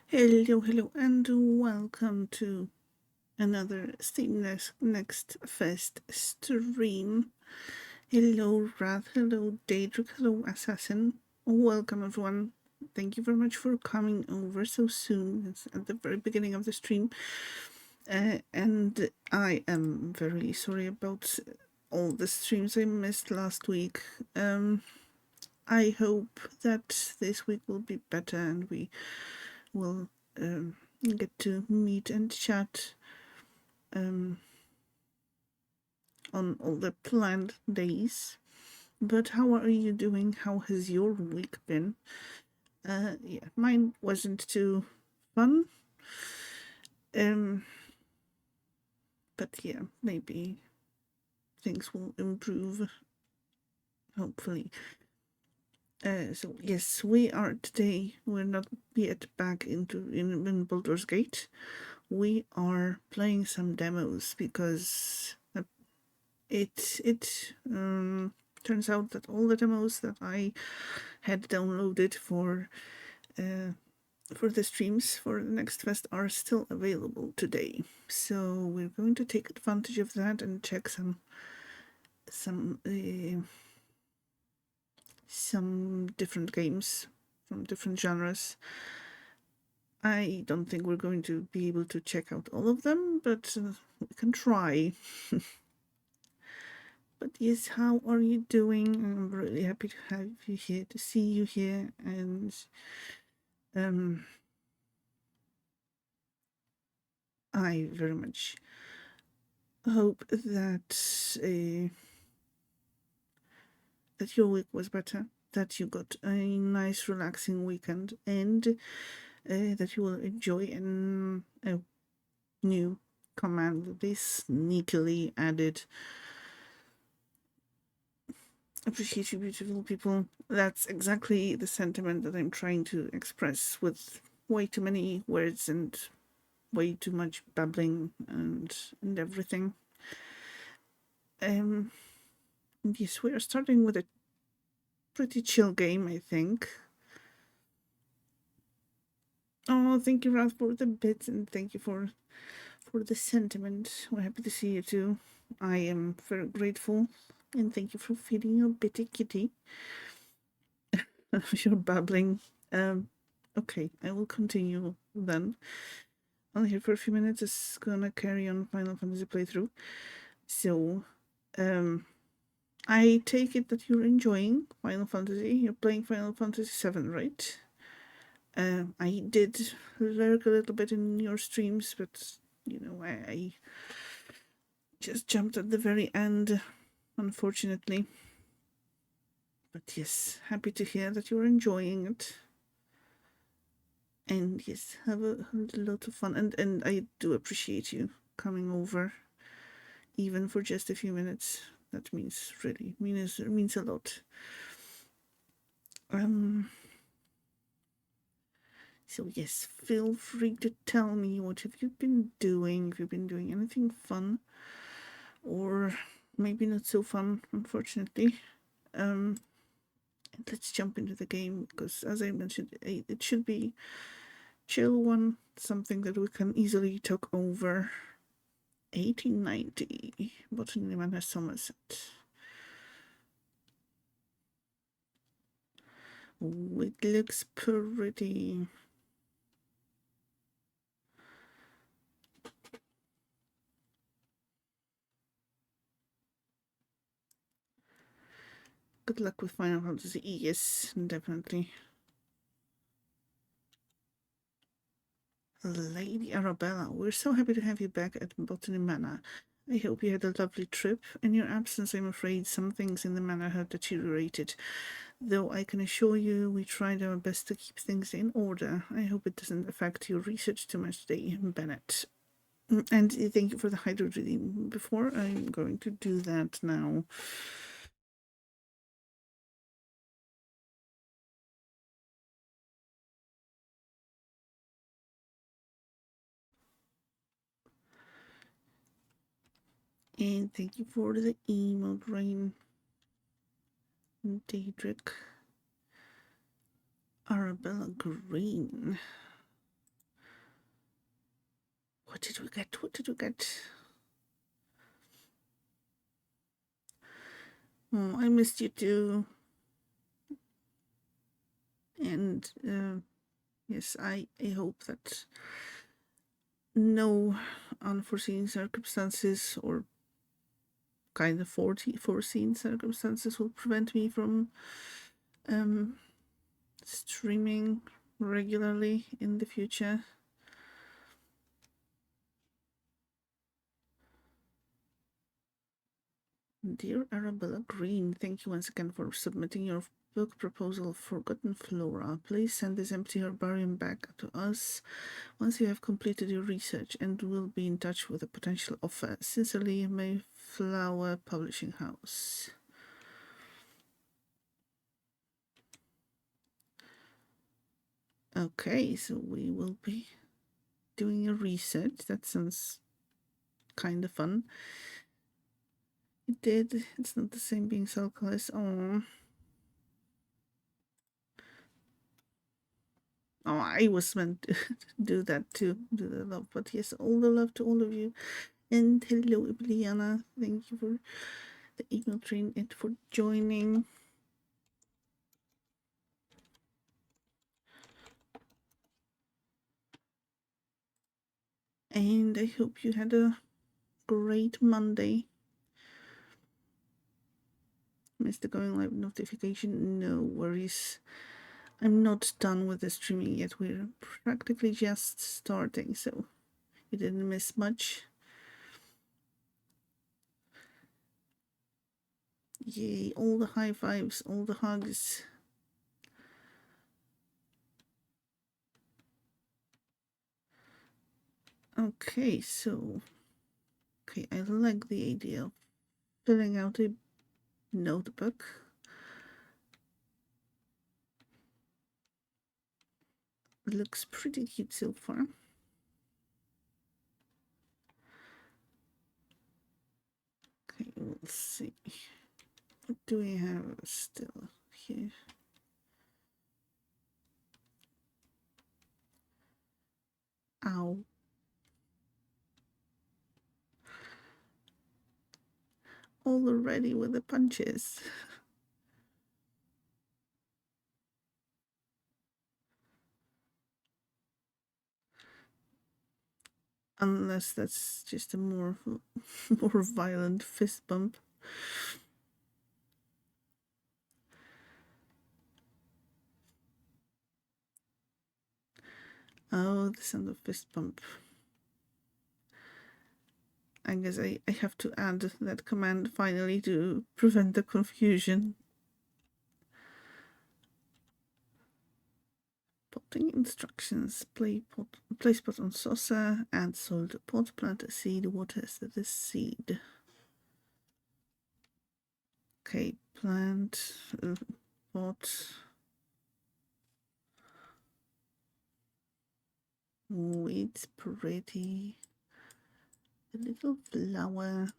Hello, and welcome to another Steam Next Fest stream. Hello, Wrath. Hello, Daedric. Hello, Assassin. Welcome, everyone. Thank you very much for coming over so soon. It's at the very beginning of the stream. And I am very sorry about all the streams I missed last week. I hope that this week will be better and we will get to meet and chat on all the planned days. But how are you doing? How has your week been? Yeah, mine wasn't too fun. But yeah, maybe things will improve, hopefully. So yes, we are today. We're not yet back in Baldur's Gate. We are playing some demos because it turns out that all the demos that I had downloaded for the streams for the next fest are still available today. So we're going to take advantage of that and check some different games from different genres. I don't think we're going to be able to check out all of them, but we can try. But yes, how are you doing? I'm really happy to have you here, to see you here, and I very much hope that your week was better, that you got a nice, relaxing weekend, and that you will enjoy a new command that they sneakily added. Appreciate you, beautiful people. That's exactly the sentiment that I'm trying to express with way too many words and way too much babbling and everything. Yes, we are starting with a pretty chill game, I think. Oh, thank you, Ralph, for the bits, and thank you for the sentiment. We're happy to see you too. I am very grateful, and thank you for feeding your bitty kitty. You're babbling. Okay, I will continue then. I'm here for a few minutes. It's gonna carry on Final Fantasy playthrough. So, I take it that you're enjoying Final Fantasy. You're playing Final Fantasy VII, right? I did lurk a little bit in your streams, but I just jumped at the very end, unfortunately. But yes, happy to hear that you're enjoying it. And yes, have a lot of fun. And I do appreciate you coming over, even for just a few minutes. That means means a lot. So yes, feel free to tell me, what have you been doing? Have you been doing anything fun? Or maybe not so fun, unfortunately. Let's jump into the game, because as I mentioned, it should be chill one, something that we can easily talk over. 1890, Botany Manor, Somerset. It looks pretty. Good luck with Final Fantasy. Yes, definitely. Lady Arabella, we're so happy to have you back at Botany Manor. I hope you had a lovely trip. In your absence, I'm afraid some things in the manor have deteriorated. Though I can assure you we tried our best to keep things in order. I hope it doesn't affect your research too much today, Bennett. And thank you for the hydro reading before. I'm going to do that now. And thank you for the email, Rain. Daedric. Arabella Green. What did we get? What did we get? Oh, I missed you too. And yes, I hope that no unforeseen circumstances or kind of foreseen circumstances will prevent me from streaming regularly in the future. Dear Arabella Green, thank you once again for submitting your book proposal, Forgotten Flora. Please send this empty herbarium back to us once you have completed your research, and we'll be in touch with a potential offer. Sincerely, Mayflower Publishing House. Okay, so we will be doing a research. That sounds kind of fun. It did. It's not the same being sulcus. Oh. Oh, I was meant to do that too. Do the love. But yes, all the love to all of you. And hello, Ibliana. Thank you for the email train and for joining. And I hope you had a great Monday. Missed the going live notification. No worries. I'm not done with the streaming yet. We're practically just starting, so you didn't miss much. Yay, all the high fives, all the hugs. Okay, so I like the idea of filling out a notebook. It looks pretty cute so far. Okay, we'll see. What do we have still here? Ow. Already with the punches. Unless that's just a more violent fist bump. Oh, the sound of fist bump. I guess I have to add that command finally to prevent the confusion. Potting instructions. Place pot on saucer, add soil to pot, plant a seed, water the seed. Okay, plant pot. Oh, it's pretty. A little flower.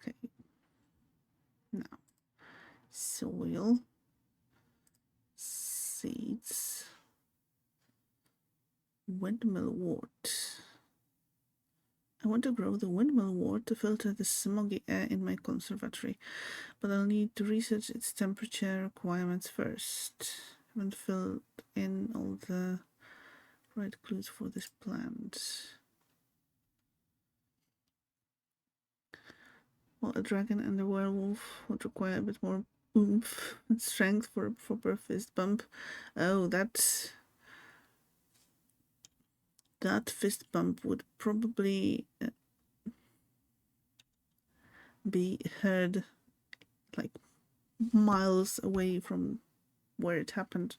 Okay. Now, soil, seeds, windmill wort. I want to grow the windmill wort to filter the smoggy air in my conservatory, but I'll need to research its temperature requirements first. I haven't filled in all the right clues for this plant. Well, a dragon and a werewolf would require a bit more oomph and strength for a proper fist bump. Oh, that fist bump would probably be heard like miles away from where it happened.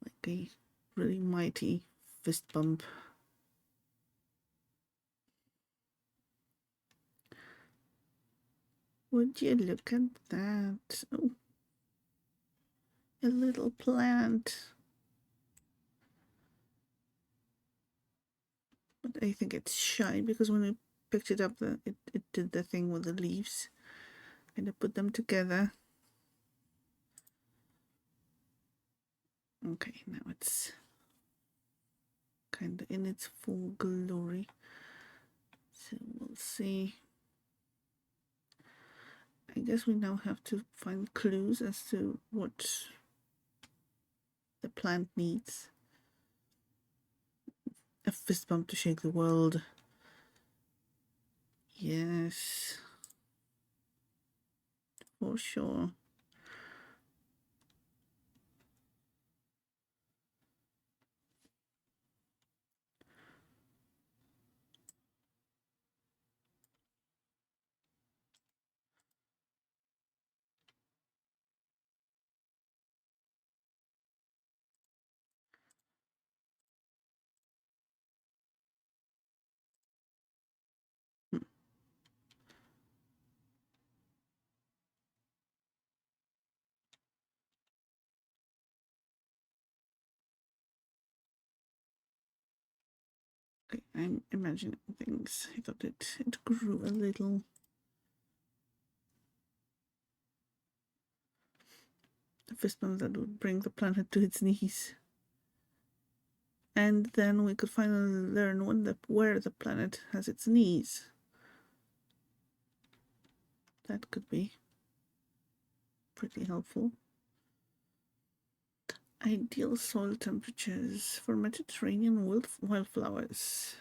Like a really mighty fist bump. Would you look at that? Oh, a little plant. But I think it's shy because when we picked it up, it did the thing with the leaves. And I put them together. Okay, now it's kind of in its full glory. So we'll see. I guess we now have to find clues as to what the plant needs. A fist bump to shake the world. Yes, for sure. Okay, I'm imagining things. I thought it grew a little. A fist bump that would bring the planet to its knees. And then we could finally learn where the planet has its knees. That could be pretty helpful. Ideal soil temperatures for Mediterranean wildflowers.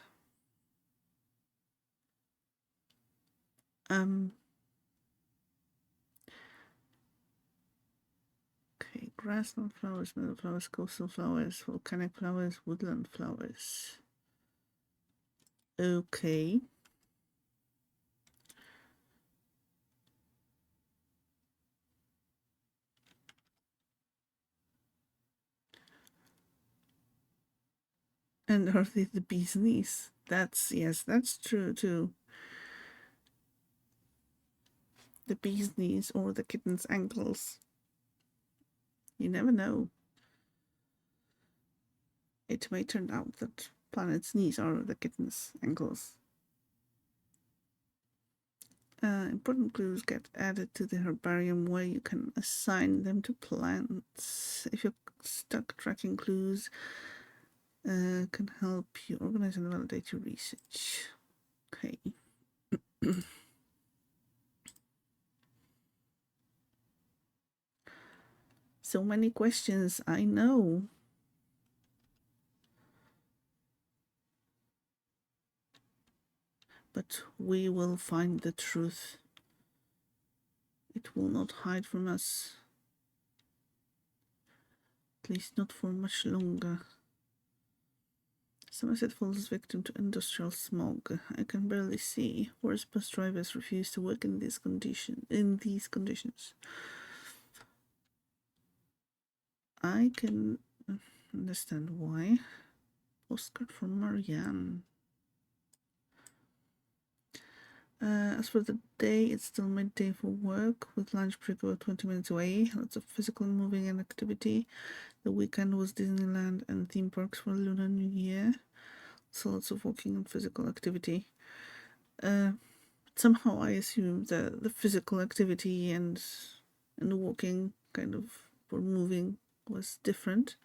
Okay, grassland flowers, meadow flowers, coastal flowers, volcanic flowers, woodland flowers. Okay. And are they the bee's knees? Yes, that's true too. The bee's knees or the kitten's ankles. You never know. It may turn out that planet's knees are the kitten's ankles. Important clues get added to the herbarium where you can assign them to plants. If you're stuck, tracking clues can help you organize and validate your research. Okay. So many questions, I know. But we will find the truth. It will not hide from us. At least not for much longer. Somerset falls victim to industrial smog. I can barely see. Worse, bus drivers refuse to work in these conditions. I can understand why. Postcard from Marianne. As for the day, it's still midday for work, with lunch break about 20 minutes away. Lots of physical moving and activity. The weekend was Disneyland and theme parks for Lunar New Year. So lots of walking and physical activity. Somehow I assume that the physical activity and the walking kind of for moving was different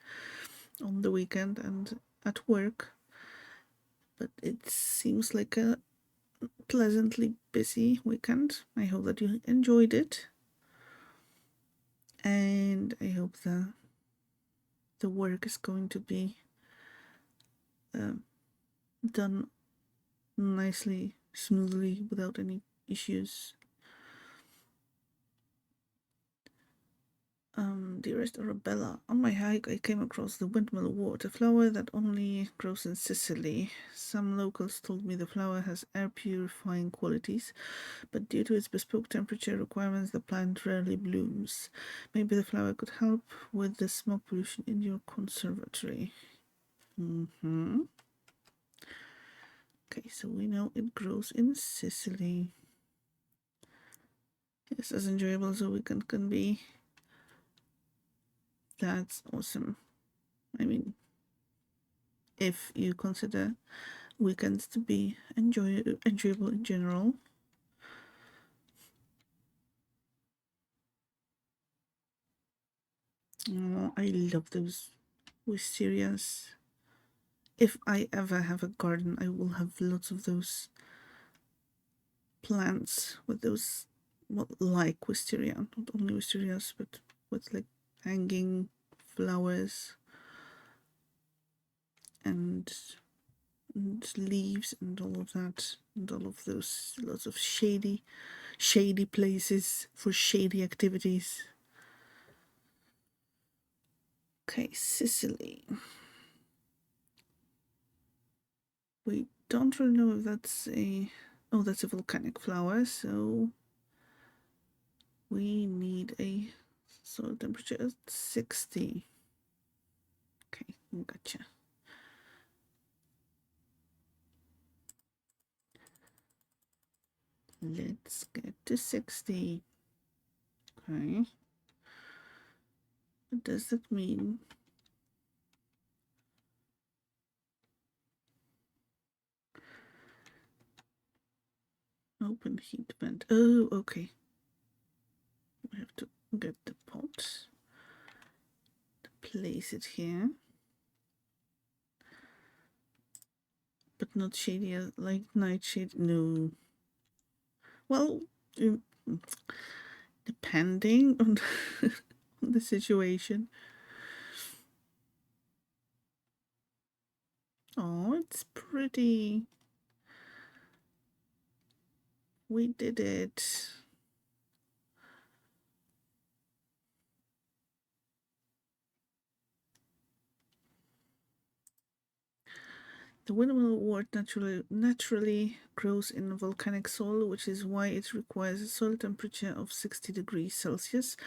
on the weekend and at work. But it seems like a pleasantly busy weekend. I hope that you enjoyed it. And I hope the work is going to be done nicely, smoothly, without any issues. Dearest Arabella, on my hike I came across the windmill wort, a flower that only grows in Sicily. Some locals told me the flower has air purifying qualities, but due to its bespoke temperature requirements, the plant rarely blooms. Maybe the flower could help with the smoke pollution in your conservatory. Okay, so we know it grows in Sicily. It's as enjoyable as a weekend can be. That's awesome. I mean, if you consider weekends to be enjoyable in general. Oh, I love those wisterias. If I ever have a garden, I will have lots of those plants with those, well, like wisteria, not only wisterias, but with like hanging flowers and, leaves and all of that, and all of those, lots of shady places for shady activities. Okay, Sicily. We don't really know if that's a... Oh, that's a volcanic flower, so we need a soil temperature at 60. Okay, gotcha. Let's get to 60. Okay. What does that mean? Open heat vent. Oh, okay. We have to get the pot. Place it here. But not shady, like nightshade. No. Well, depending on the situation. Oh, it's pretty. We did it. The windmill wort naturally grows in volcanic soil, which is why it requires a soil temperature of 60 degrees Celsius.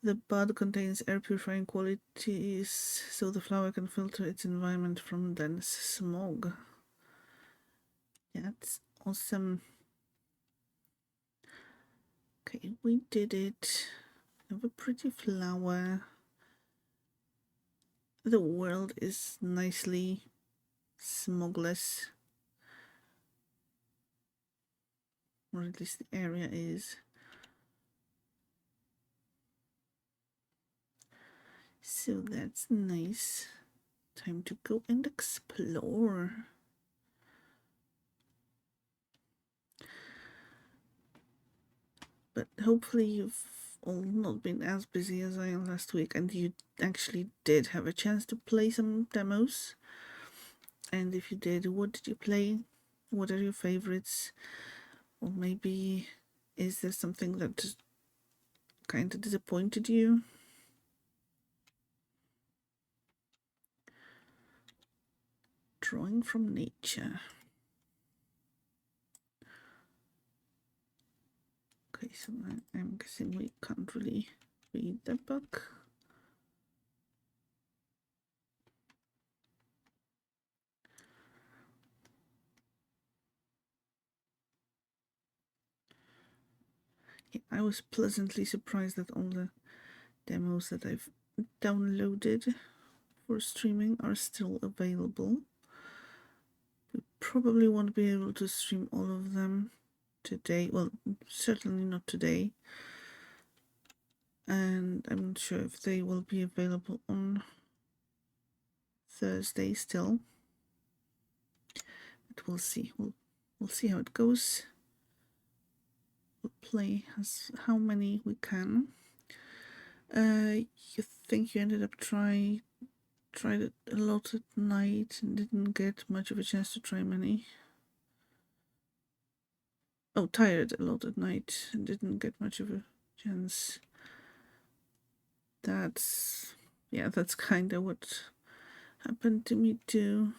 The bud contains air purifying qualities, so the flower can filter its environment from dense smog. That's awesome. Okay, we did it. We have a pretty flower. The world is nicely smogless, or at least the area is. So that's nice. Time to go and explore. But hopefully you've all not been as busy as I am last week, and you actually did have a chance to play some demos. And if you did, what did you play? What are your favorites? Or maybe is there something that kind of disappointed you? Drawing from nature. Okay, so I'm guessing we can't really read the book. Yeah, I was pleasantly surprised that all the demos that I've downloaded for streaming are still available. We probably won't be able to stream all of them today. Well, certainly not today. And I'm not sure if they will be available on Thursday still. But we'll see. We'll see how it goes. We'll play as how many we can. You think you ended up tried it a lot at night and didn't get much of a chance to try many? Oh, tired a lot at night and didn't get much of a chance. That's kind of what happened to me too.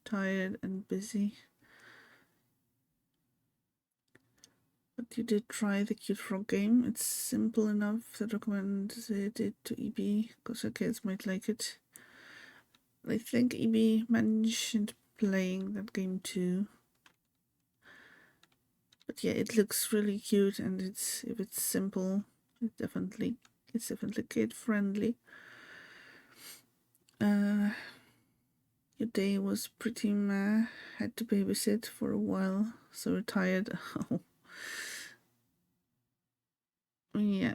Tired and busy. But you did try the Cute Frog game. It's simple enough. I'd recommend it to EB because her kids might like it. I think EB mentioned playing that game too. But yeah, it looks really cute, and if it's simple, it's definitely kid friendly. Your day was pretty meh. Had to babysit for a while, so retired. Oh, yeah,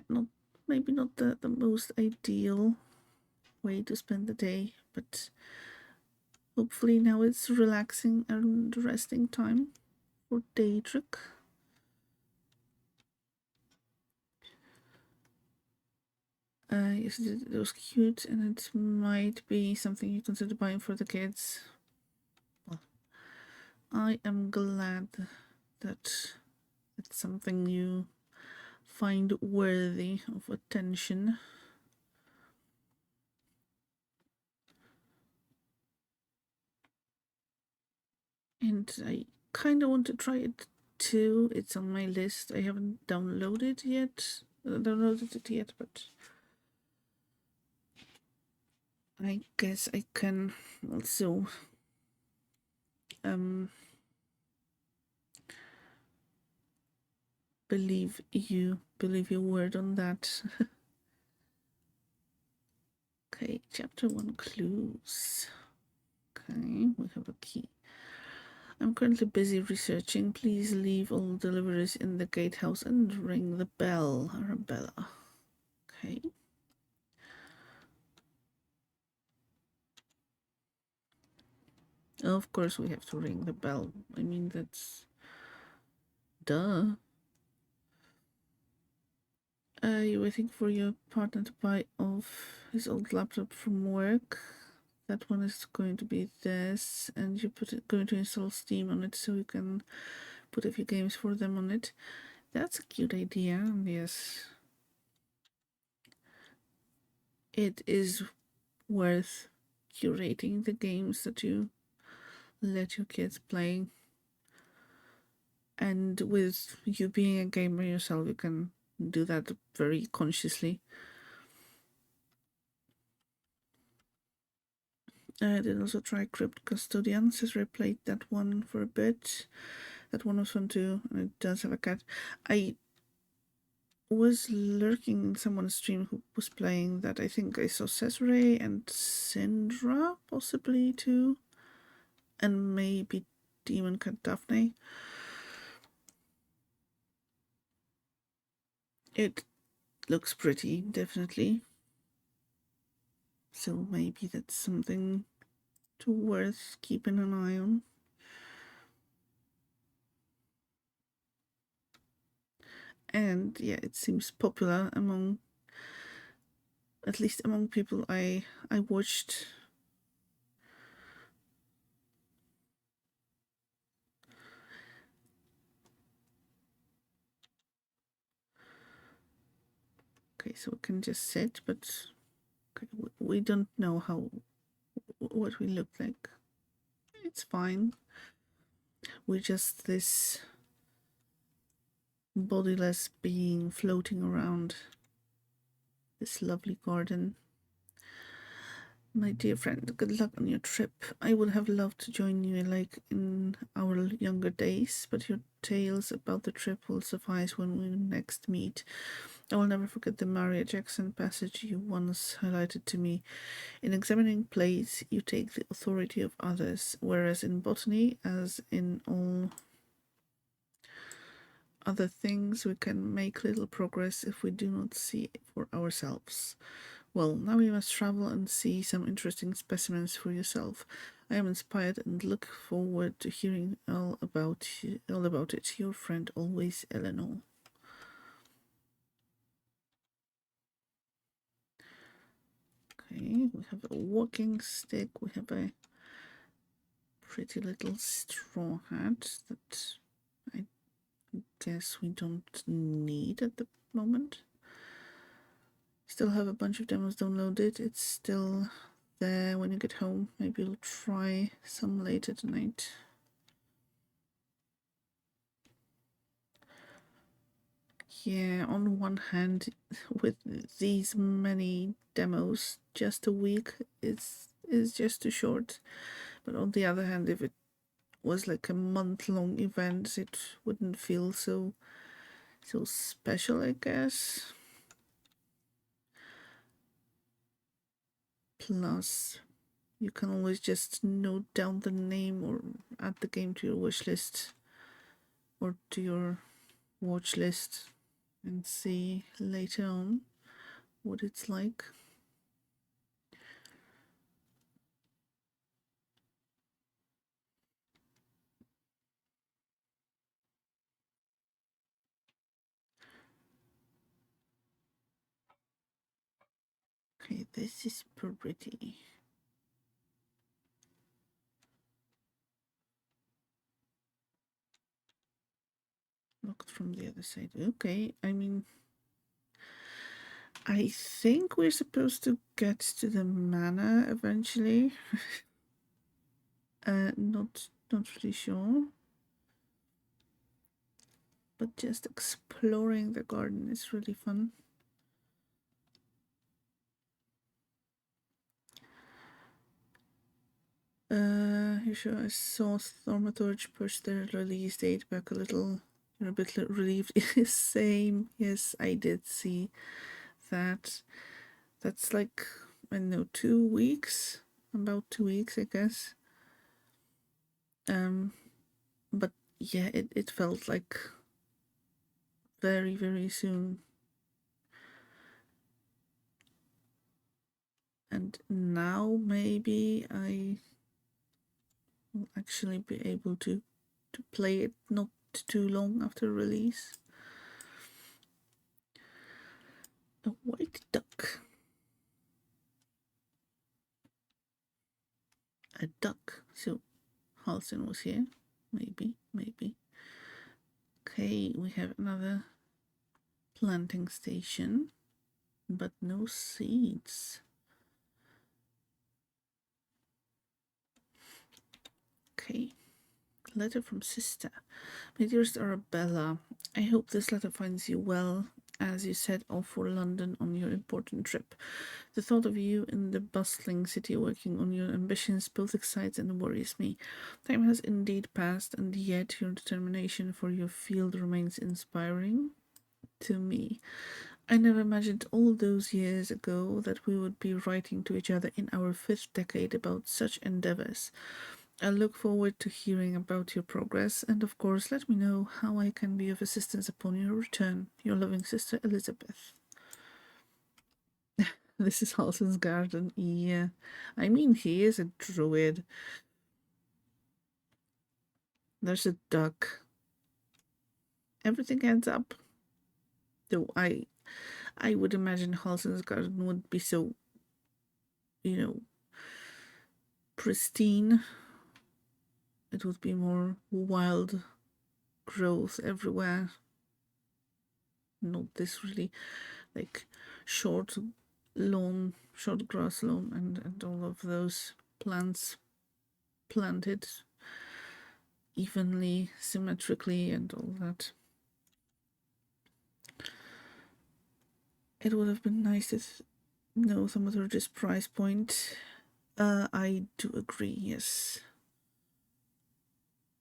maybe not the most ideal. way to spend the day, but hopefully now it's relaxing and resting time for Daedric. Yes, it was cute, and it might be something you consider buying for the kids. Well, I am glad that it's something you find worthy of attention. And I kind of want to try it too. It's on my list. I haven't downloaded it yet, but I guess I can also believe your word on that. Okay, chapter 1 clues. Okay, we have a key. I'm currently busy researching. Please leave all deliveries in the gatehouse and ring the bell, Arabella. Okay. Of course we have to ring the bell. I mean, that's... duh. You're waiting for your partner to buy off his old laptop from work. That one is going to be this, and you're going to install Steam on it so you can put a few games for them on it. That's a cute idea, yes. It is worth curating the games that you let your kids play. And with you being a gamer yourself, you can do that very consciously. I did also try Crypt Custodians, as I played that one for a bit. That one was fun too, and it does have a cat. I was lurking in someone's stream who was playing that. I think I saw Cesare and Syndra possibly too, and maybe Demon Cat Daphne. It looks pretty, definitely. So maybe that's something worth keeping an eye on. And yeah, it seems popular among, at least among people I watched. Okay, so we can just sit, but okay, we don't know what we look like. It's fine. We're just this bodiless being floating around this lovely garden. My dear friend, good luck on your trip. I would have loved to join you like in our younger days, but your tales about the trip will suffice when we next meet. I will never forget the Maria Jackson passage you once highlighted to me. In examining plays, you take the authority of others, whereas in botany, as in all other things, we can make little progress if we do not see it for ourselves. Well, now you must travel and see some interesting specimens for yourself. I am inspired and look forward to hearing all about it. Your friend always, Eleanor. Okay, we have a walking stick. We have a pretty little straw hat that I guess we don't need at the moment. Still have a bunch of demos downloaded. It's still there when you get home. Maybe you'll try some later tonight. Yeah, on one hand, with these many demos, just a week is just too short. But on the other hand, if it was like a month-long event, it wouldn't feel so special, I guess. Plus, you can always just note down the name or add the game to your wish list or to your watch list and see later on what it's like. Okay, this is pretty. Looked from the other side. Okay, I mean, I think we're supposed to get to the manor eventually. Not really sure. But just exploring the garden is really fun. You sure I saw Thaumaturge push their release date back a little. You're a bit relieved. Same. Yes, I did see that. That's like, I don't know, 2 weeks? About 2 weeks, I guess. But yeah, it felt like very, very soon. And now maybe I will actually be able to play it not too long after release. A white duck. A duck. So Halsin was here. Maybe. Okay, we have another planting station, but no seeds. Okay. Letter from sister. My dearest Arabella, I hope this letter finds you well as you set off for London on your important trip. The thought of you in the bustling city working on your ambitions both excites and worries me. Time has indeed passed, and yet your determination for your field remains inspiring to me. I never imagined all those years ago that we would be writing to each other in our 5th decade about such endeavors. I look forward to hearing about your progress, and of course, let me know how I can be of assistance upon your return. Your loving sister, Elizabeth. This is Halson's garden. Yeah. I mean, he is a druid. There's a duck. Everything adds up. Though I would imagine Halson's garden would be so, pristine. It would be more wild growth everywhere. Not this really like short lawn, short grass lawn, and all of those plants planted evenly, symmetrically, and all that. It would have been nice to know some of the price point. I do agree, yes.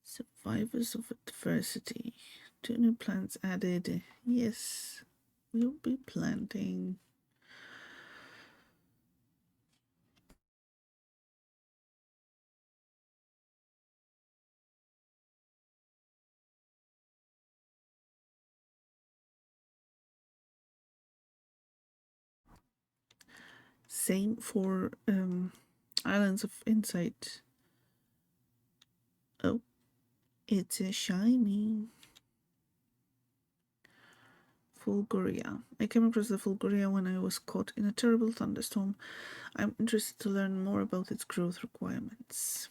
Survivors of adversity. 2 new plants added. Yes, we'll be planting. Same for Islands of Insight. Oh, it's a shiny. Fulguria. I came across the Fulguria when I was caught in a terrible thunderstorm. I'm interested to learn more about its growth requirements.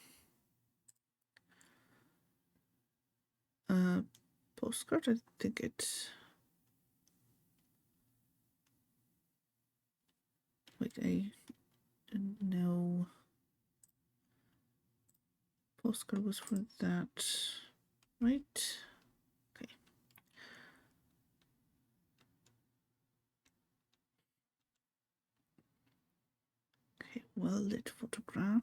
Postcard, I think it's... Wait, I don't know. Postcard was for that, right? Okay. Okay, well lit photograph.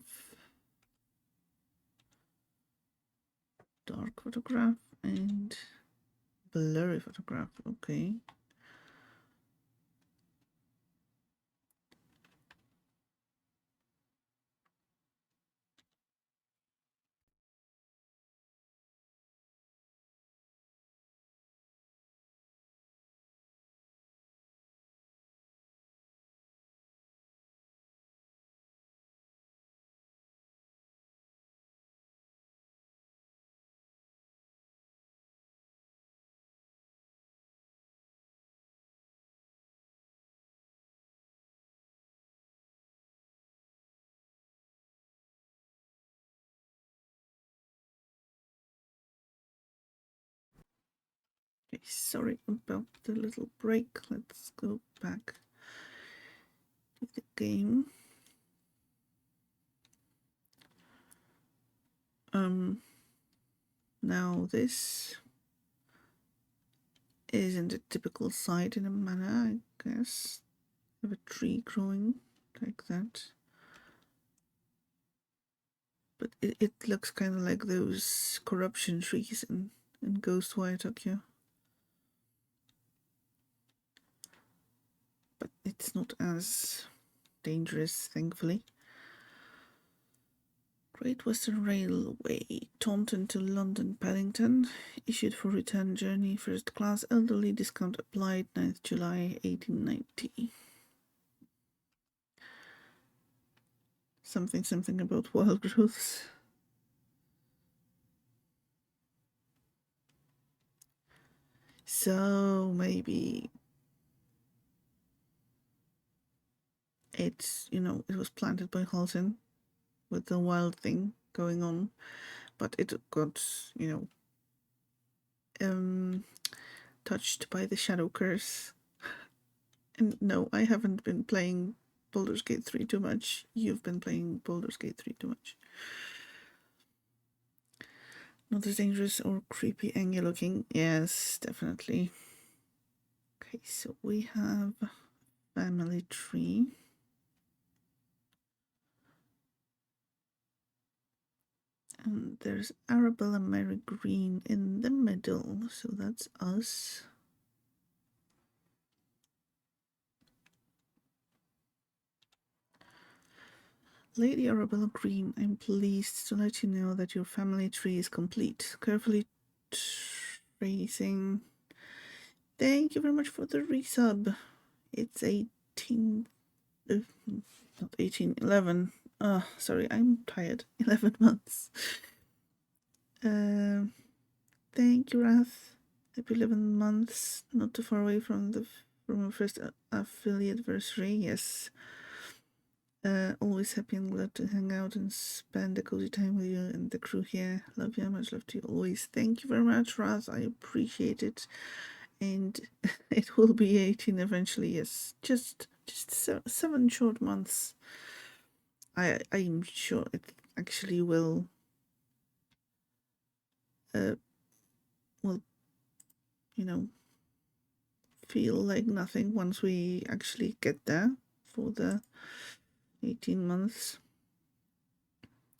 Dark photograph and blurry photograph. Okay. Okay, sorry about the little break. Let's go back to the game. Now this isn't a typical site in a manor, I guess. Have a tree growing like that. But it looks kind of like those corruption trees in Ghostwire Tokyo. But it's not as dangerous, thankfully. Great Western Railway, Taunton to London Paddington, issued for return journey, first class, elderly discount applied, 9th July 1890. Something about wild growths. So maybe it's, it was planted by Halton with the wild thing going on, but it got, touched by the shadow curse. And no, I haven't been playing Baldur's Gate 3 too much. You've been playing Baldur's Gate 3 too much. Not as dangerous or creepy angry looking. Yes, definitely. Okay, so we have family tree. And there's Arabella Mary Green in the middle, so that's us. Lady Arabella Green, I'm pleased to let you know that your family tree is complete. Carefully tracing. Thank you very much for the resub. It's 18, not 18, 11. Sorry, I'm tired. 11 months. Thank you, Wrath. Happy 11 months. Not too far away from our first affiliate anniversary. Yes. Always happy and glad to hang out and spend a cozy time with you and the crew here. Love you, much love to you always. Thank you very much, Raz. I appreciate it. And it will be 18 eventually. Yes, just 7 short months. I'm sure it actually will. Will feel like nothing once we actually get there for the 18 months.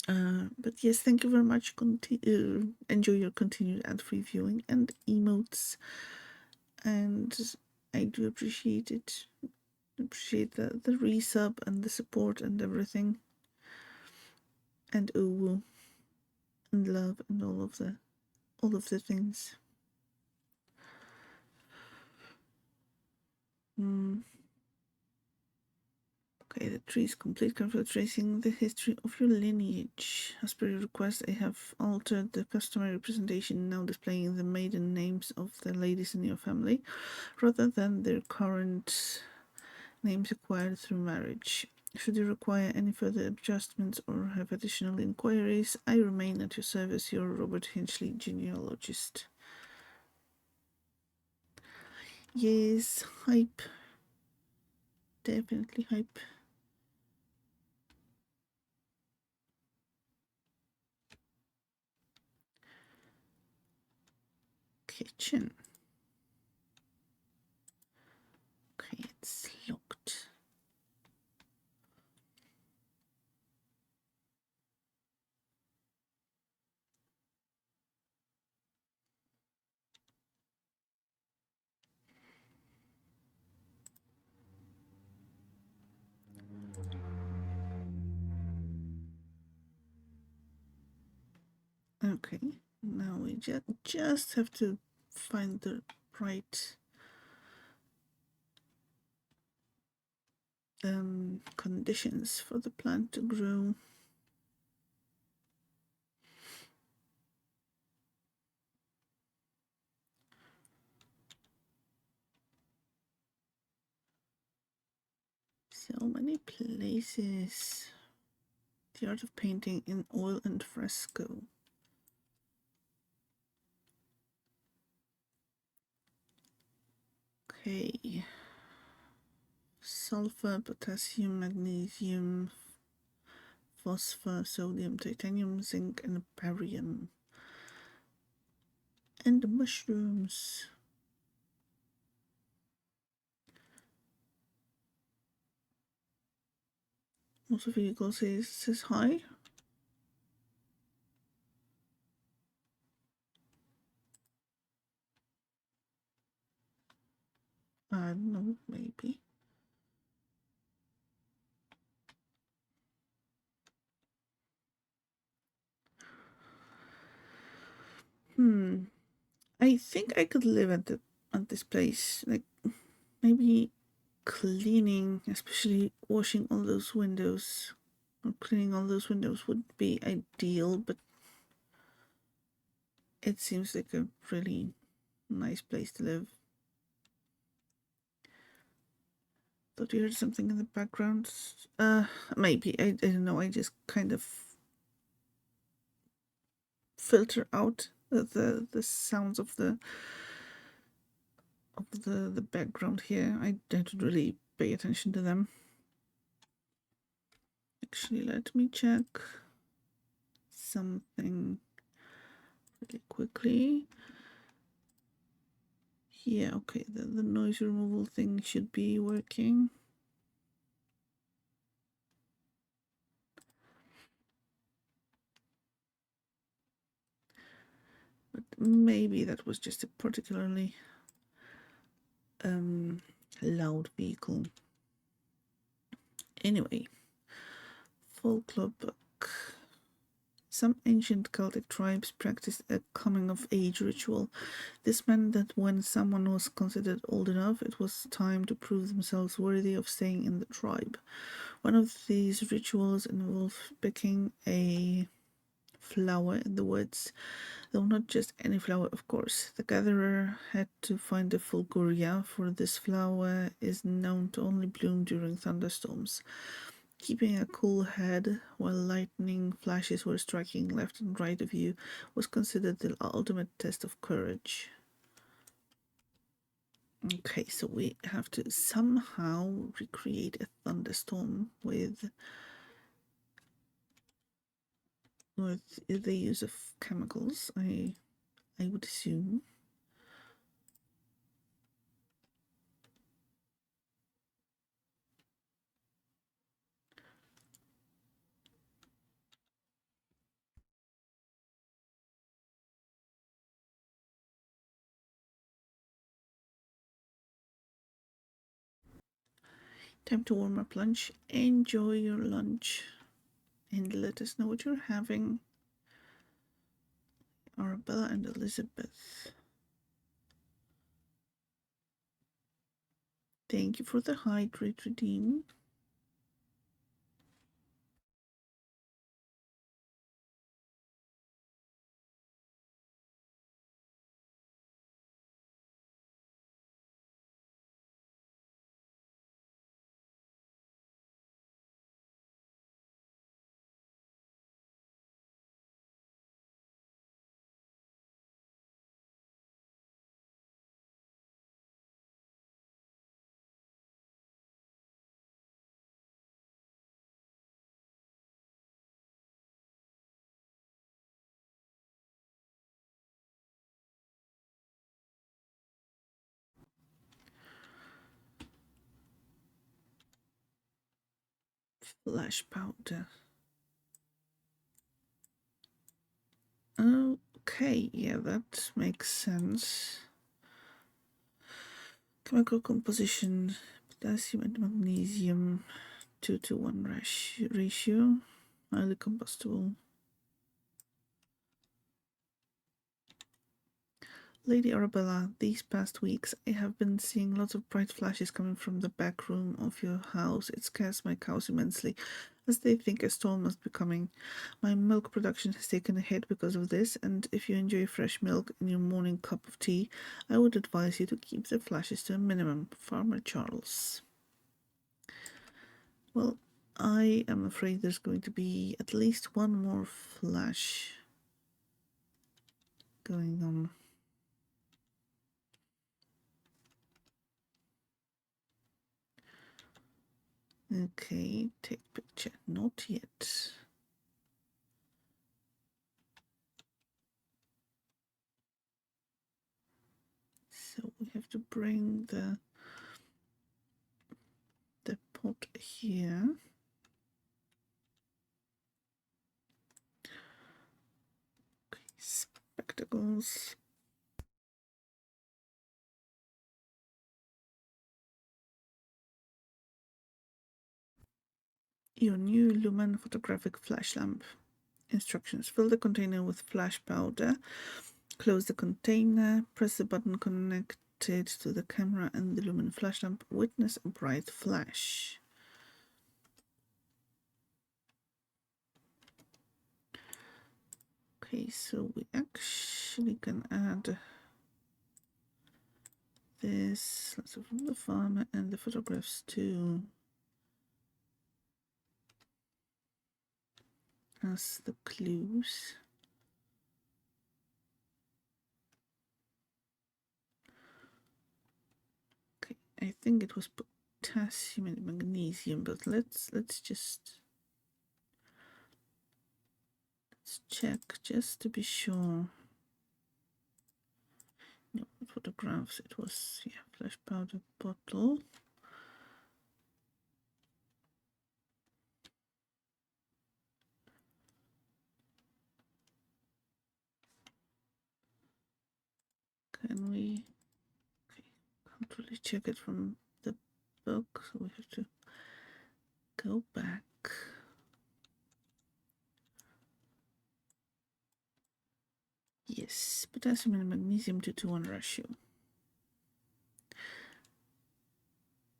But yes, thank you very much. Enjoy your continued ad-free viewing and emotes. And I do appreciate it. Appreciate the resub and the support and everything. And uwu. And love and all of the things. Okay, the tree is complete. Carefully tracing the history of your lineage. As per your request, I have altered the customary representation, now displaying the maiden names of the ladies in your family, rather than their current names acquired through marriage. Should you require any further adjustments or have additional inquiries, I remain at your service, your Robert Hinchley genealogist. Yes, hype. Definitely hype. Kitchen. Okay, it's locked. Okay, now we just have to find the right conditions for the plant to grow. So many places. The art of painting in oil and fresco. Okay. Sulfur, potassium, magnesium, phosphor, sodium, titanium, zinc, and barium. And the mushrooms. Motor vehicle says hi. I don't know, maybe. I think I could live at this place. Like maybe cleaning, especially washing all those windows or cleaning all those windows would be ideal, but it seems like a really nice place to live. Thought you heard something in the background. Maybe I don't know. I just kind of filter out the sounds of the background here. I don't really pay attention to them. Actually, let me check something really quickly. Yeah, okay, the noise removal thing should be working. But maybe that was just a particularly loud vehicle. Anyway, folklore book. Some ancient Celtic tribes practiced a coming of age ritual. This meant that when someone was considered old enough, it was time to prove themselves worthy of staying in the tribe. One of these rituals involved picking a flower in the woods, though not just any flower, of course. The gatherer had to find the fulguria, for this flower is known to only bloom during thunderstorms. Keeping a cool head while lightning flashes were striking left and right of you was considered the ultimate test of courage. Okay, so we have to somehow recreate a thunderstorm with the use of chemicals, I would assume. Time to warm up lunch. Enjoy your lunch and let us know what you're having. Arabella and Elizabeth. Thank you for the hydrate redeem. Flash powder. Okay, yeah, that makes sense. Chemical composition, potassium and magnesium, 2-to-1 ratio, highly combustible. Lady Arabella, these past weeks I have been seeing lots of bright flashes coming from the back room of your house. It scares my cows immensely, as they think a storm must be coming. My milk production has taken a hit because of this, and if you enjoy fresh milk in your morning cup of tea, I would advise you to keep the flashes to a minimum. Farmer Charles. Well, I am afraid there's going to be at least one more flash going on. Okay, take picture. Not yet. So we have to bring the pot here. Okay, spectacles. Your new Lumen photographic flash lamp. Instructions. Fill the container with flash powder. Close the container. Press the button connected to the camera and the Lumen flash lamp. Witness a bright flash. Okay, so we actually can add this from the farmer and the photographs too as the clues. Okay, I think it was potassium and magnesium, but let's check just to be sure. No, photographs. It was flash powder bottle. Can we? Okay, can't really check it from the book, so we have to go back. Yes, potassium and magnesium 2:1 ratio.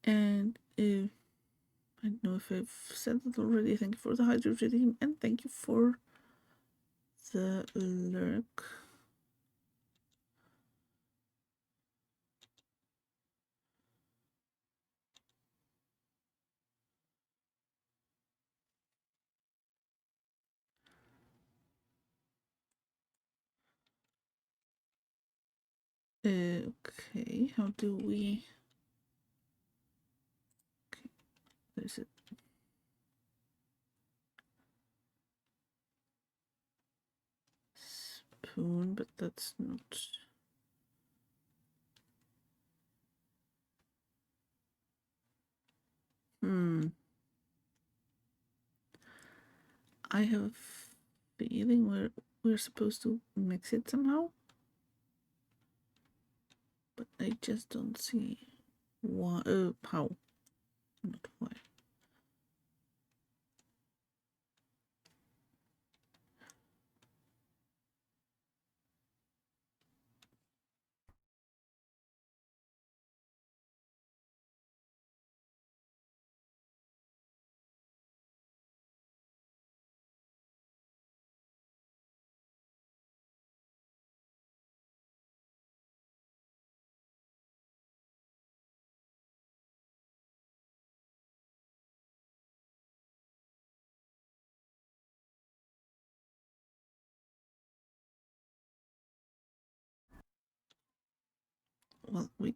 And I don't know if I've said it already. Thank you for the hydrogen and thank you for the lurk. Okay, how do we? Okay, there's a spoon, but that's not. I have a feeling we're supposed to mix it somehow, but I just don't see why. How? Not why. Well, we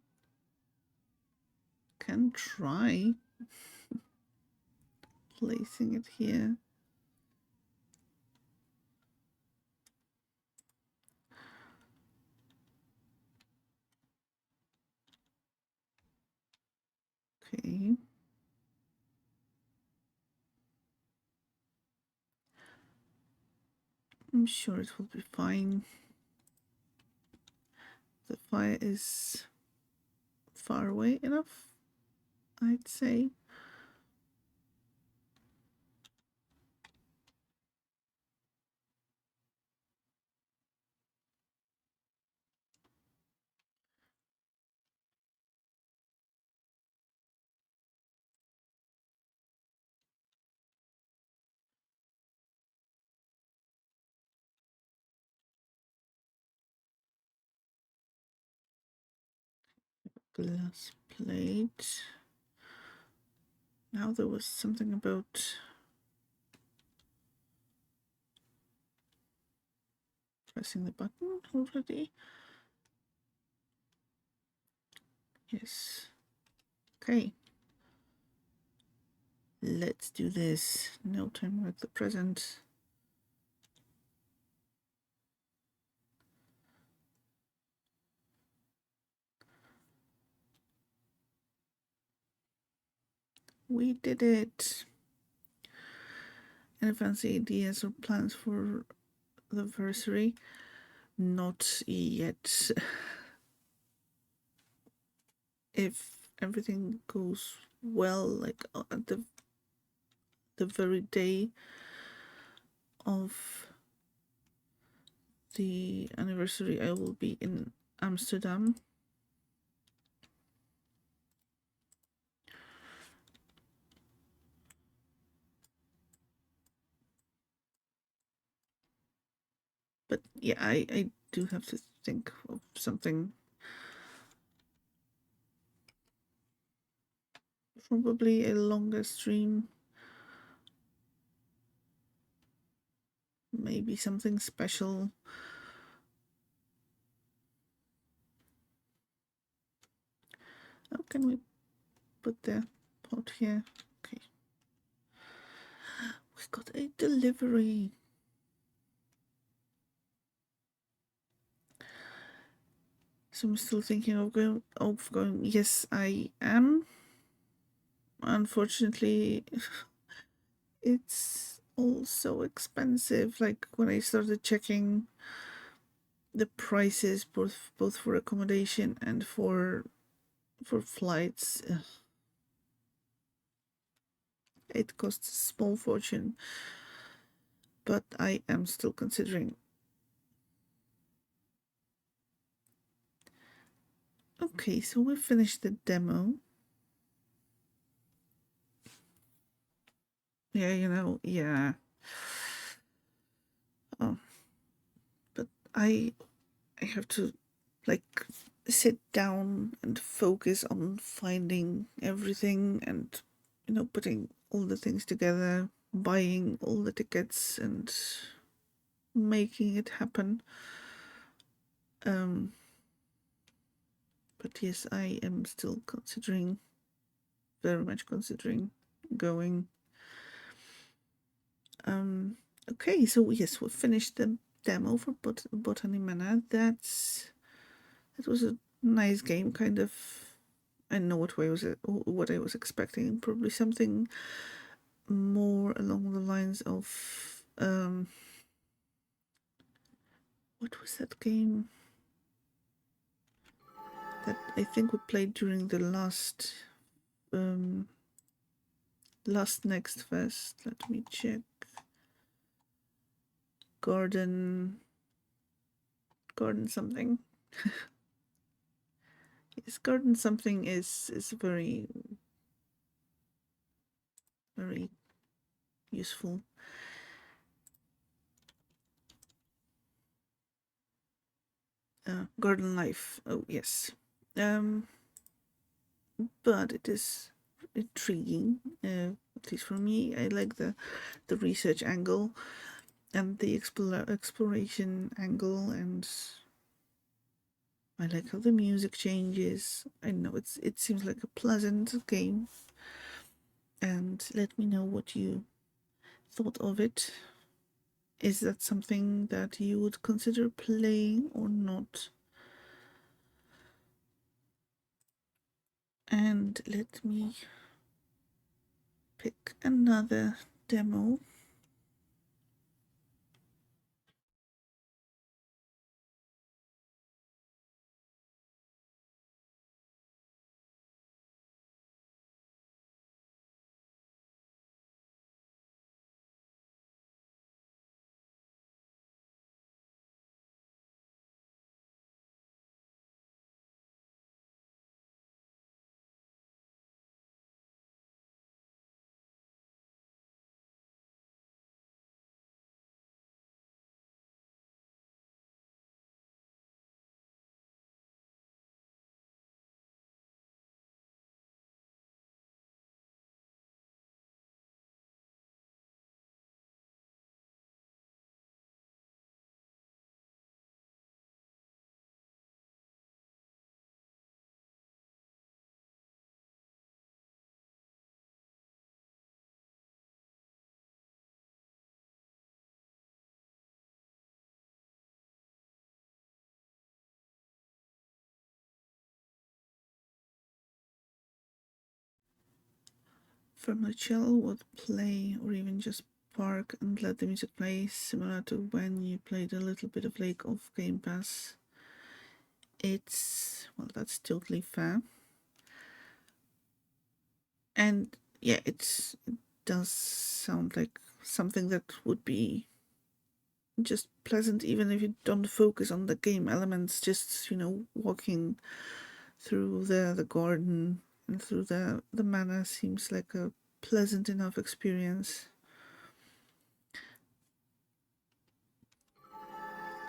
can try placing it here. Okay. I'm sure it will be fine. The fire is far away enough, I'd say. Glass plate. Now there was something about pressing the button already. Yes. Okay. Let's do this. No time like the present. We did it. Any fancy ideas or plans for the anniversary? Not yet. If everything goes well, like at the very day of the anniversary, I will be in Amsterdam. But yeah, I do have to think of something. Probably a longer stream. Maybe something special. How can we put the pot here? Okay. We got a delivery. So I'm still thinking of going. Yes, I am. Unfortunately, it's all so expensive. Like when I started checking the prices, both for accommodation and for flights, it costs a small fortune. But I am still considering. Okay, so we finished the demo. Yeah, yeah. Oh, but I have to like sit down and focus on finding everything and putting all the things together, buying all the tickets and making it happen. But yes, I am still considering, very much considering going. Okay, so yes, we finished the demo for Botany Manor. That was a nice game, kind of. I know what I was expecting. Probably something more along the lines of what was that game that I think we played during the last next fest. Let me check. Garden something. Yes, garden something is very very useful. Garden life. Oh yes. But it is intriguing. At least for me, I like the research angle and the exploration angle, and I like how the music changes. I know it seems like a pleasant game, and let me know what you thought of it. Is that something that you would consider playing or not? And let me pick another demo. from the chill would play or even just park and let the music play, similar to when you played a little bit of Lake of Game Pass. It's, well, that's totally fair. And yeah, it does sound like something that would be just pleasant, even if you don't focus on the game elements, just, walking through the garden and through the manor seems like a pleasant enough experience.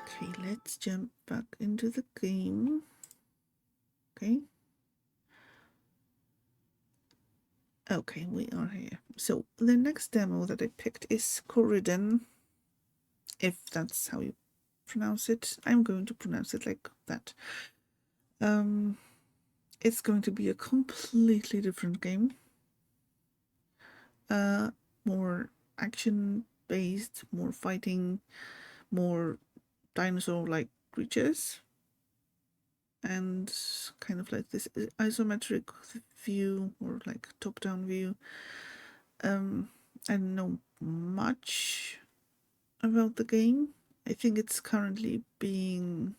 Okay, let's jump back into the game. Okay. Okay, we are here. So the next demo that I picked is Coridden, if that's how you pronounce it. I'm going to pronounce it like that. It's going to be a completely different game. More action-based, more fighting, more dinosaur-like creatures, and kind of like this isometric view or like top-down view. I don't know much about the game. I think it's currently being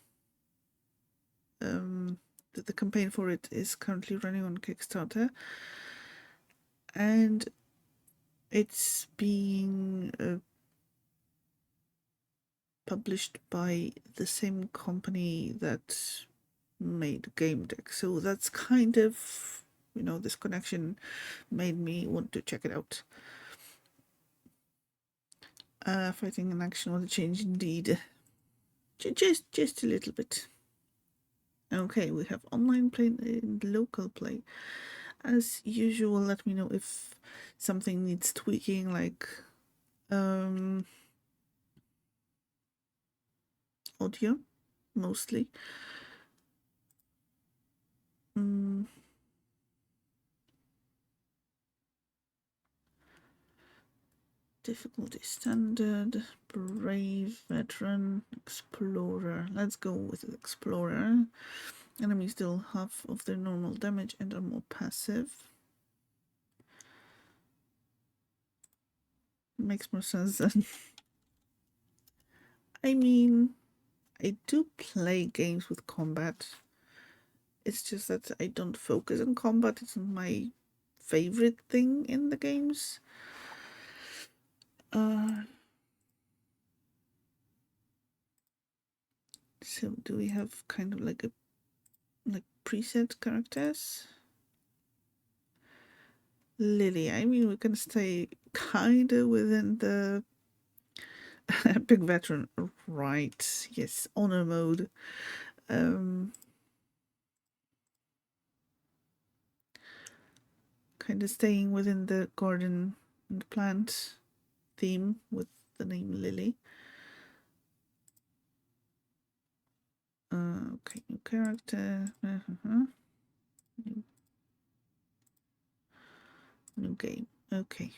the campaign for it is currently running on Kickstarter, and it's being published by the same company that made Game Deck. So that's kind of, this connection made me want to check it out. Fighting and action will change indeed. Just a little bit. Okay, we have online play and local play. As usual, let me know if something needs tweaking, like audio, mostly. Difficulty standard, brave, veteran, explorer. Let's go with explorer. Enemies deal half of their normal damage and are more passive. Makes more sense than... I mean, I do play games with combat. It's just that I don't focus on combat. It's not my favorite thing in the games. So do we have kind of like preset characters? Lily. I mean, we can stay kind of within the big veteran, right? Yes, honor mode. Kind of staying within the garden and plant theme with the name Lily. Okay, new character. New game. Okay.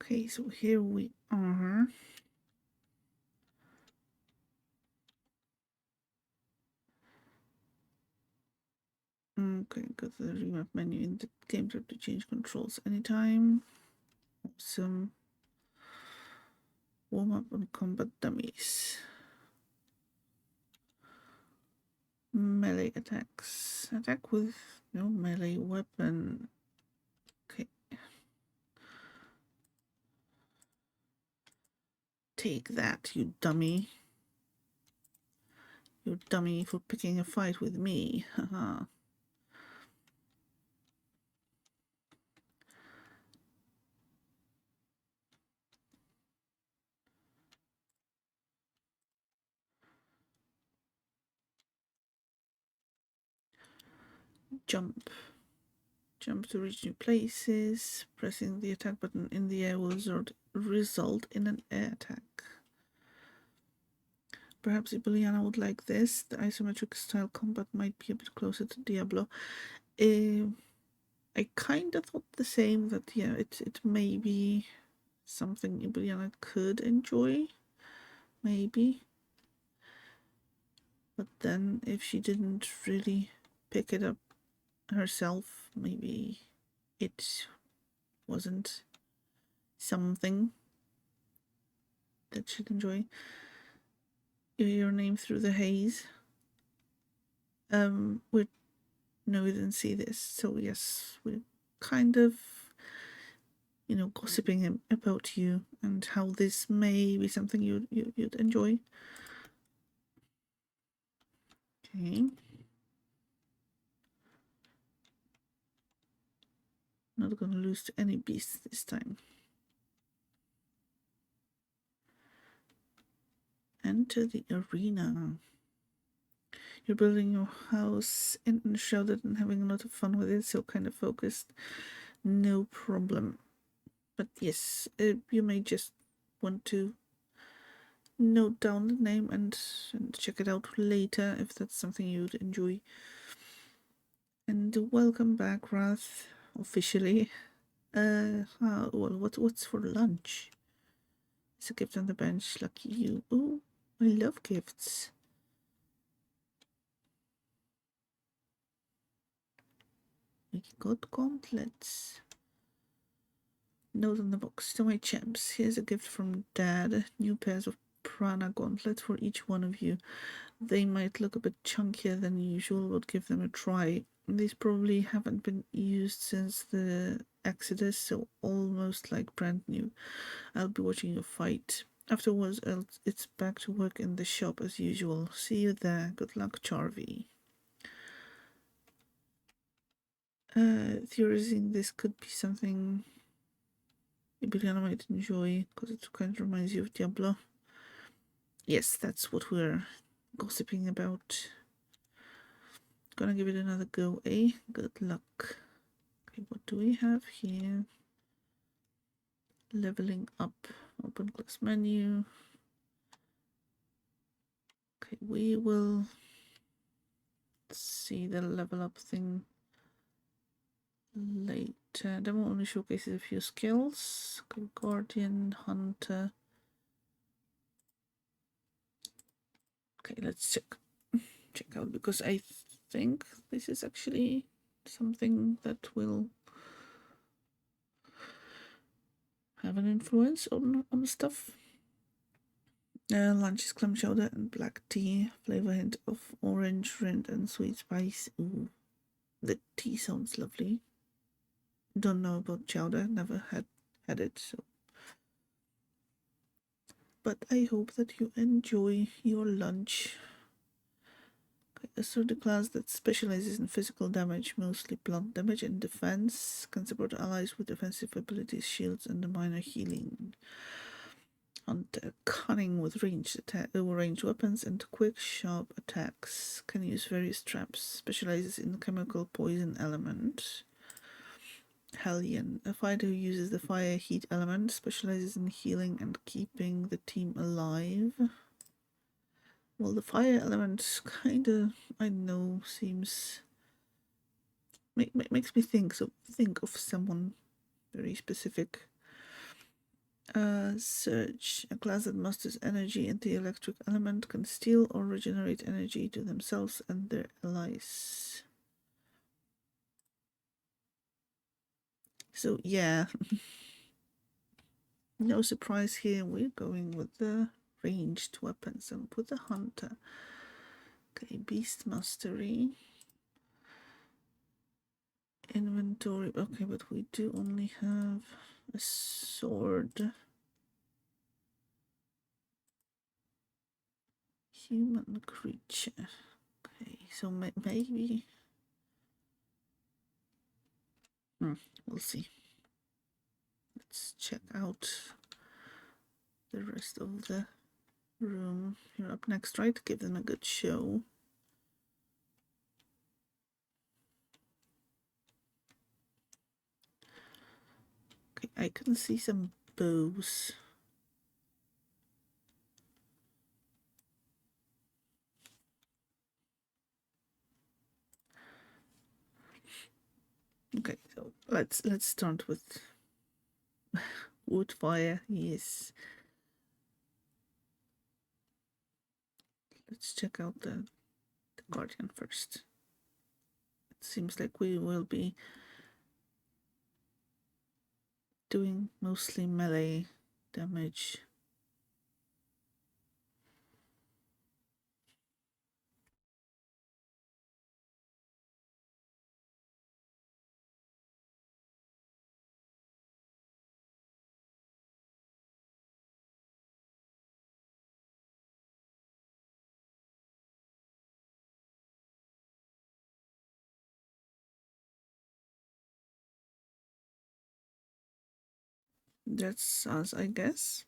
Okay, so here we are. Okay, go to the remap menu in the game tab to change controls anytime. Awesome. Warm up on combat dummies. Melee attacks. Attack with no melee weapon. Okay. Take that, you dummy. You dummy for picking a fight with me. Haha. jump. Jump to reach new places. Pressing the attack button in the air will result in an air attack. Perhaps Ibiliana would like this. The isometric style combat might be a bit closer to Diablo. I kind of thought the same, that yeah, it may be something Ibiliana could enjoy, maybe. But then if she didn't really pick it up herself, maybe it wasn't something that she'd enjoy. Your name through the haze. We no, we didn't see this, so yes, we're kind of, gossiping about you and how this may be something you'd enjoy. Okay. Not gonna lose to any beasts this time. Enter the arena. You're building your house and shrouded and having a lot of fun with it, so kind of focused. No problem. But yes, you may just want to note down the name and check it out later if that's something you'd enjoy. And welcome back, Wrath, officially. Well, what's for lunch? It's a gift on the bench. Lucky you. Oh, I love gifts. We got gauntlets. Note on the box. To my champs, here's a gift from Dad. New pairs of prana gauntlets for each one of you. They might look a bit chunkier than usual, but give them a try. These probably haven't been used since the Exodus, so almost like brand new. I'll be watching you fight. Afterwards, it's back to work in the shop as usual. See you there. Good luck, Charvy. Theorizing this could be something Ibiliana might enjoy, because it kind of reminds you of Diablo. Yes, that's what we're gossiping about. Gonna give it another go, eh? Good luck. Okay, what do we have here? Leveling up. Open class menu. Okay, we will see the level up thing later. Demo only showcases a few skills. Okay, Guardian, Hunter. Okay, let's check out, because I think this is actually something that will have an influence on stuff. Lunch is clam chowder and black tea. Flavor hint of orange, rind, and sweet spice. Ooh, the tea sounds lovely. Don't know about chowder. Never had it. So, but I hope that you enjoy your lunch. A sword class that specializes in physical damage, mostly blunt damage and defense, can support allies with defensive abilities, shields, and a minor healing. Hunter, cunning with ranged weapons and quick, sharp attacks. Can use various traps. Specializes in chemical poison element. Hellion, a fighter who uses the fire heat element, specializes in healing and keeping the team alive. Well, the fire element kinda, I don't know, seems makes me think of someone very specific. Surge, a class that masters energy and the electric element, can steal or regenerate energy to themselves and their allies. So yeah, no surprise here. We're going with the ranged weapons and put the hunter. Okay, beast mastery. Inventory. Okay, but we do only have a sword. Human creature. Okay, so maybe. We'll see. Let's check out the rest of the room. You're up next, right? Give them a good show. I can see some bows. Okay, so let's start with wood fire. Yes. Let's check out the guardian first. It seems like we will be doing mostly melee damage. That's us, I guess.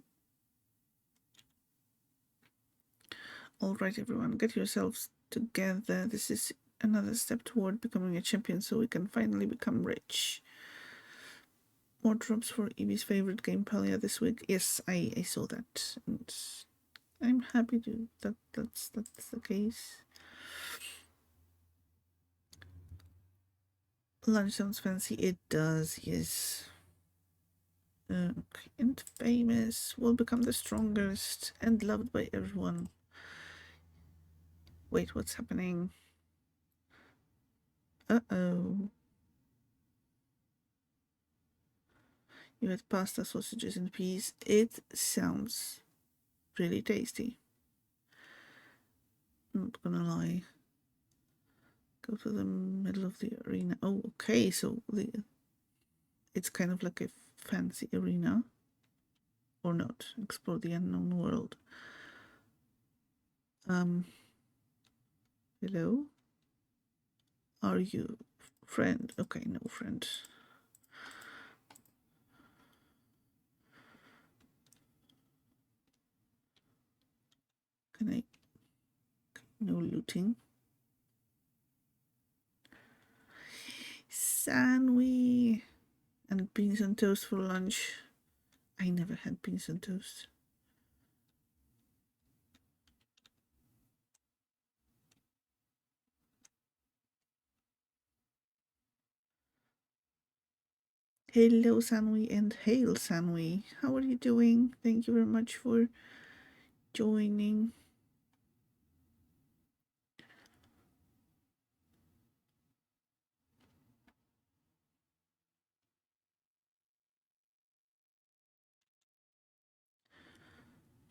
Alright, everyone, get yourselves together. This is another step toward becoming a champion so we can finally become rich. More drops for Evie's favorite game, Palia, this week. Yes, I saw that. And I'm happy to that's the case. Lunch sounds fancy. It does, yes. Okay, and famous will become the strongest and loved by everyone. Wait, what's happening? Uh-oh. You had pasta, sausages, and peas. It sounds really tasty. Not gonna lie. Go to the middle of the arena. Oh, okay, so it's kind of like a fancy arena. Or not. Explore the unknown world. Hello? Are you friend? Okay, no friend. Can I? No looting. Sanwi and beans and toast for lunch. I never had beans and toast. Hello, Sanwi, and hail, Sanwi. How are you doing? Thank you very much for joining.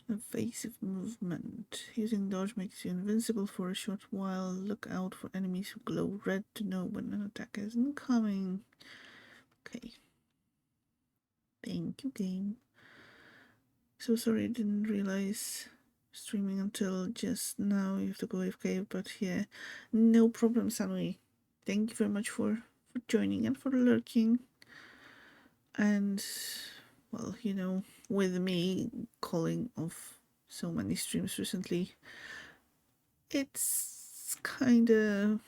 Evasive movement. Using dodge makes you invincible for a short while. Look out for enemies who glow red to know when an attack isn't coming. Okay. Thank you, game. So sorry, I didn't realize streaming until just now. You have to go AFK, but yeah, no problem, Sanui. Thank you very much for joining and for lurking. And, well, you know, with me calling off so many streams recently, it's kinda,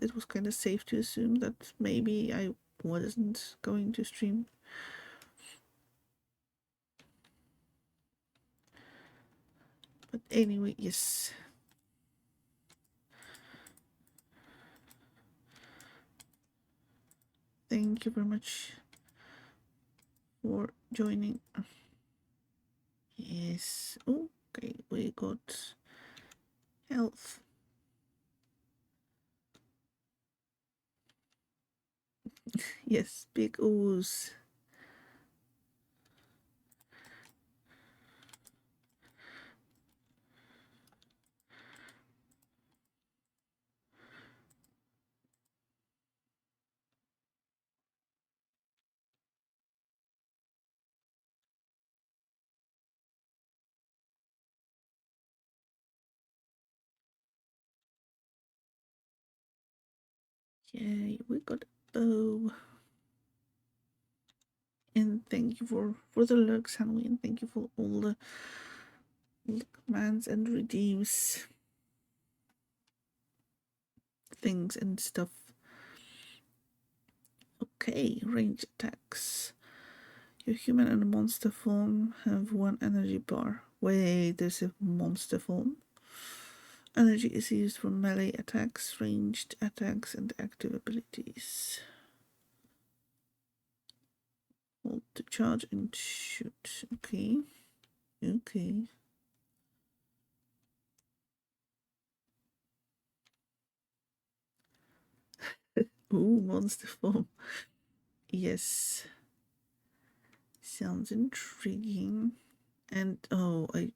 it was kinda safe to assume that maybe I wasn't going to stream. But anyway, yes. Thank you very much for joining. Yes. Okay, we got health. Yes, big ooze. Yay, we got a bow. And thank you for the lurks, Henry, and thank you for all the commands and redeems things and stuff. Okay, range attacks. Your human and monster form have one energy bar. Wait, there's a monster form? Energy is used for melee attacks, ranged attacks, and active abilities. Hold to charge and shoot. Okay. Okay. Ooh, monster form. Yes. Sounds intriguing. And oh, I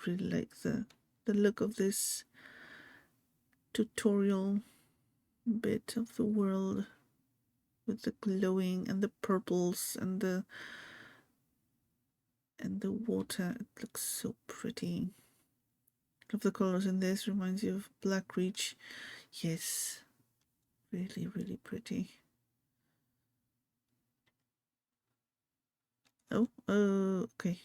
really like the look of this tutorial bit of the world with the glowing and the purples and the water. It looks so pretty. Love the colors in this. Reminds you of Black Reach. Yes, really, really pretty. Oh, okay.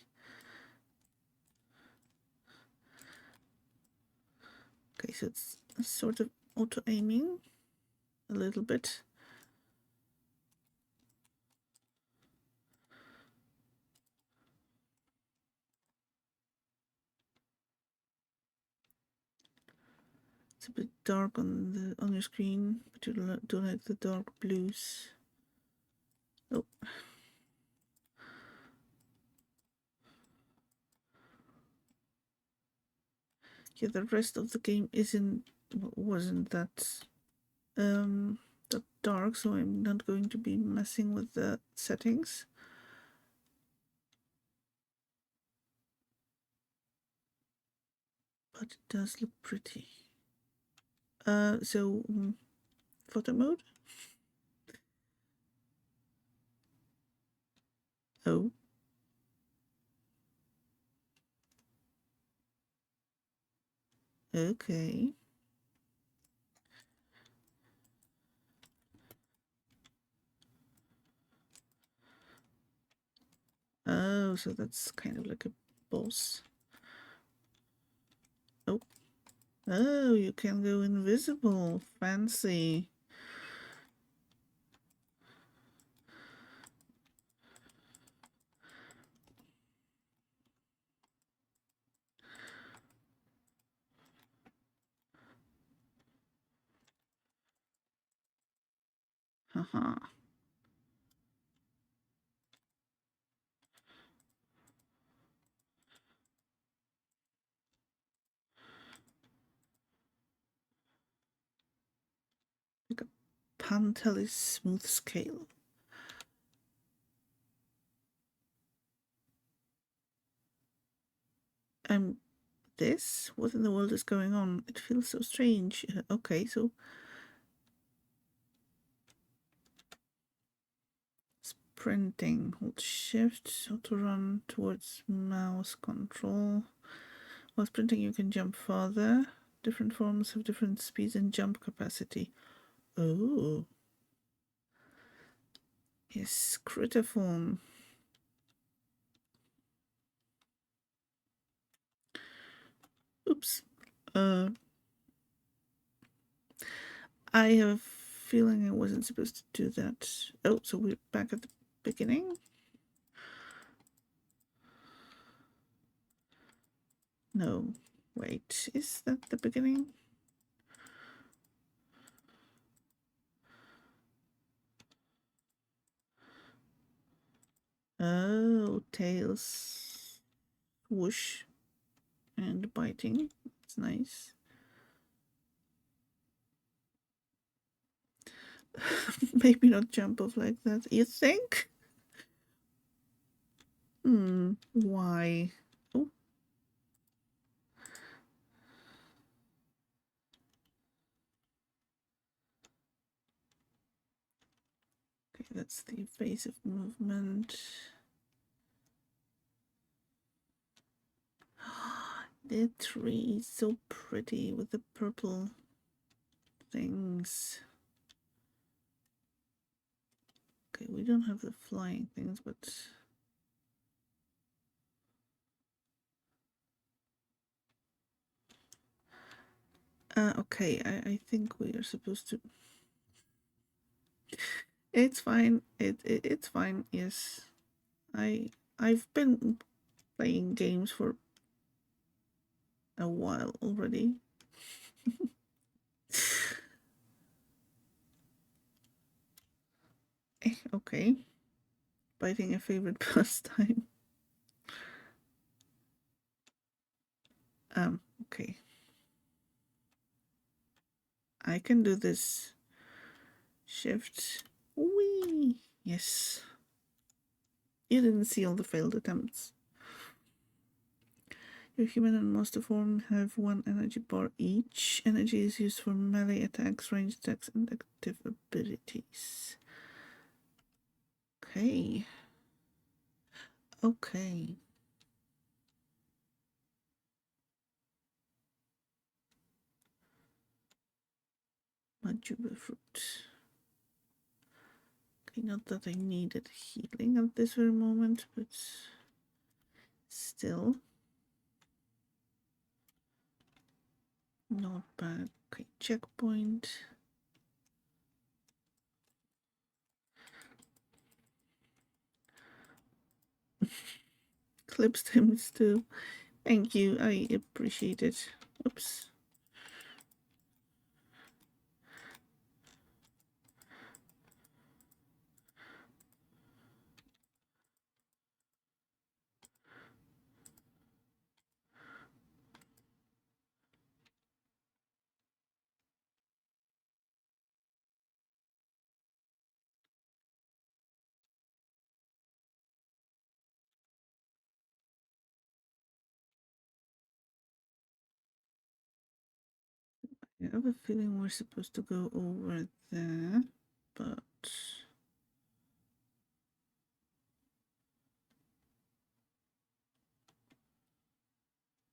Okay, so it's sort of auto-aiming a little bit. It's a bit dark on your screen, but you do like the dark blues. Oh. Yeah, the rest of the game wasn't that that dark, so I'm not going to be messing with the settings. But it does look pretty. So photo mode. Oh. Okay. Oh, so that's kind of like a boss. Oh. Oh, you can go invisible. Fancy. Haha. Like a Pantellis smooth scale. This? What in the world is going on? It feels so strange. Okay, so sprinting. Hold shift to run towards mouse control. While sprinting, you can jump farther. Different forms have different speeds and jump capacity. Oh. Yes, critter form. Oops. I have a feeling I wasn't supposed to do that. Oh, so we're back at the beginning? No. Wait, is that the beginning? Oh, tails. Whoosh. And biting. It's nice. Maybe not jump off like that. You think? Why? Oh. Okay, that's the evasive movement. The tree is so pretty with the purple things. Okay, we don't have the flying things, but okay, I think we are supposed to. It's fine. It's fine. Yes, I've been playing games for a while already. Okay. Biting a favorite pastime. Okay. I can do this. Shift. Whee! Yes. You didn't see all the failed attempts. Your human and monster form have one energy bar each. Energy is used for melee attacks, ranged attacks, and active abilities. Okay. Okay. Majuba fruit. Okay, not that I needed healing at this very moment, but still. Not bad. Okay, checkpoint. Clips times too. Thank you, I appreciate it. Oops. I have a feeling we're supposed to go over there, but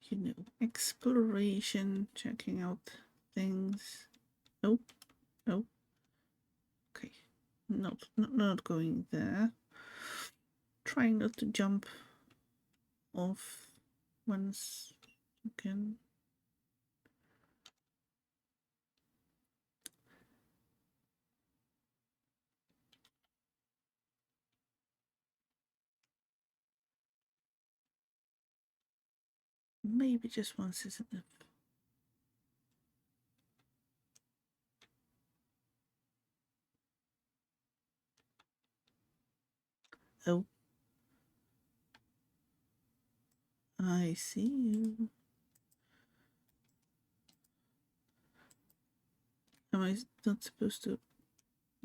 you know, exploration, checking out things. Nope, nope. Okay, not going there. Trying not to jump off once again. Maybe just once isn't enough. Oh, I see you. Am I not supposed to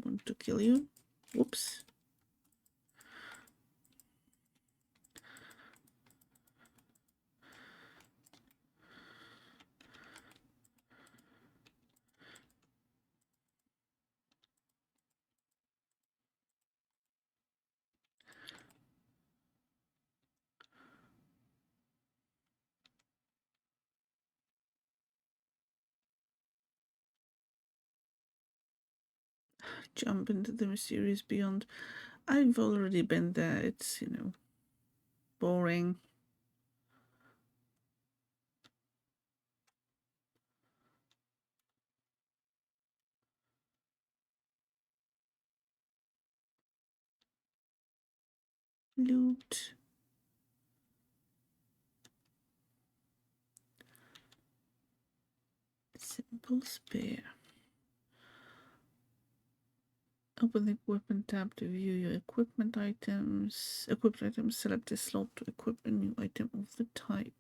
want to kill you? Whoops. Jump into the mysterious beyond. I've already been there. It's, boring. Loot. Simple spare. Open the equipment tab to view your equipment items. Equipped items, select a slot to equip a new item of the type.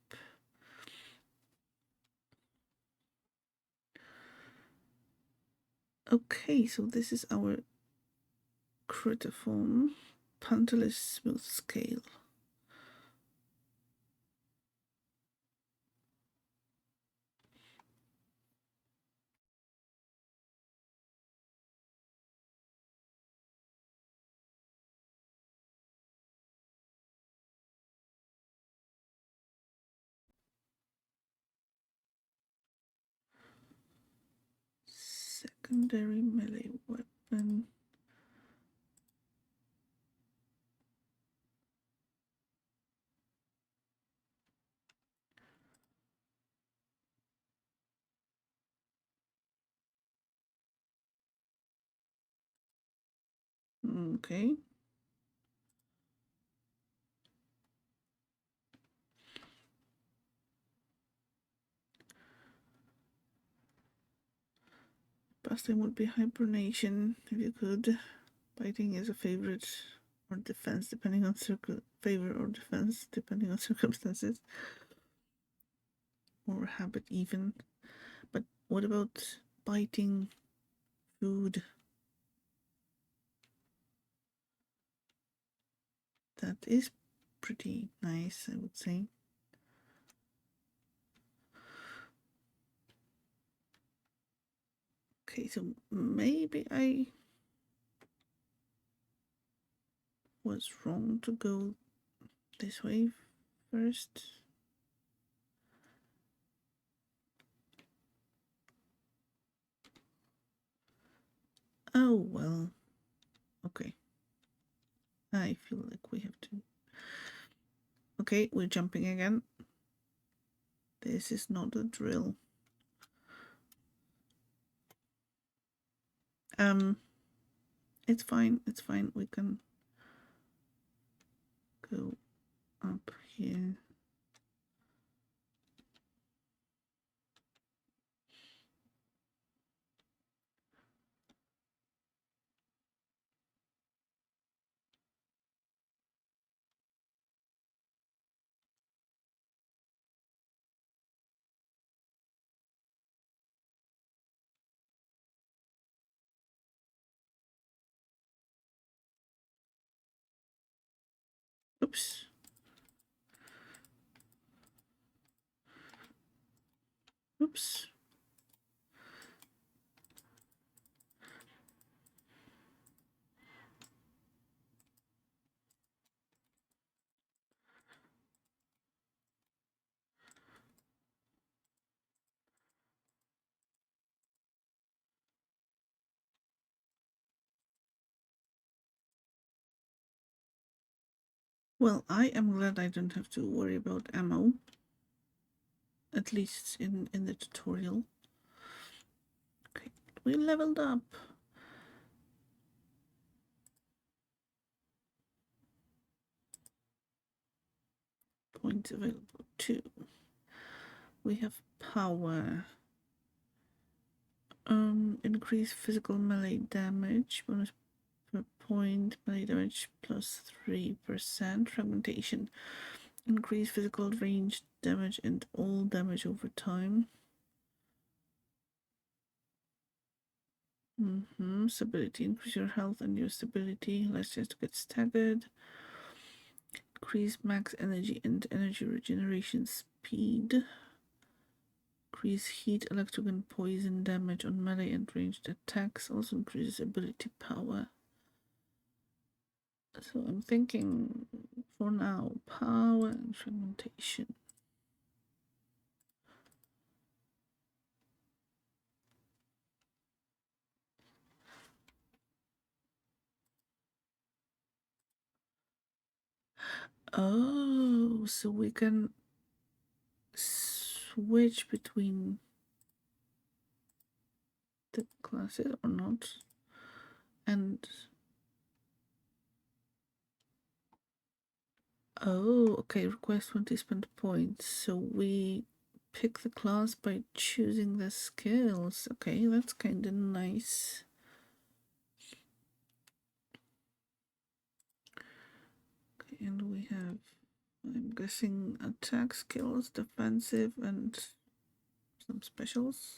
Okay, so this is our critter form. Punterless smooth scale. Secondary melee weapon. Okay. Pastime would be hibernation if you could. Biting is a favorite or defense, depending on favor or defense, depending on circumstances or habit, even. But what about biting food? That is pretty nice, I would say. Okay, so maybe I was wrong to go this way first. Oh, well. Okay. I feel like we have to. Okay, we're jumping again. This is not a drill. It's fine. It's fine. We can go up here. Oops. Oops. Well, I am glad I don't have to worry about ammo. At least in the tutorial. Okay, we leveled up. Points available too. We have power. Increase physical melee damage. Bonus per point. Melee damage plus 3%. Fragmentation. Increase physical range damage and all damage over time. Stability. Increase your health and your stability. Less chance to get staggered. Increase max energy and energy regeneration speed. Increase heat, electric, and poison damage on melee and ranged attacks. Also increases ability power. So I'm thinking for now, power and fragmentation. Oh, so we can switch between the classes or not? And oh, okay, request 20 spent points. So we pick the class by choosing the skills. Okay, that's kind of nice. Okay, and we have, I'm guessing, attack skills, defensive, and some specials.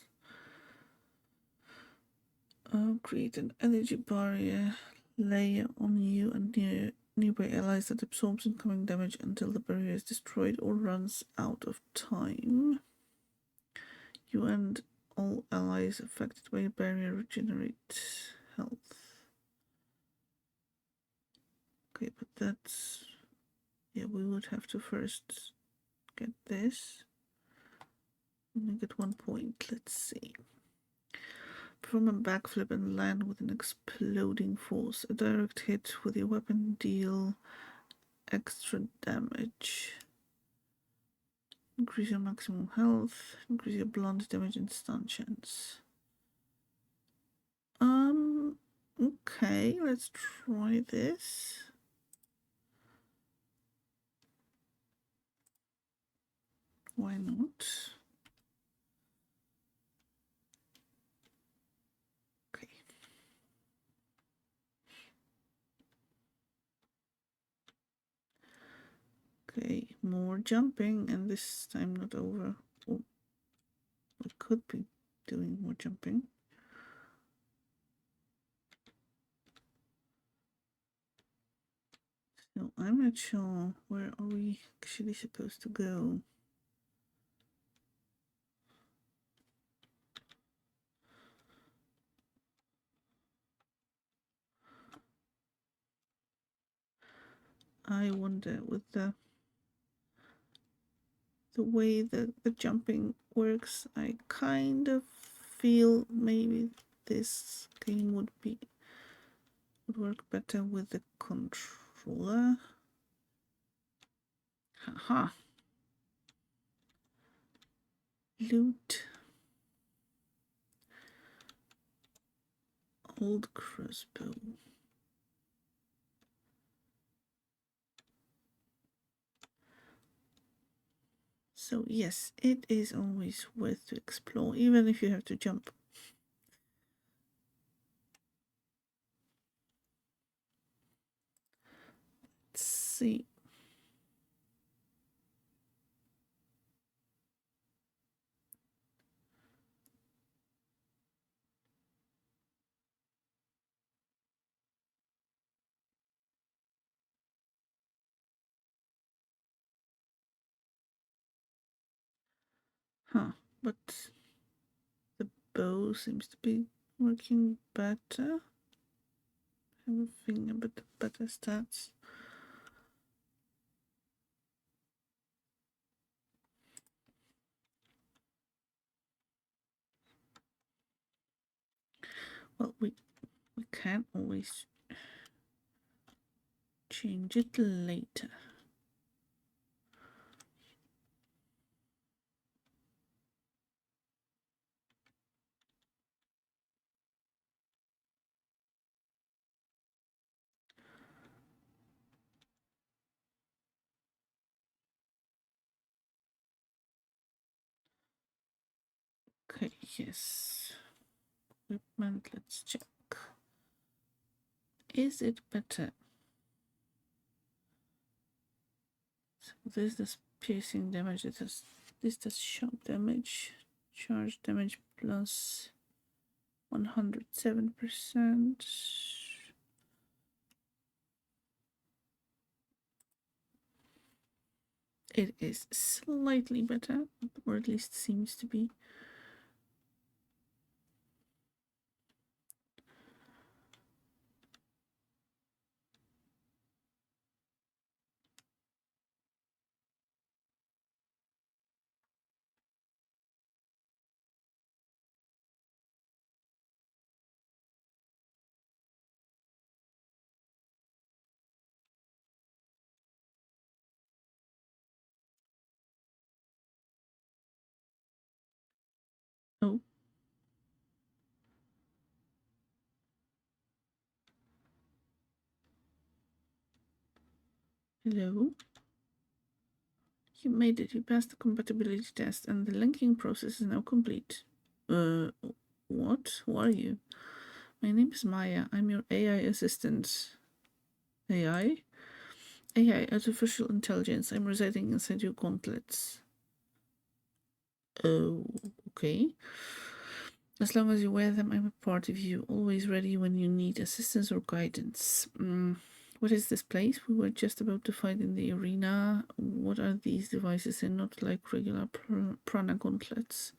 Create an energy barrier layer on you and nearby allies that absorbs incoming damage until the barrier is destroyed or runs out of time. You and all allies affected by a barrier regenerate health. Okay, but that's... yeah, we would have to first get this. Only get 1 point. Let's see. Perform a backflip and land with an exploding force. A direct hit with your weapon deal extra damage. Increase your maximum health. Increase your blunt damage and stun chance. Okay, let's try this. Why not? more jumping, and this time not over. Oh, we could be doing more jumping. So I'm not sure where are we actually supposed to go. I wonder with the way that the jumping works, I kind of feel maybe this game would work better with the controller. Haha. Loot. Old crossbow. So yes, it is always worth to explore, even if you have to jump. Let's see. Huh, but the bow seems to be working better. Having a bit better stats. Well, we can always change it later. Okay, yes. Equipment, let's check. Is it better? So this does piercing damage, this does shock damage, charge damage plus 107%. It is slightly better, or at least seems to be. Oh. Hello? You made it. You passed the compatibility test, and the linking process is now complete. What? Who are you? My name is Maya. I'm your AI assistant. AI? AI, artificial intelligence. I'm residing inside your gauntlets. Oh, okay. As long as you wear them, I'm a part of you, always ready when you need assistance or guidance. What is this place? We were just about to fight in the arena. What are these devices? They're not like regular prana gauntlets.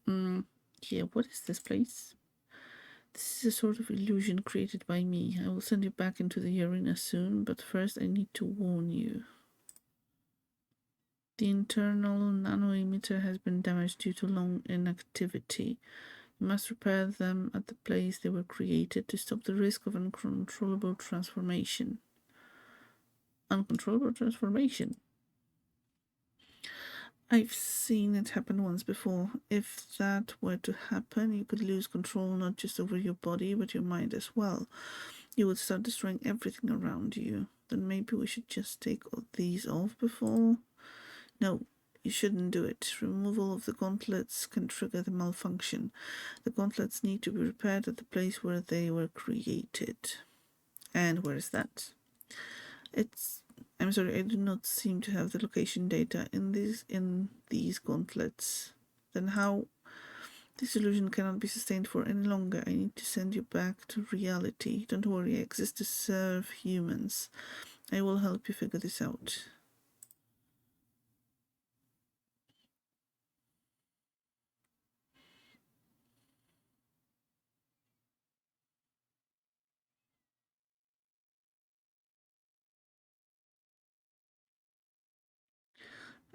Yeah, what is this place? This is a sort of illusion created by me. I will send you back into the arena soon, but first I need to warn you. The internal nano emitter has been damaged due to long inactivity. You must repair them at the place they were created to stop the risk of uncontrollable transformation. Uncontrollable transformation? I've seen it happen once before. If that were to happen, you could lose control not just over your body, but your mind as well. You would start destroying everything around you. Then maybe we should just take these off before... No, you shouldn't do it. Removal of the gauntlets can trigger the malfunction. The gauntlets need to be repaired at the place where they were created. And where is that? It's I'm sorry, I do not seem to have the location data in these gauntlets. Then how? This illusion cannot be sustained for any longer. I need to send you back to reality. Don't worry, I exist to serve humans. I will help you figure this out.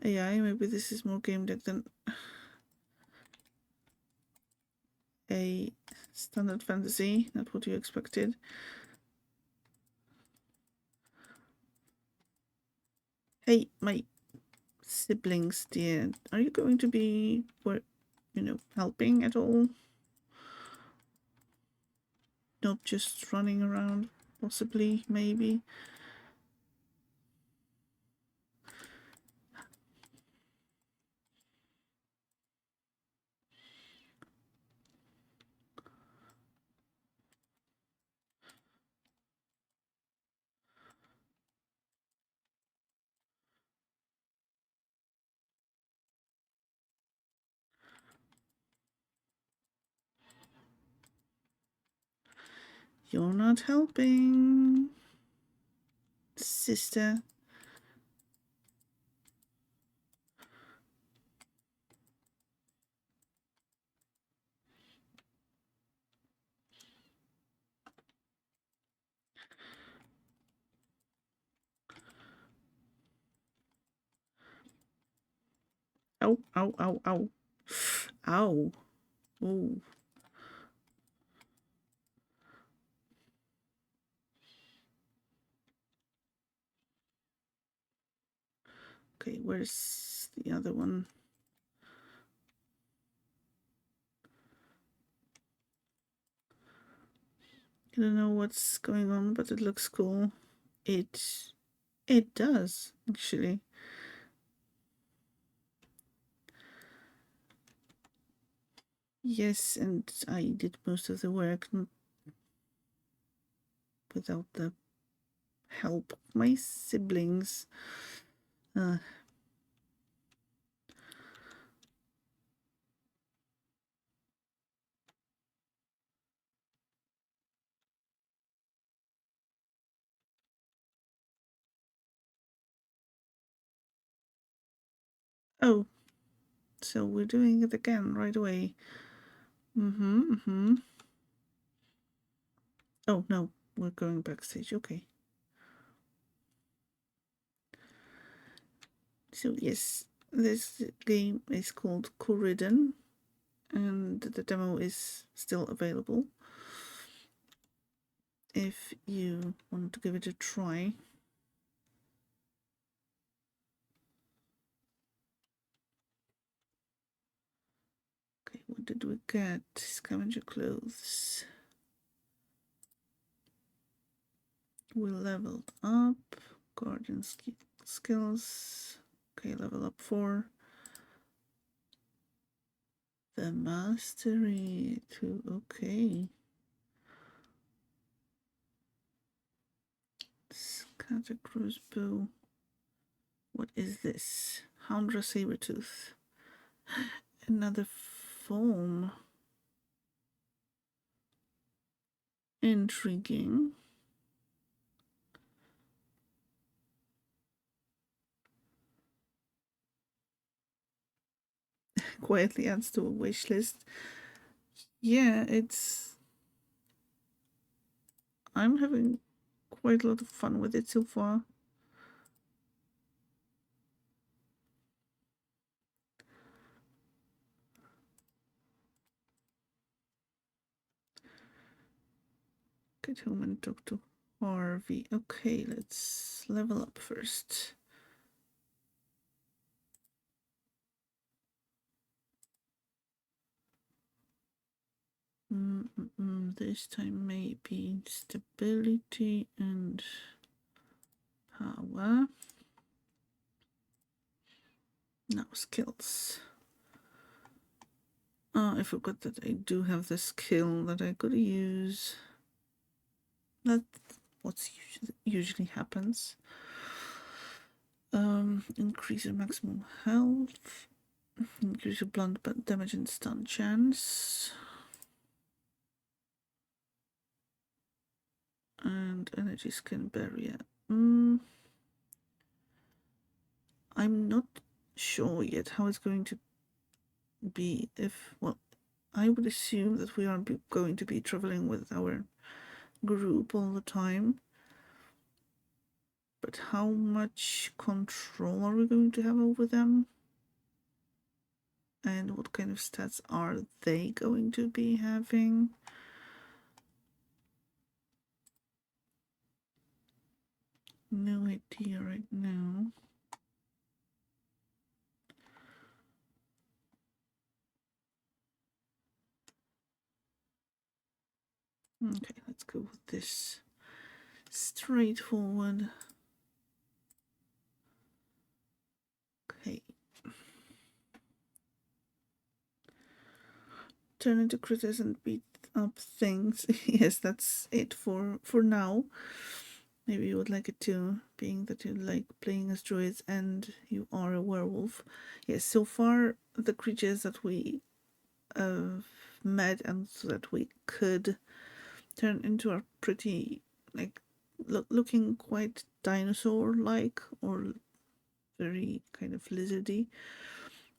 AI, maybe this is more game deck than a standard fantasy. Not what you expected. Hey, my siblings, dear. Are you going to be, helping at all? Not just running around, possibly, maybe. You're not helping, sister. Ow, ow, ow, ow. Ow. Oh. Okay, where's the other one? I don't know what's going on, but it looks cool. It does, actually. Yes, and I did most of the work without the help of my siblings. Uh, oh, so we're doing it again right away. Oh, no, we're going backstage. Okay. So, yes, this game is called Coridden, and the demo is still available if you want to give it a try. Okay, what did we get? Scavenger clothes. We leveled up. Guardian skills. Okay, level up 4. The mastery 2. Okay. Scatter crossbow. What is this? Houndra Sabertooth. Another form. Intriguing. Quietly adds to a wish list. Yeah, I'm having quite a lot of fun with it so far. Get home and talk to Harvey. Okay, let's level up first. This time maybe stability and power. Now skills. I forgot that I do have the skill that I could use. That's what usually happens. Increase your maximum health. Increase your blunt damage and stun chance. And energy skin barrier. I'm not sure yet how it's going to be if, well, I would assume that we are going to be traveling with our group all the time. But how much control are we going to have over them? And what kind of stats are they going to be having? No idea right now. Okay, let's go with this straightforward. Okay. Turn into critters and beat up things. Yes, that's it for now. Maybe you would like it too, being that you like playing as druids and you are a werewolf. Yes, so far the creatures that we met and so that we could turn into are pretty, like, looking quite dinosaur-like or very kind of lizardy.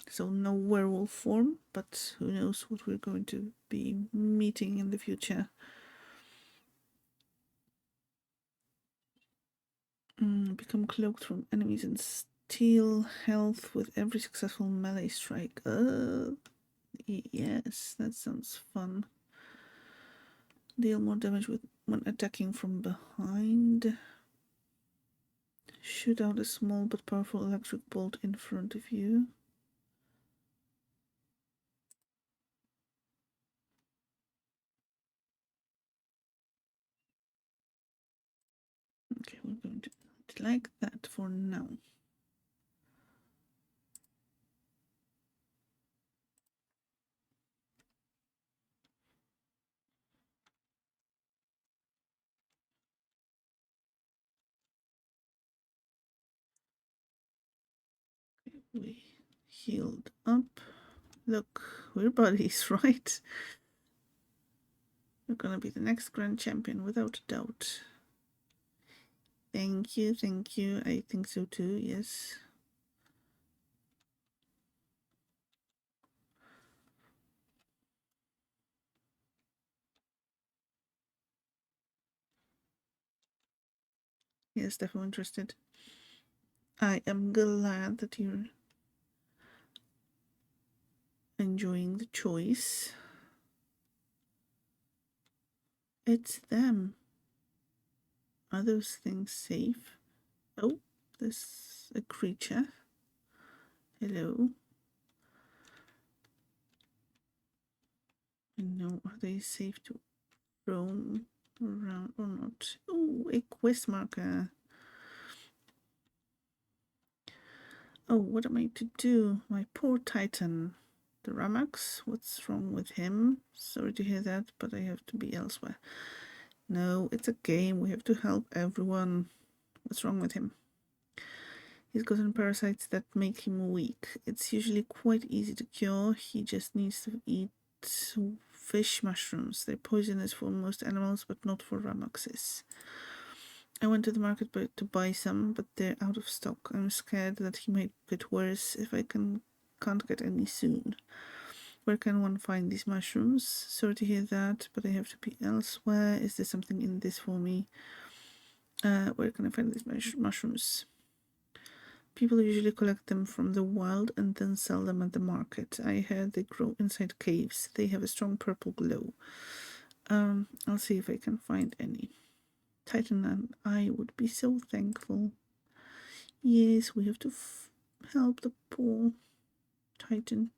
So no werewolf form, but who knows what we're going to be meeting in the future. Become cloaked from enemies and steal health with every successful melee strike. Yes, that sounds fun. Deal more damage when attacking from behind. Shoot out a small but powerful electric bolt in front of you. Okay, we're going to like that for now. We healed up. Look, we're buddies, right? You're gonna be the next grand champion without a doubt. Thank you, thank you. I think so too, yes. Yes, definitely interested. I am glad that you're enjoying the choice. It's them. Are those things safe? Oh, there's a creature. Hello. I know, are they safe to roam around or not? Oh, a quest marker. Oh, what am I to do? My poor Titan. The Ramax, what's wrong with him? Sorry to hear that, but I have to be elsewhere. No, it's a game. We have to help everyone. What's wrong with him? He's gotten parasites that make him weak. It's usually quite easy to cure. He just needs to eat fish mushrooms. They're poisonous for most animals, but not for Ramaxes. I went to the market to buy some, but they're out of stock. I'm scared that he might get worse if I can't get any soon. Where can one find these mushrooms? Sorry to hear that, but I have to be elsewhere. Is there something in this for me? Where can I find these mushrooms? People usually collect them from the wild and then sell them at the market. I heard they grow inside caves. They have a strong purple glow. I'll see if I can find any. Titan and I would be so thankful. Yes, we have to help the poor Titan.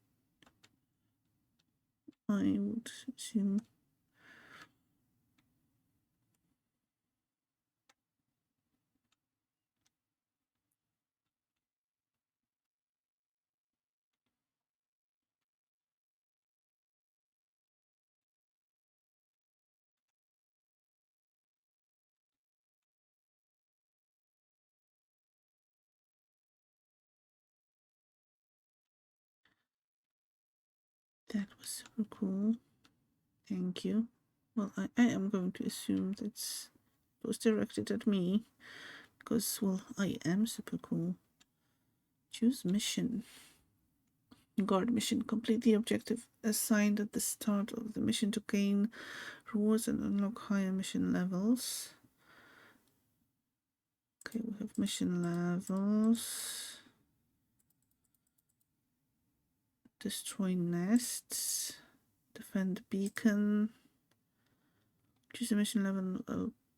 I would assume. That was super cool. Thank you. Well, I am going to assume that it was directed at me because, well, I am super cool. Choose mission. Guard mission. Complete the objective assigned at the start of the mission to gain rewards and unlock higher mission levels. Okay, we have mission levels. Destroy nests. Defend beacon. Choose a mission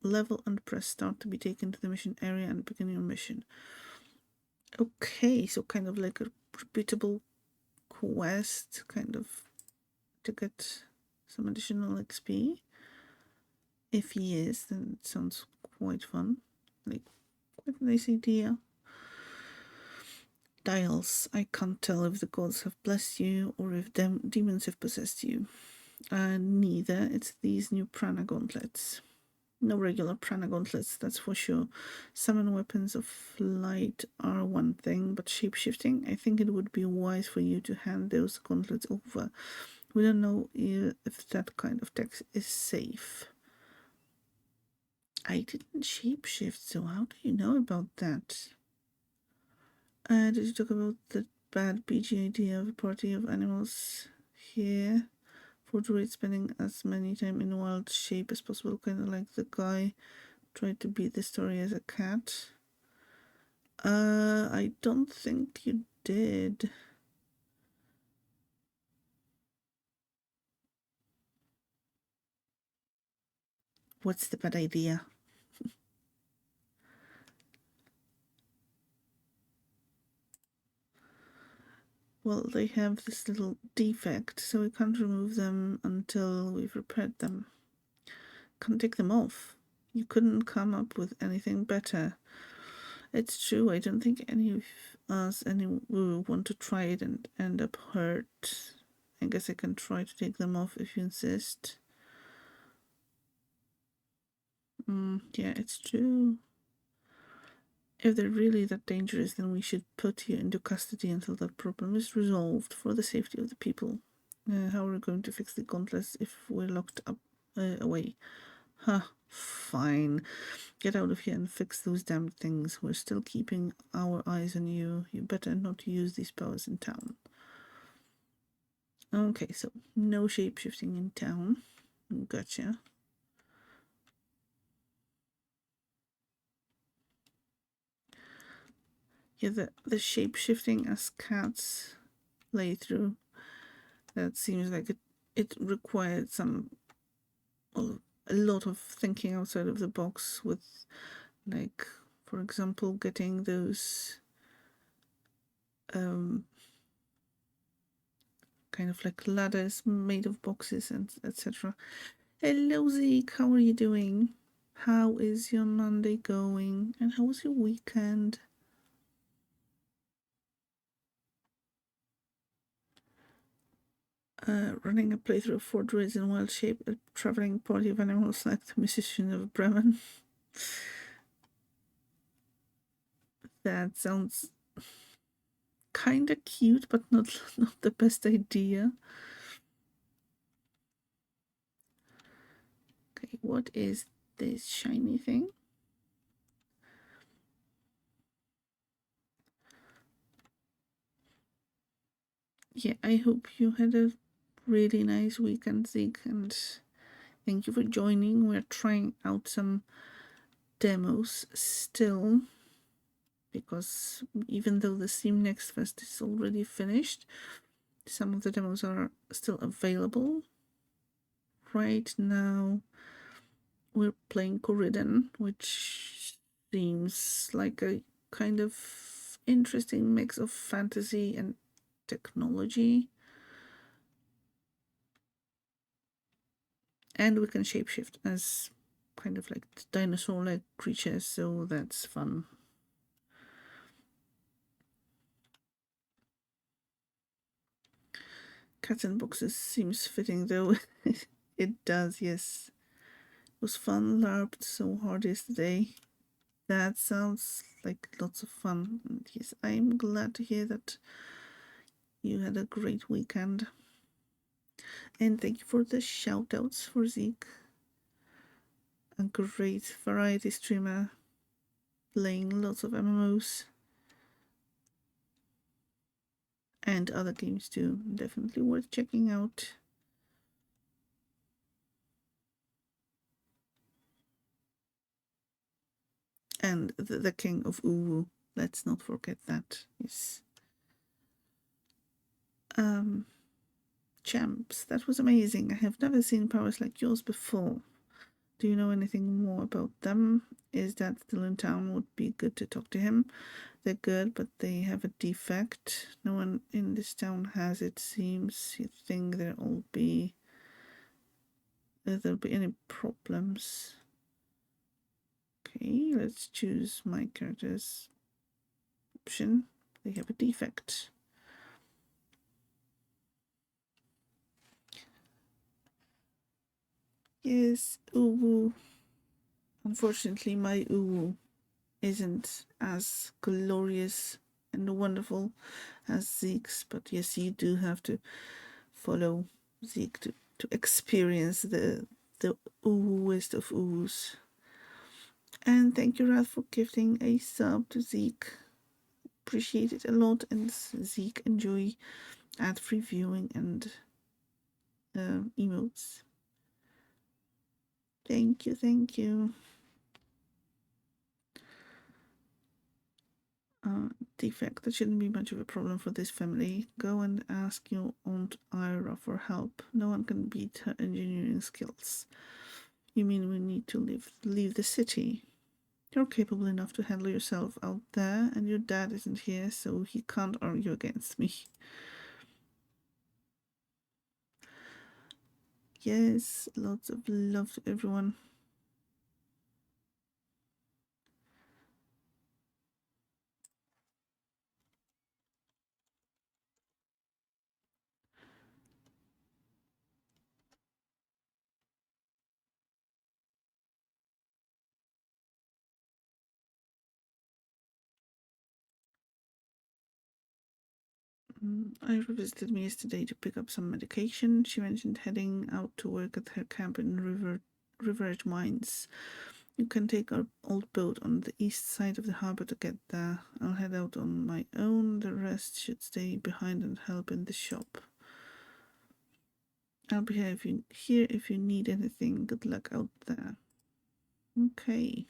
level and press start to be taken to the mission area and begin your mission. Okay, so kind of like a repeatable quest, kind of to get some additional XP. If he is, then it sounds quite fun. Like, quite a nice idea. Dials. I can't tell if the gods have blessed you or if demons have possessed you. Neither. It's these new prana gauntlets. No regular prana gauntlets, that's for sure. Summon weapons of light are one thing, but shape-shifting, I think it would be wise for you to hand those gauntlets over. We don't know if that kind of text is safe. I didn't shapeshift, so how do you know about that? Did you talk about the bad PG idea of a party of animals here? For druid spending as many time in wild shape as possible, kind of like the guy tried to beat the story as a cat. I don't think you did. What's the bad idea? Well, they have this little defect, so we can't remove them until we've repaired them. Can't take them off. You couldn't come up with anything better. It's true, I don't think any of us will want to try it and end up hurt. I guess I can try to take them off if you insist. Yeah, it's true. If they're really that dangerous, then we should put you into custody until that problem is resolved for the safety of the people. How are we going to fix the gauntlets if we're locked up away? Huh, fine. Get out of here and fix those damn things. We're still keeping our eyes on you. You better not use these powers in town. Okay, so no shapeshifting in town. Gotcha. Yeah, the shape-shifting as cats lay through, that seems like it required a lot of thinking outside of the box with, like, for example, getting those kind of like ladders made of boxes and etc. Hello Zeke, how are you doing? How is your Monday going? And how was your weekend? Running a playthrough of Fort Ridge in Wild Shape, a traveling party of animals like the musician of Bremen. That sounds kinda cute, but not the best idea. Okay, what is this shiny thing? Yeah, I hope you had a really nice weekend, Zeke, and thank you for joining. We're trying out some demos still, because even though the Steam Next Fest is already finished, some of the demos are still available. Right now, we're playing Coridden, which seems like a kind of interesting mix of fantasy and technology. And we can shapeshift as kind of like dinosaur-like creatures, so that's fun. Cats and boxes seems fitting though. It does, yes. It was fun, LARPed so hard yesterday. That sounds like lots of fun. And yes, I'm glad to hear that you had a great weekend. And thank you for the shout outs for Zeke. A great variety streamer playing lots of MMOs and other games too. Definitely worth checking out. And the king of Uwu. Let's not forget that. Yes. Champs, that was amazing. I have never seen powers like yours before. Do you know anything more about them? Is that still in town? Would be good to talk to him. They're good, but they have a defect. No one in this town has it, seems. You think there'll be any problems? Okay, let's choose my character's option. They have a defect. Yes, Uwu. Unfortunately, my Uwu isn't as glorious and wonderful as Zeke's, but yes, you do have to follow Zeke to experience the Uwuest of Uwus. And thank you, Ralph, for gifting a sub to Zeke. Appreciate it a lot, and Zeke, enjoy ad-free viewing and emotes. Thank you, thank you. Defect. That shouldn't be much of a problem for this family. Go and ask your Aunt Ira for help. No one can beat her engineering skills. You mean we need to leave the city? You're capable enough to handle yourself out there, and your dad isn't here, so he can't argue against me. Yes, lots of love to everyone. Ira visited me yesterday to pick up some medication. She mentioned heading out to work at her camp in River Edge Mines. You can take our old boat on the east side of the harbor to get there. I'll head out on my own. The rest should stay behind and help in the shop. I'll be here if you need anything. Good luck out there. Okay.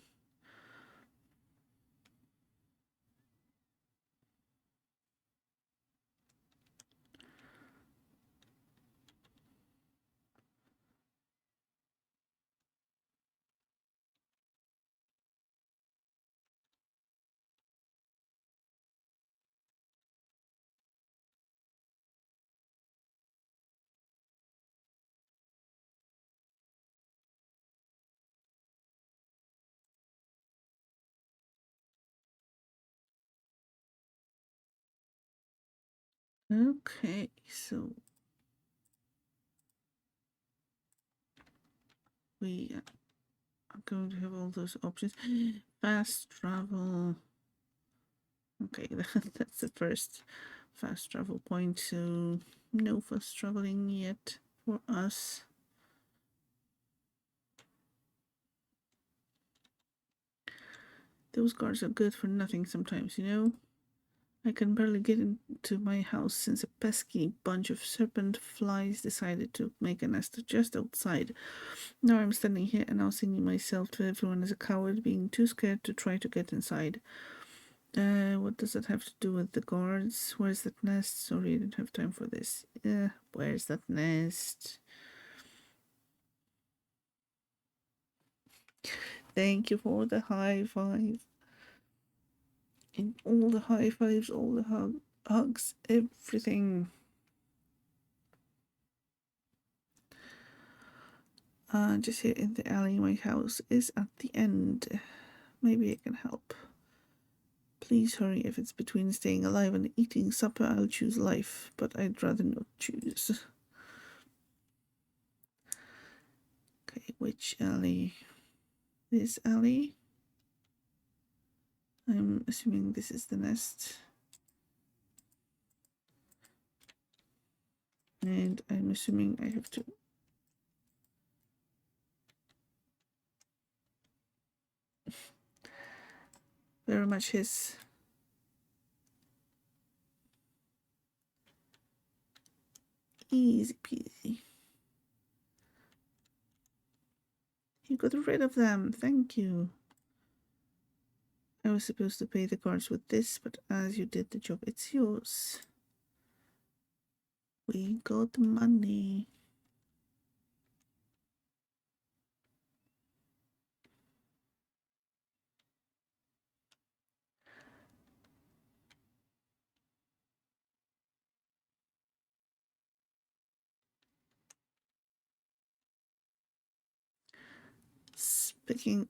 Okay, so we are going to have all those options. Fast travel. Okay, that's the first fast travel point, so no fast traveling yet for us. Those guards are good for nothing sometimes, you know? I can barely get into my house since a pesky bunch of serpent flies decided to make a nest just outside. Now I'm standing here announcing myself to everyone as a coward, being too scared to try to get inside. What does that have to do with the guards? Where's that nest? Sorry, I didn't have time for this. Where's that nest? Thank you for the high five. And all the high fives, all the hugs, everything. Just here in the alley, my house is at the end. Maybe I can help. Please hurry. If it's between staying alive and eating supper, I'll choose life, but I'd rather not choose. Okay, which alley? This alley? I'm assuming this is the nest. And I'm assuming I have to very much his easy peasy. You got rid of them, thank you. I was supposed to pay the cards with this, but as you did the job, it's yours. We got money.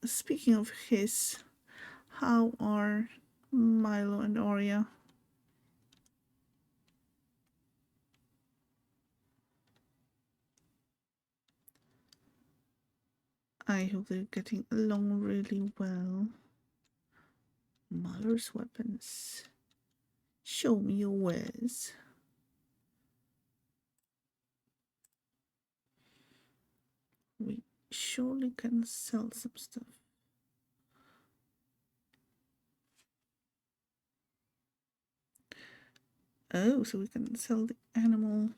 Speaking of his, how are Milo and Arya? I hope they're getting along really well. Mother's weapons. Show me your wares. We surely can sell some stuff. Oh, so we can sell the animal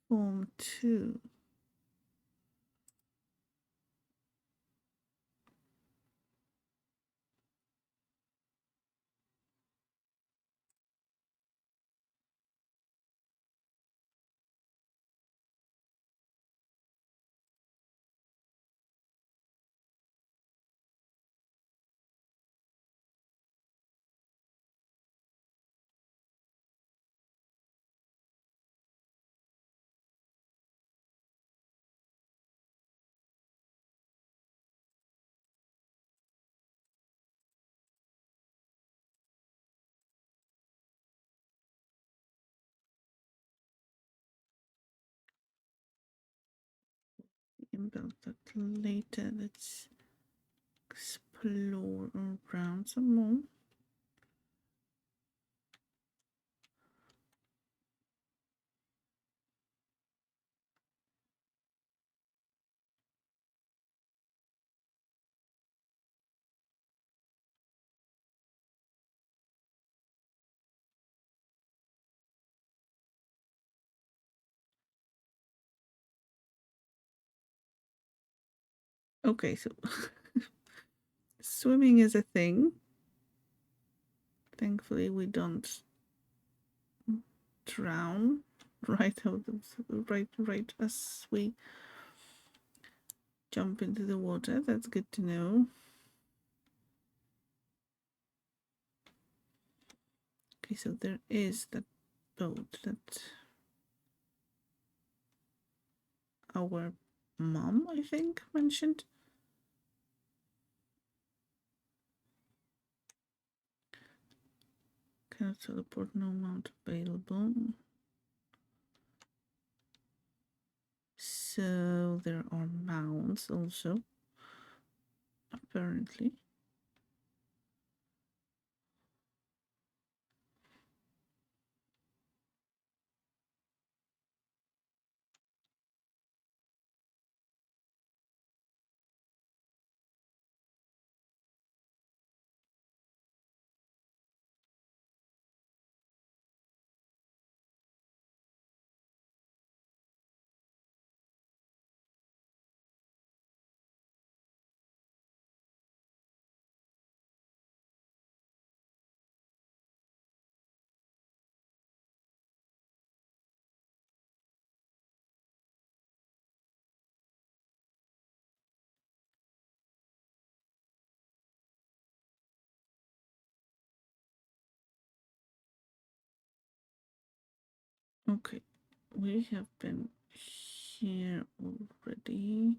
form too. We can build that later. Let's explore around some more. Okay, so swimming is a thing. Thankfully, we don't drown right as we jump into the water. That's good to know. Okay, so there is that boat that our mom, I think, mentioned. Cannot teleport, no mount available. So there are mounts also, apparently. Okay, we have been here already.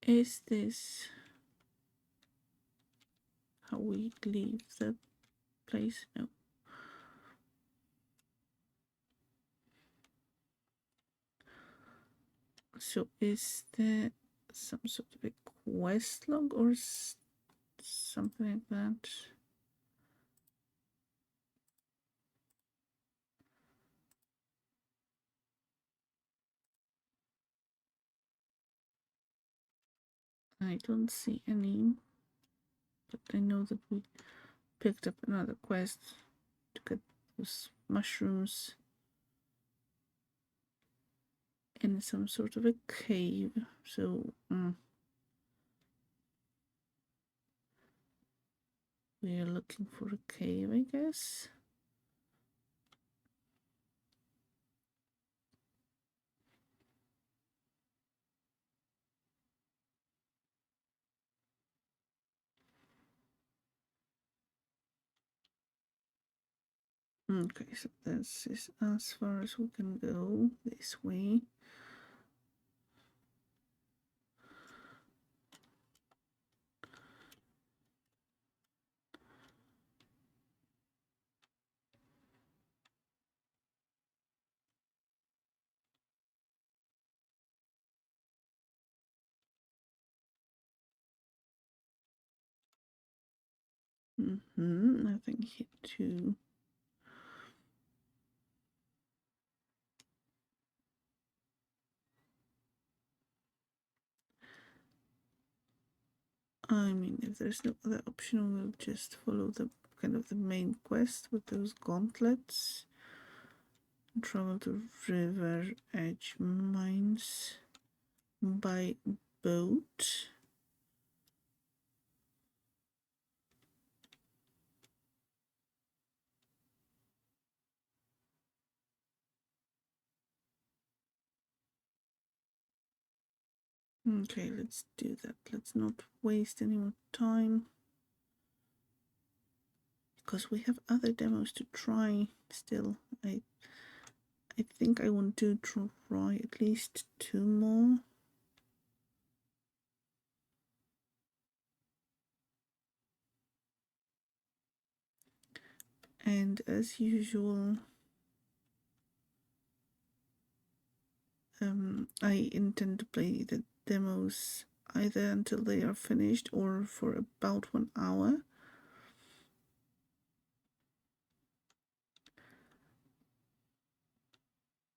Is this how we leave the place? No. So is there some sort of a quest log or something like that? I don't see any, but I know that we picked up another quest to get those mushrooms in some sort of a cave. So we are looking for a cave, I guess. Okay, so this is as far as we can go this way. Nothing here too. I mean, if there's no other option, we'll just follow the kind of the main quest with those gauntlets. Travel to River Edge Mines by boat. Okay, let's do that. Let's not waste any more time, because we have other demos to try still. I think I want to try at least 2 more. And as usual, I intend to play the demos either until they are finished or for about 1 hour.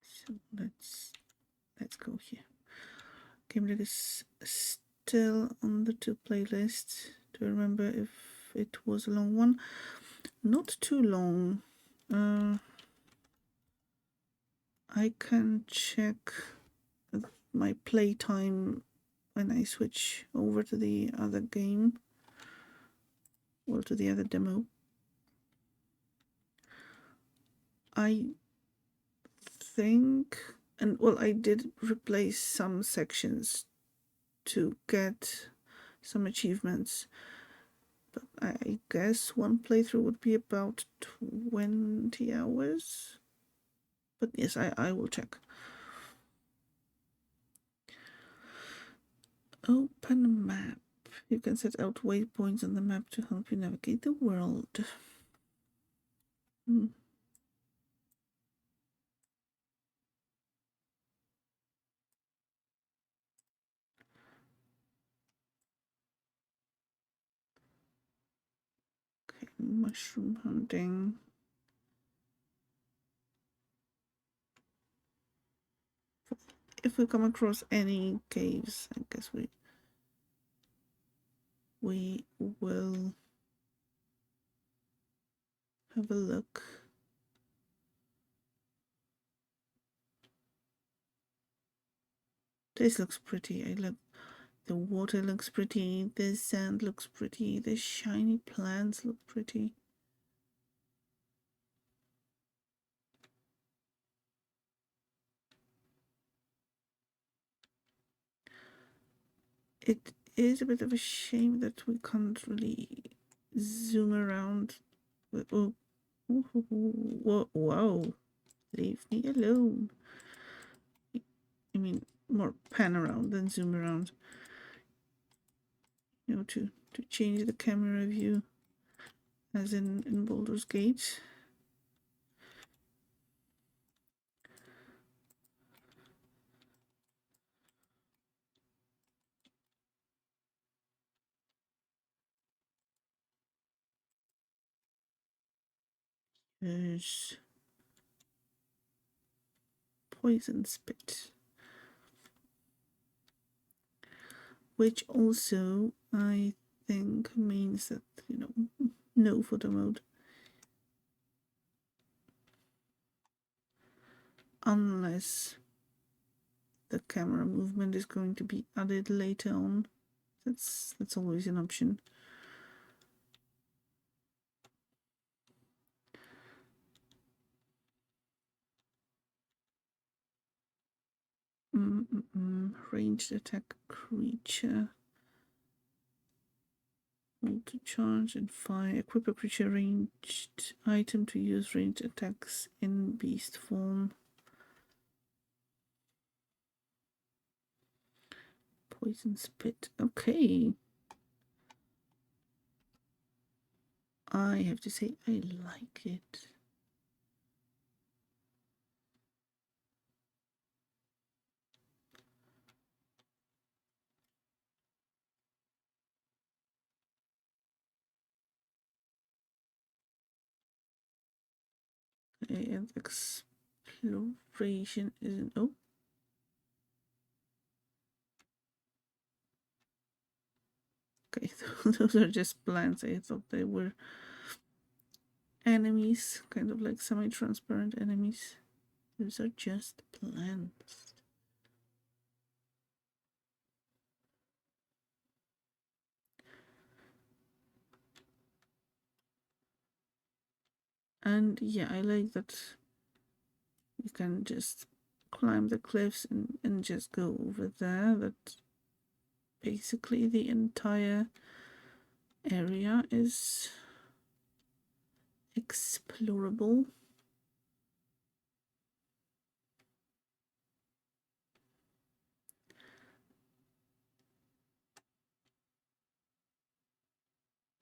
So let's go here. Cabernet is still on the to playlist to remember if it was a long one. Not too long. I can check my playtime when I switch over to the other game or to the other demo. I think, and well, I did replace some sections to get some achievements, but I guess one playthrough would be about 20 hours. But yes, I will check. Open map. You can set out waypoints on the map to help you navigate the world. Okay, mushroom hunting. If we come across any caves, I guess we will have a look. This looks pretty. The water looks pretty, the sand looks pretty, the shiny plants look pretty. It is a bit of a shame that we can't really zoom around. Oh, whoa, leave me alone. I mean, more pan around than zoom around. You know, to change the camera view, as in Baldur's Gate. There's poison spit. which also I think means that, no photo mode. Unless the camera movement is going to be added later on. That's always an option. Ranged attack creature. Hold to charge and fire. Equip a creature ranged item to use ranged attacks in beast form. Poison spit. Okay. I have to say I like it. And exploration isn't. Oh. Okay, those are just plants. I thought they were enemies, kind of like semi-transparent enemies. Those are just plants. And yeah, I like that you can just climb the cliffs and just go over there. That basically the entire area is explorable.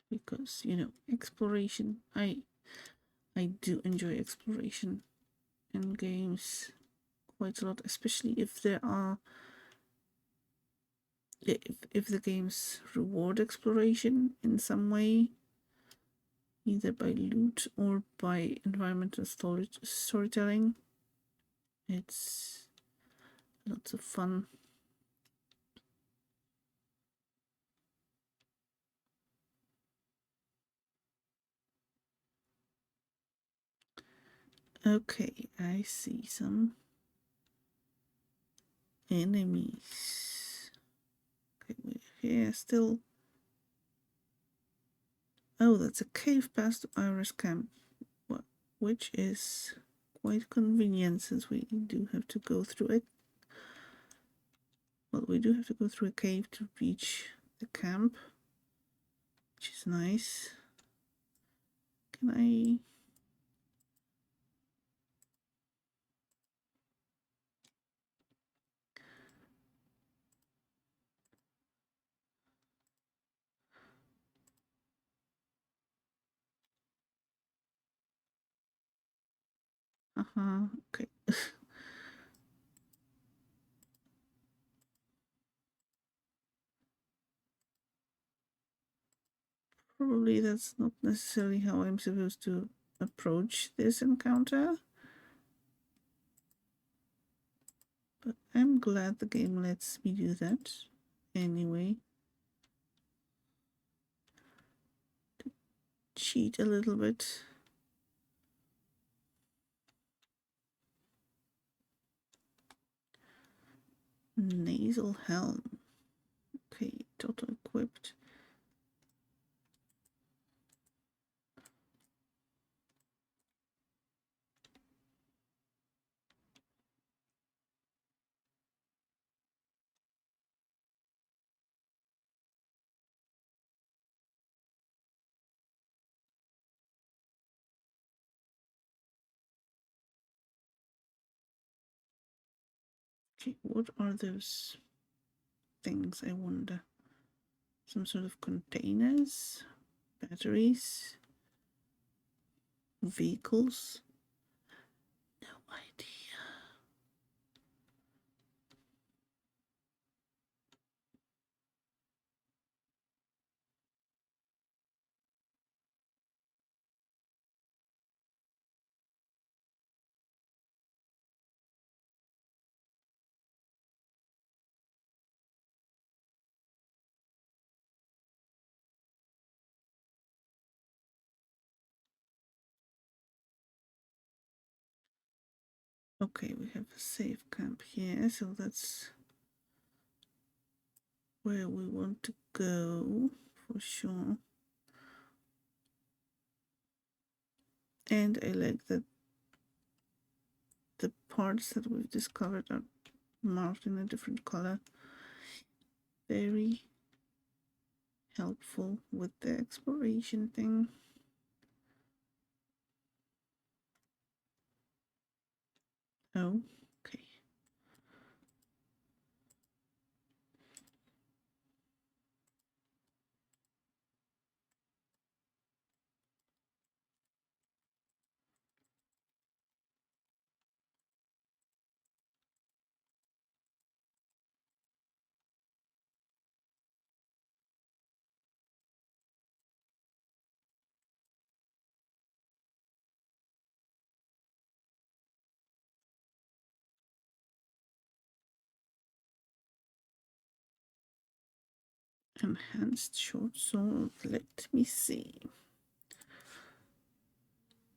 Because, exploration, I do enjoy exploration in games quite a lot, especially if there are if the games reward exploration in some way, either by loot or by environmental storytelling. It's lots of fun. Okay, I see some enemies. Okay, we're here still. Oh, that's a cave past Iris Camp, which is quite convenient since we do have to go through it. Well, we do have to go through a cave to reach the camp, which is nice. Can I... okay. Probably that's not necessarily how I'm supposed to approach this encounter. But I'm glad the game lets me do that anyway. Cheat a little bit. Nasal helm. Okay, total equipped. Okay, what are those things, I wonder? Some sort of containers? Batteries? Vehicles? No idea. Okay, we have a safe camp here, so that's where we want to go for sure. And I like that the parts that we've discovered are marked in a different color. Very helpful with the exploration thing. Oh, okay. Enhanced short sword. Let me see.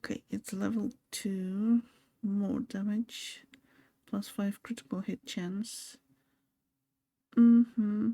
Okay, it's level 2. More damage. +5 critical hit chance. Mm-hmm.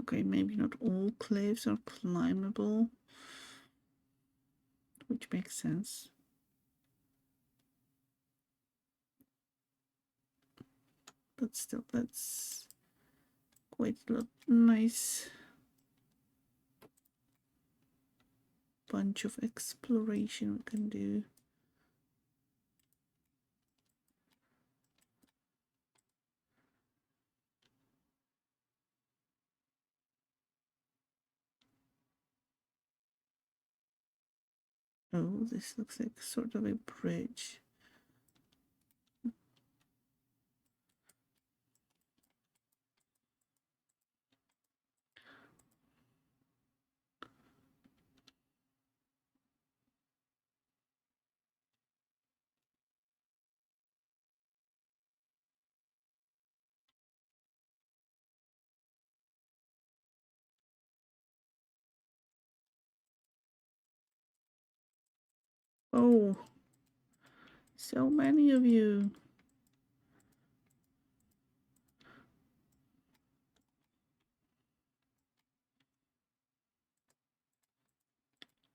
Okay, maybe not all cliffs are climbable, which makes sense. But still, that's quite a lot. Nice bunch of exploration we can do. Oh, this looks like sort of a bridge. Oh, so many of you.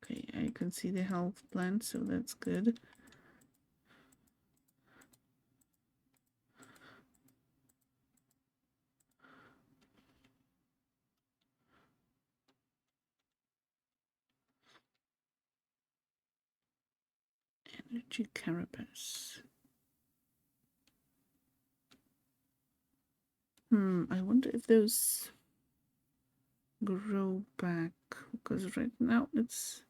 Okay, I can see the health plant, so that's good. Energy carapace. I wonder if those grow back, because right now it's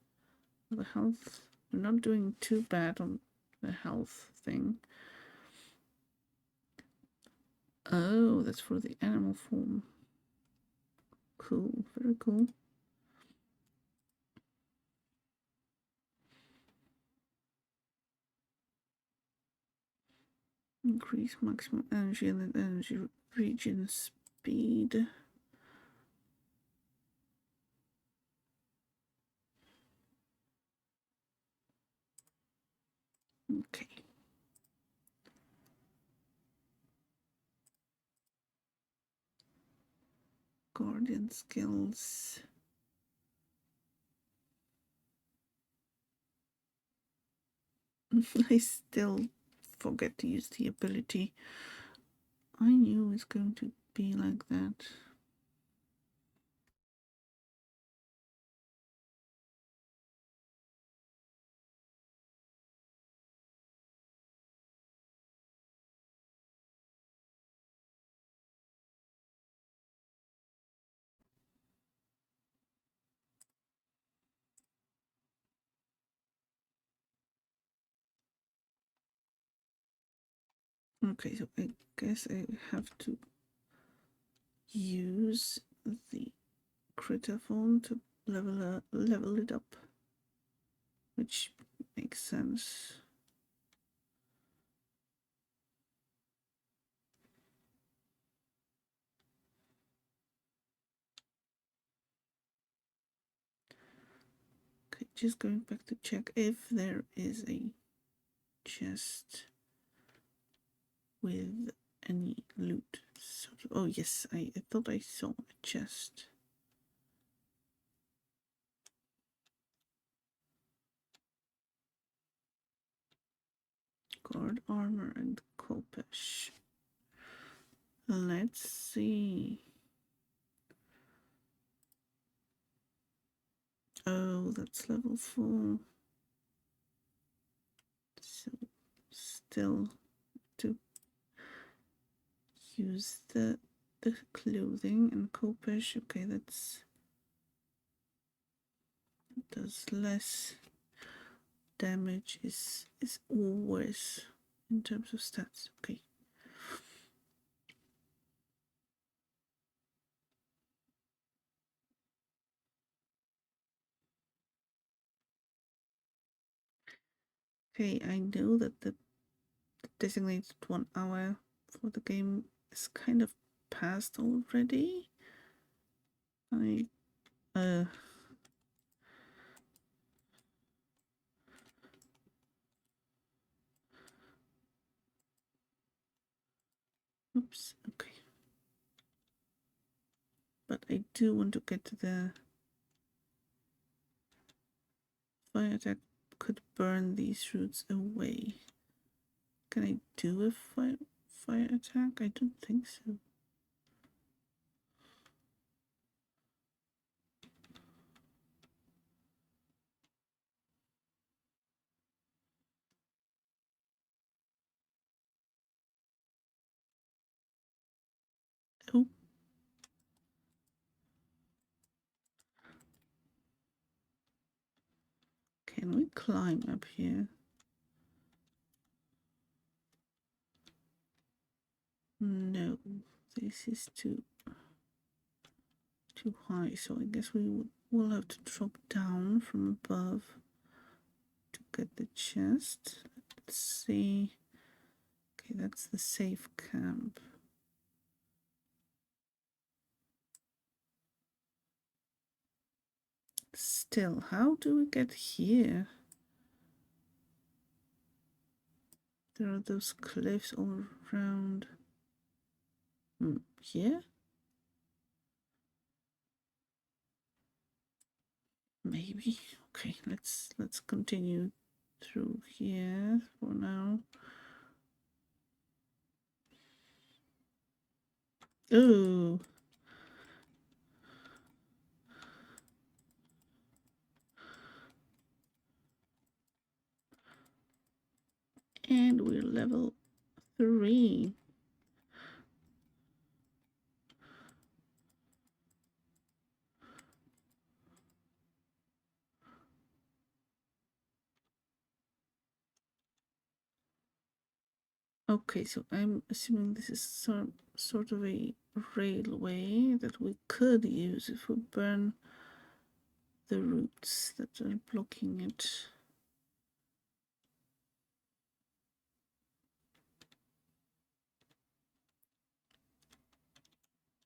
the health. We're not doing too bad on the health thing. Oh, that's for the animal form. Cool, very cool. Increase maximum energy and then energy regen speed. Okay. Guardian skills. I still forget to use the ability. I knew it was going to be like that. Okay, so I guess I have to use the critophone to level it up, which makes sense. Okay, just going back to check if there is a chest with any loot. So, oh yes, I thought I saw a chest. Guard armor and Kopesh. Let's see. Oh, that's level 4. So still to use the clothing and Kopesh. Okay, that's does less damage is always in terms of stats. Okay. Okay, I know that the designated 1 hour for the game is kind of passed already. I oops, okay. But I do want to get to the fire attack could burn these roots away. Can I do a fire attack? I don't think so. Oh. Can we climb up here? No, this is too high, so I guess we will have to drop down from above to get the chest. Let's see. Okay, that's the safe camp. Still, how do we get here? There are those cliffs all around. Here? Maybe. Okay, let's continue through here for now. Oh. And we're level 3. Okay, so I'm assuming this is sort of a railway that we could use if we burn the roots that are blocking it.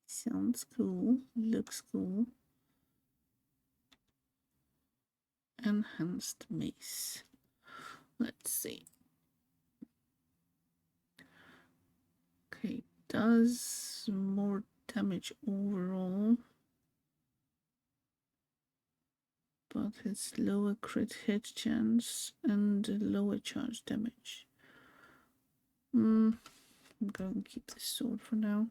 Sounds cool, looks cool. Enhanced mace. Let's see. Okay, does more damage overall, but it's lower crit hit chance and lower charge damage. I'm going to keep this sword for now.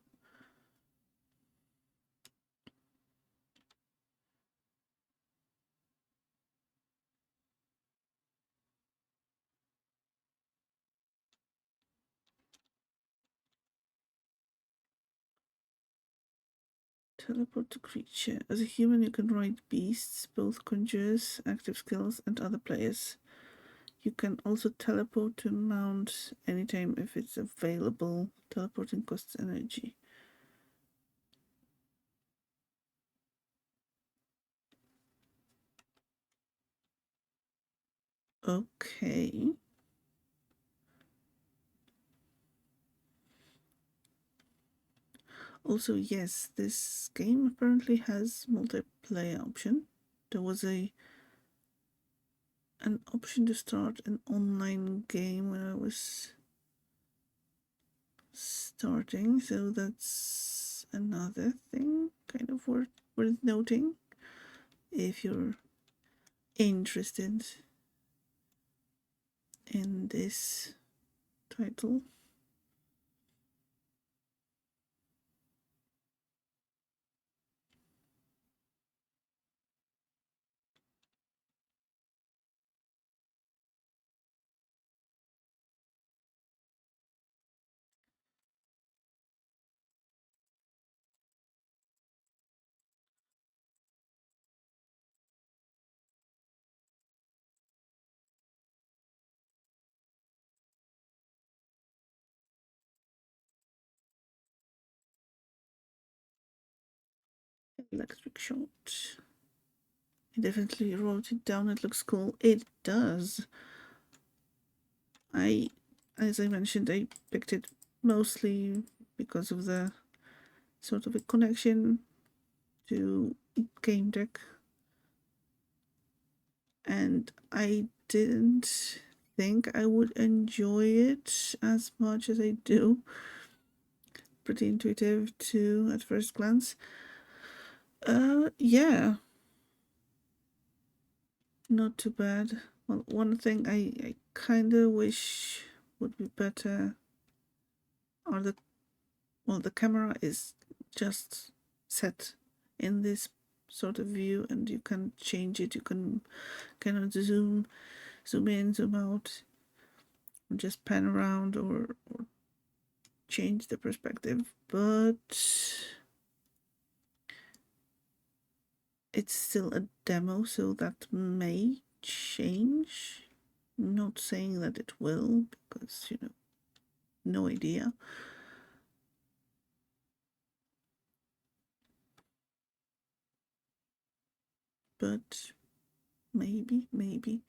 Teleport to creature. As a human, you can ride beasts, both conjurers, active skills, and other players. You can also teleport to mount anytime if it's available. Teleporting costs energy. Okay. Also, yes, this game apparently has multiplayer option. There was an option to start an online game when I was starting, so that's another thing kind of worth noting if you're interested in this title. Electric shot. I definitely wrote it down. It looks cool. It does. As I mentioned, I picked it mostly because of the sort of a connection to game deck, and I didn't think I would enjoy it as much as I do. Pretty intuitive too at first glance. Yeah, not too bad. Well, one thing I kind of wish would be better are the camera is just set in this sort of view, and you can change it. You can kind of zoom in, zoom out, or just pan around, or change the perspective. But it's still a demo, so that may change. Not saying that it will, because no idea. But maybe.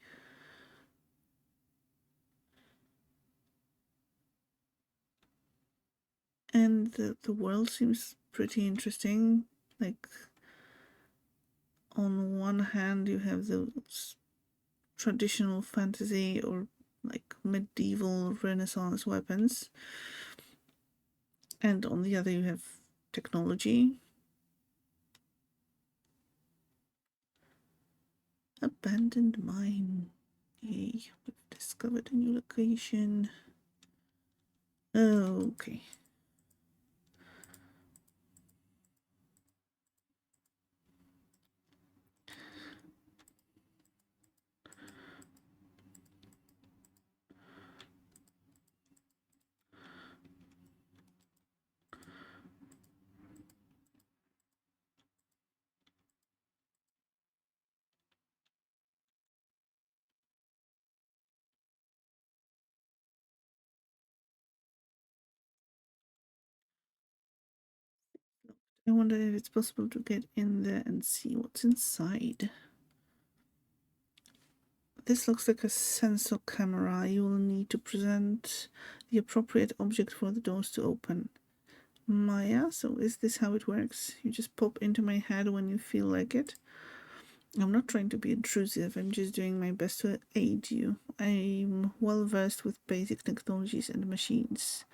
And the world seems pretty interesting. Like, on one hand, you have those traditional fantasy or like medieval Renaissance weapons, and on the other, you have technology. Abandoned mine. Yay, we've discovered a new location. Okay. I wonder if it's possible to get in there and see what's inside. This looks like a sensor camera. You will need to present the appropriate object for the doors to open. Maya, so is this how it works? You just pop into my head when you feel like it? I'm not trying to be intrusive, I'm just doing my best to aid you. I'm well versed with basic technologies and machines.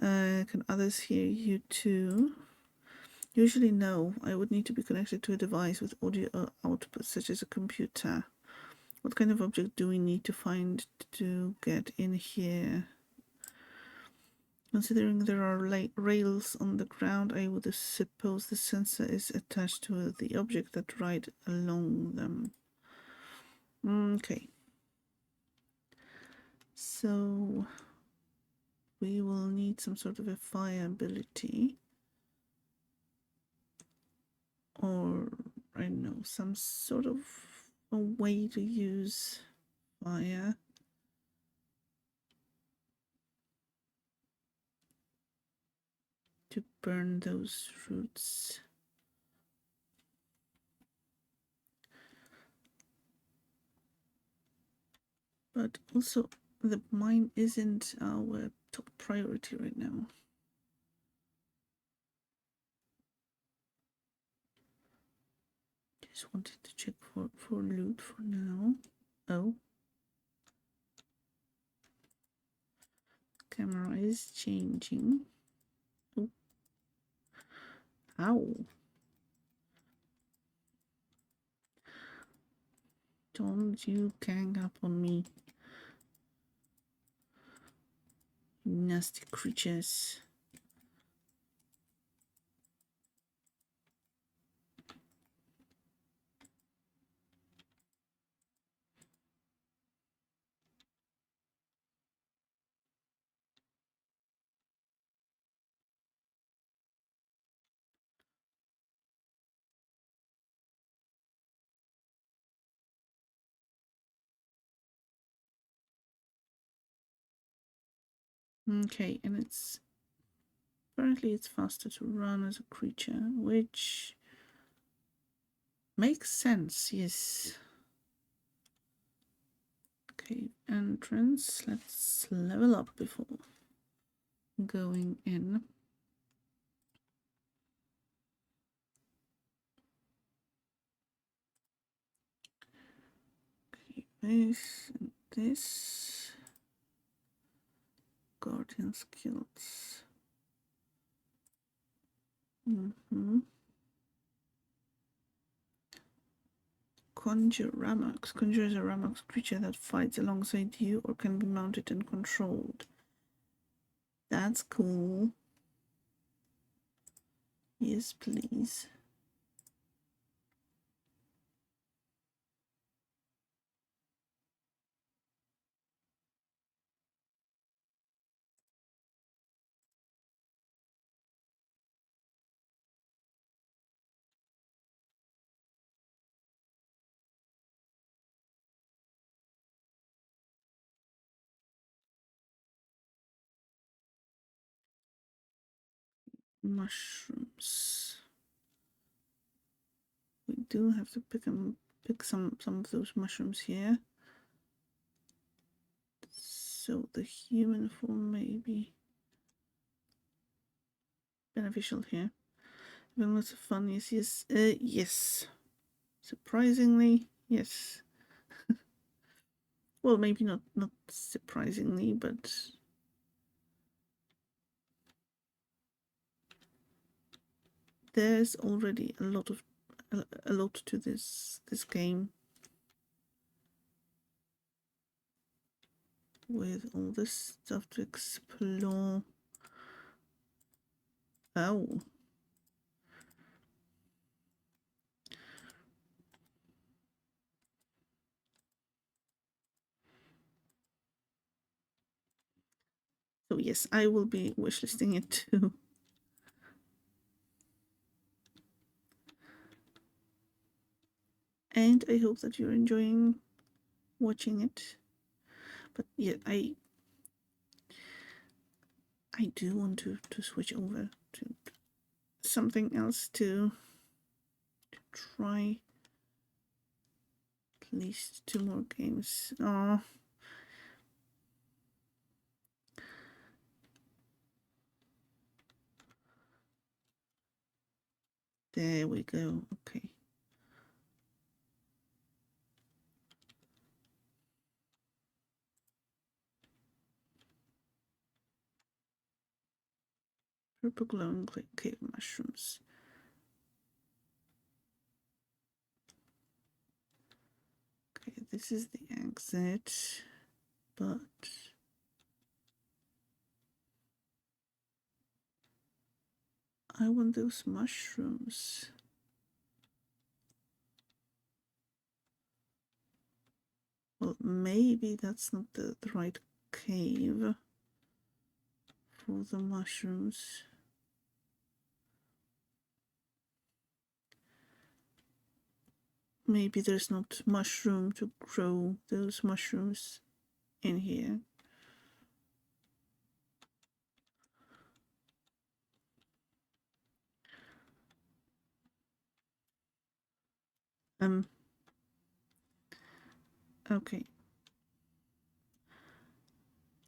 Can others hear you too? Usually no. I would need to be connected to a device with audio output, such as a computer. What kind of object do we need to find to get in here? Considering there are rails on the ground, I would suppose the sensor is attached to the object that ride along them. Okay. So we will need some sort of a fire ability. Or, I don't know, some sort of a way to use fire. burn those roots. But also, the mine isn't our top priority right now. Just wanted to check for loot for now. Oh. Camera is changing. Oh. Ow. Don't you gang up on me. Nasty creatures. Okay, and it's apparently it's faster to run as a creature, which makes sense, yes. Okay, entrance. Let's level up before going in. Okay, this and this. Guardian skills. Conjure Ramox. Conjure is a Ramox creature that fights alongside you or can be mounted and controlled. That's cool. Yes, please. Mushrooms. We do have to pick some of those mushrooms here. So the human form may be beneficial here. Having lots of fun, yes. Yes. Surprisingly, yes. Well, maybe not surprisingly, but there's already a lot to this game, with all this stuff to explore. Oh. So yes, I will be wishlisting it too. And I hope that you're enjoying watching it. But yeah, I do want to switch over to something else to try at least 2 more games. Oh. There we go. Okay. Purple glowing cave mushrooms. Okay, this is the exit, but I want those mushrooms. Well, maybe that's not the right cave for the mushrooms. Maybe there's not mushroom to grow those mushrooms in here. Okay.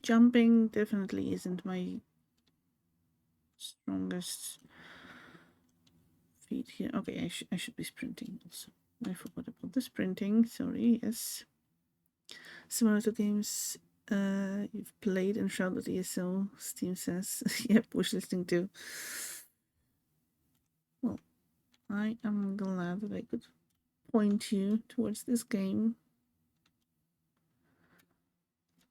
Jumping definitely isn't my strongest feat here. Okay, I should be sprinting also. I forgot about the sprinting. Sorry, yes. Similar to games you've played and Shrouded ESO, Steam says. Yep, wish listing too. Well, I am glad that I could point you towards this game.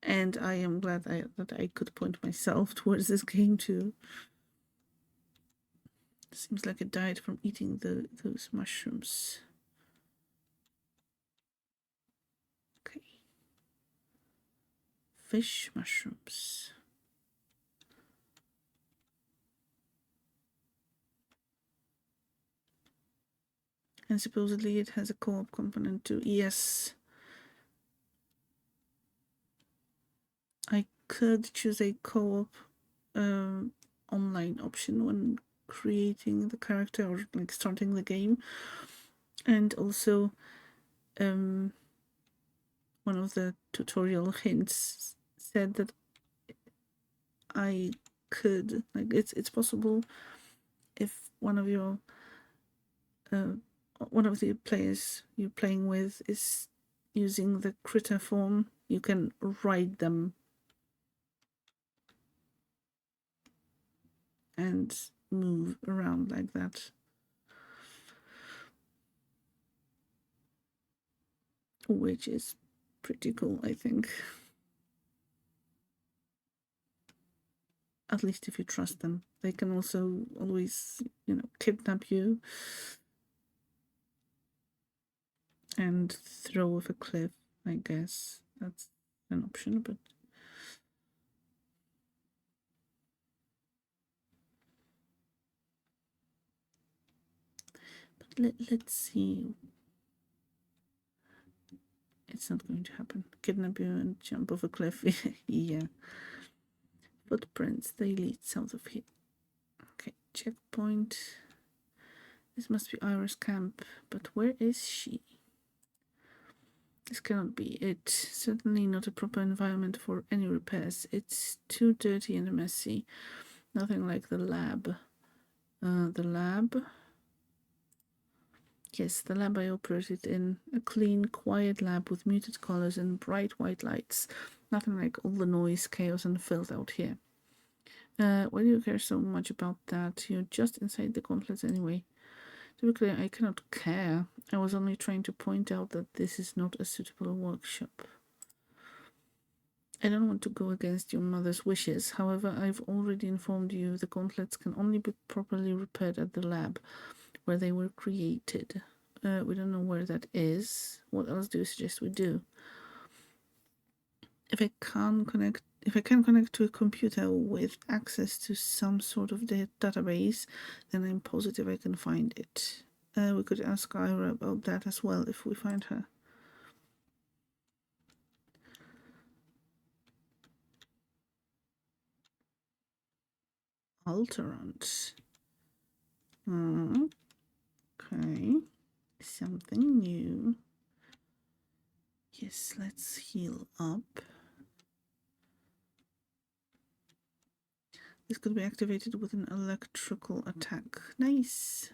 And I am glad that I could point myself towards this game too. Seems like a diet from eating those mushrooms. Okay. Fish mushrooms. And supposedly it has a co-op component too. Yes. I could choose a co-op online option when creating the character or like starting the game. And also one of the tutorial hints said that I could, like, it's possible if one of the players you're playing with is using the critter form, you can ride them and move around like that, which is pretty cool, I think. At least if you trust them. They can also always, kidnap you and throw off a cliff, I guess. That's an option, but let's see. It's not going to happen. Kidnap you and jump off a cliff. Yeah. Footprints, they lead south of here. Okay, checkpoint. This must be Ira's camp, but where is she? This cannot be it. Certainly not a proper environment for any repairs. It's too dirty and messy. Nothing like the lab. The lab? Yes, the lab I operated in. A clean, quiet lab with muted colors and bright white lights. Nothing like all the noise, chaos, and filth out here. Why do you care so much about that? You're just inside the complex anyway. To be clear, I cannot care. I was only trying to point out that this is not a suitable workshop. I don't want to go against your mother's wishes. However, I've already informed you the gauntlets can only be properly repaired at the lab where they were created. We don't know where that is. What else do you suggest we do? If I can connect to a computer with access to some sort of database, then I'm positive I can find it. We could ask Ira about that as well if we find her. Alterant. Okay. Something new. Yes, let's heal up. This could be activated with an electrical attack. Nice.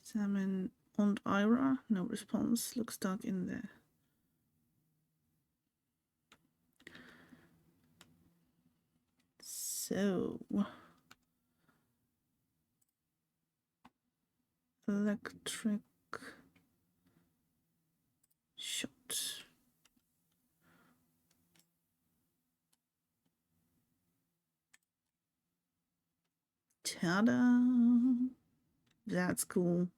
Examine on Ira. No response. Looks dark in there. So, electric shot. Ta-da! That's cool.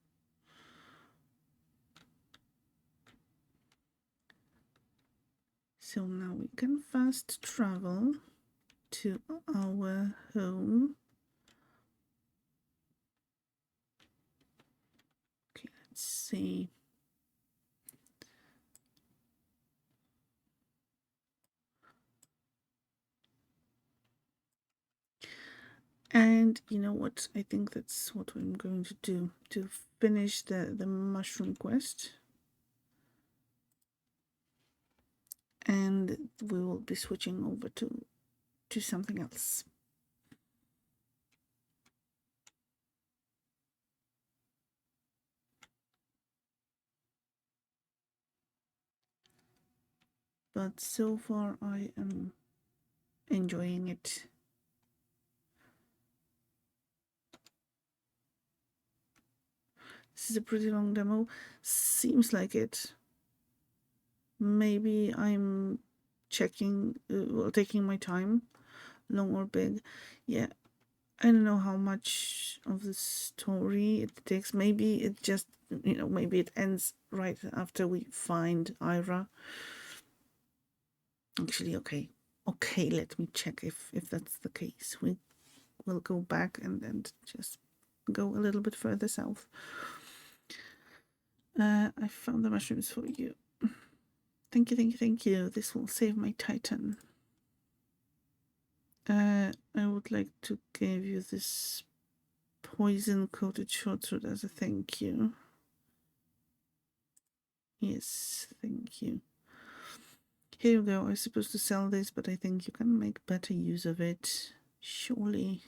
So now we can fast travel to our home. Okay, let's see. And you know what? I think that's what I'm going to do to finish the mushroom quest. And we will be switching over to something else. But so far I am enjoying it. This is a pretty long demo. Seems like it. Maybe I'm checking, well, taking my time, long or big. Yeah, I don't know how much of the story it takes. Maybe it just, maybe it ends right after we find Ira. Actually, okay, let me check if that's the case. We will go back and just go a little bit further south. I found the mushrooms for you. Thank you, thank you, thank you. This will save my Titan. I would like to give you this poison coated shortwood as a thank you. Yes, thank you. Here you go. I was supposed to sell this, but I think you can make better use of it. Surely.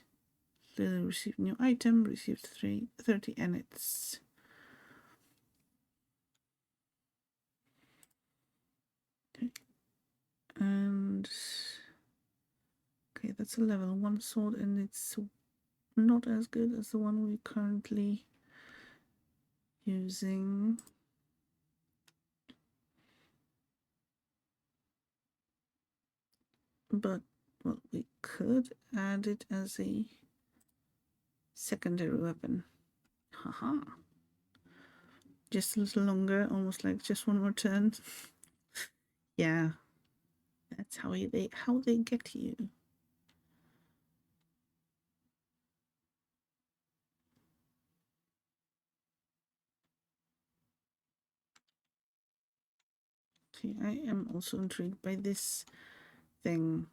Lily received new item, received 30 enets. Okay. And okay, that's a level 1 sword, and it's not as good as the one we're currently using. But, well, we could add it as a secondary weapon. Haha. Just a little longer, almost like just one more turn. Yeah. That's how they get you. See, I am also intrigued by this thing.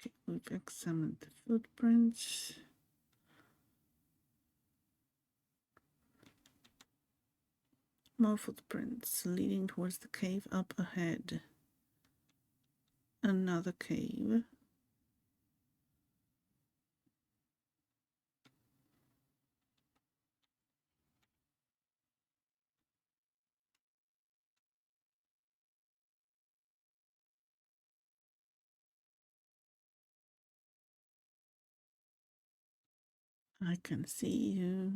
Okay, we've examined the footprints. More footprints leading towards the cave up ahead. Another cave. I can see you.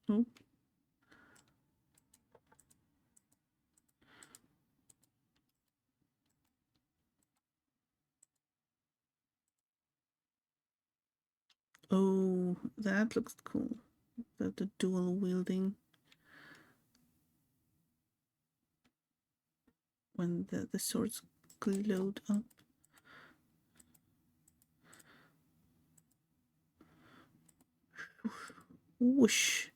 Oh. Oh, that looks cool. The dual wielding. When the swords glowed up. Whoosh.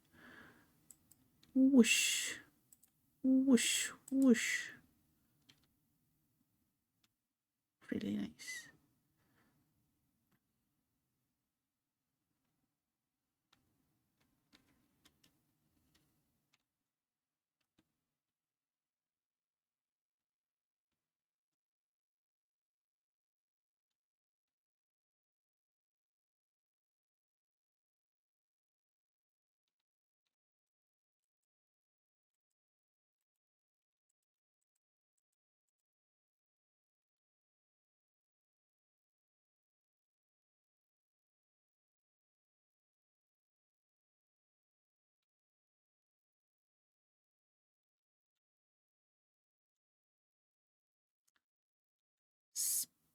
Whoosh. Whoosh. Whoosh. Really nice.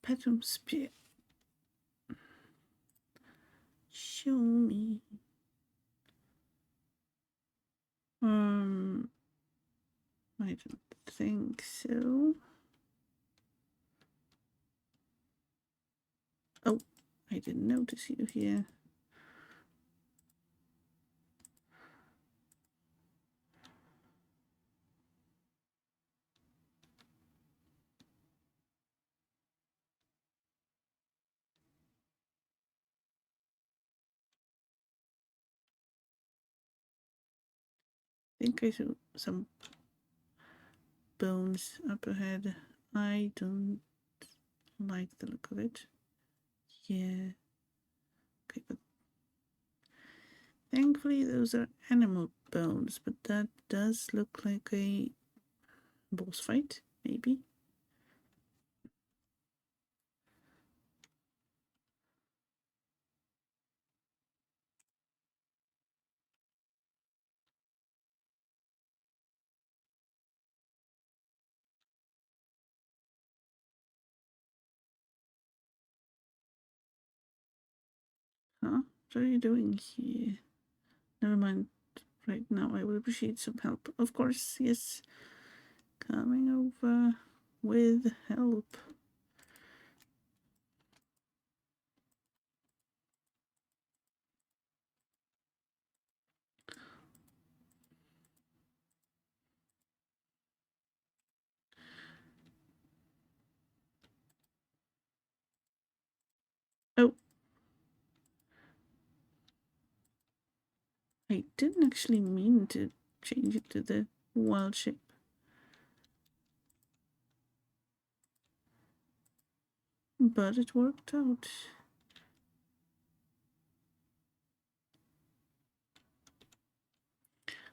Spectrum spear. Show me. I don't think so. Oh, I didn't notice you here. I think I saw some bones up ahead. I don't like the look of it. Yeah. Okay, but thankfully those are animal bones, but that does look like a boss fight, maybe. Huh? What are you doing here? Never mind. Right now, I would appreciate some help. Of course, yes. Coming over with help. Oh, I didn't actually mean to change it to the wild shape. But it worked out.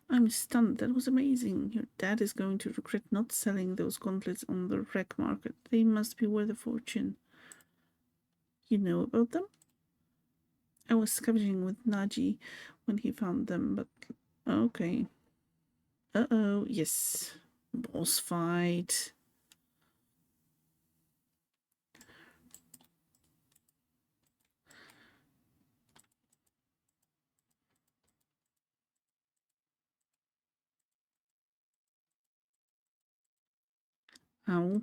I'm stunned. That was amazing. Your dad is going to regret not selling those gauntlets on the wreck market. They must be worth a fortune. You know about them? I was scavenging with Naji when he found them, but okay. Uh-oh, yes. Boss fight. Ow.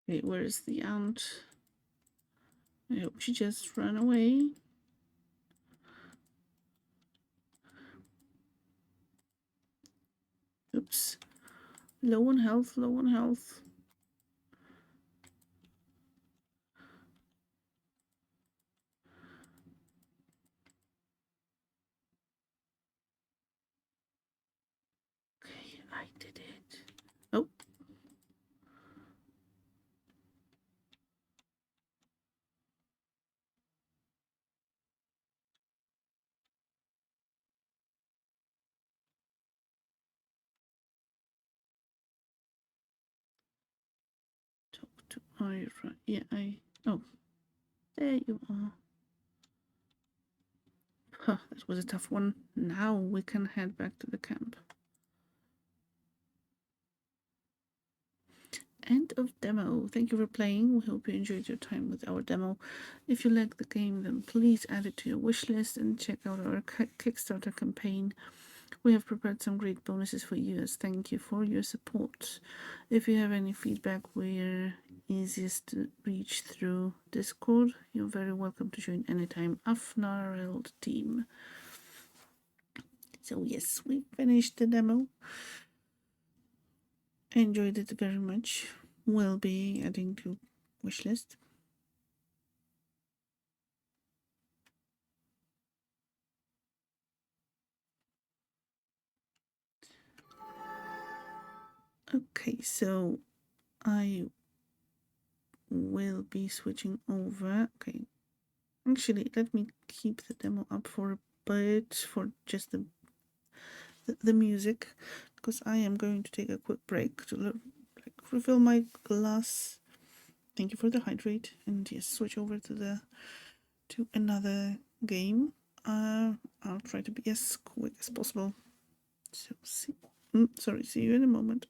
Wait, where's the ant? I hope she just ran away. Oops. Low on health, low on health. Okay, I did it. Oh. Talk to Ira. Yeah, Oh, there you are. Huh, that was a tough one. Now we can head back to the camp. End of demo. Thank you for playing. We hope you enjoyed your time with our demo. If you like the game, then please add it to your wish list and check out our Kickstarter campaign. We have prepared some great bonuses for you as thank you for your support. If you have any feedback, we're easiest to reach through Discord. You're very welcome to join anytime. Afnareld team. So yes, we finished the demo. Enjoyed it very much. Will be adding to wishlist. Okay, so I will be switching over. Okay, Actually, let me keep the demo up for a bit for just the music, because I am going to take a quick break to refill my glass. Thank you for the hydrate, and yes, switch over to another game. I'll try to be as quick as possible. So see you in a moment.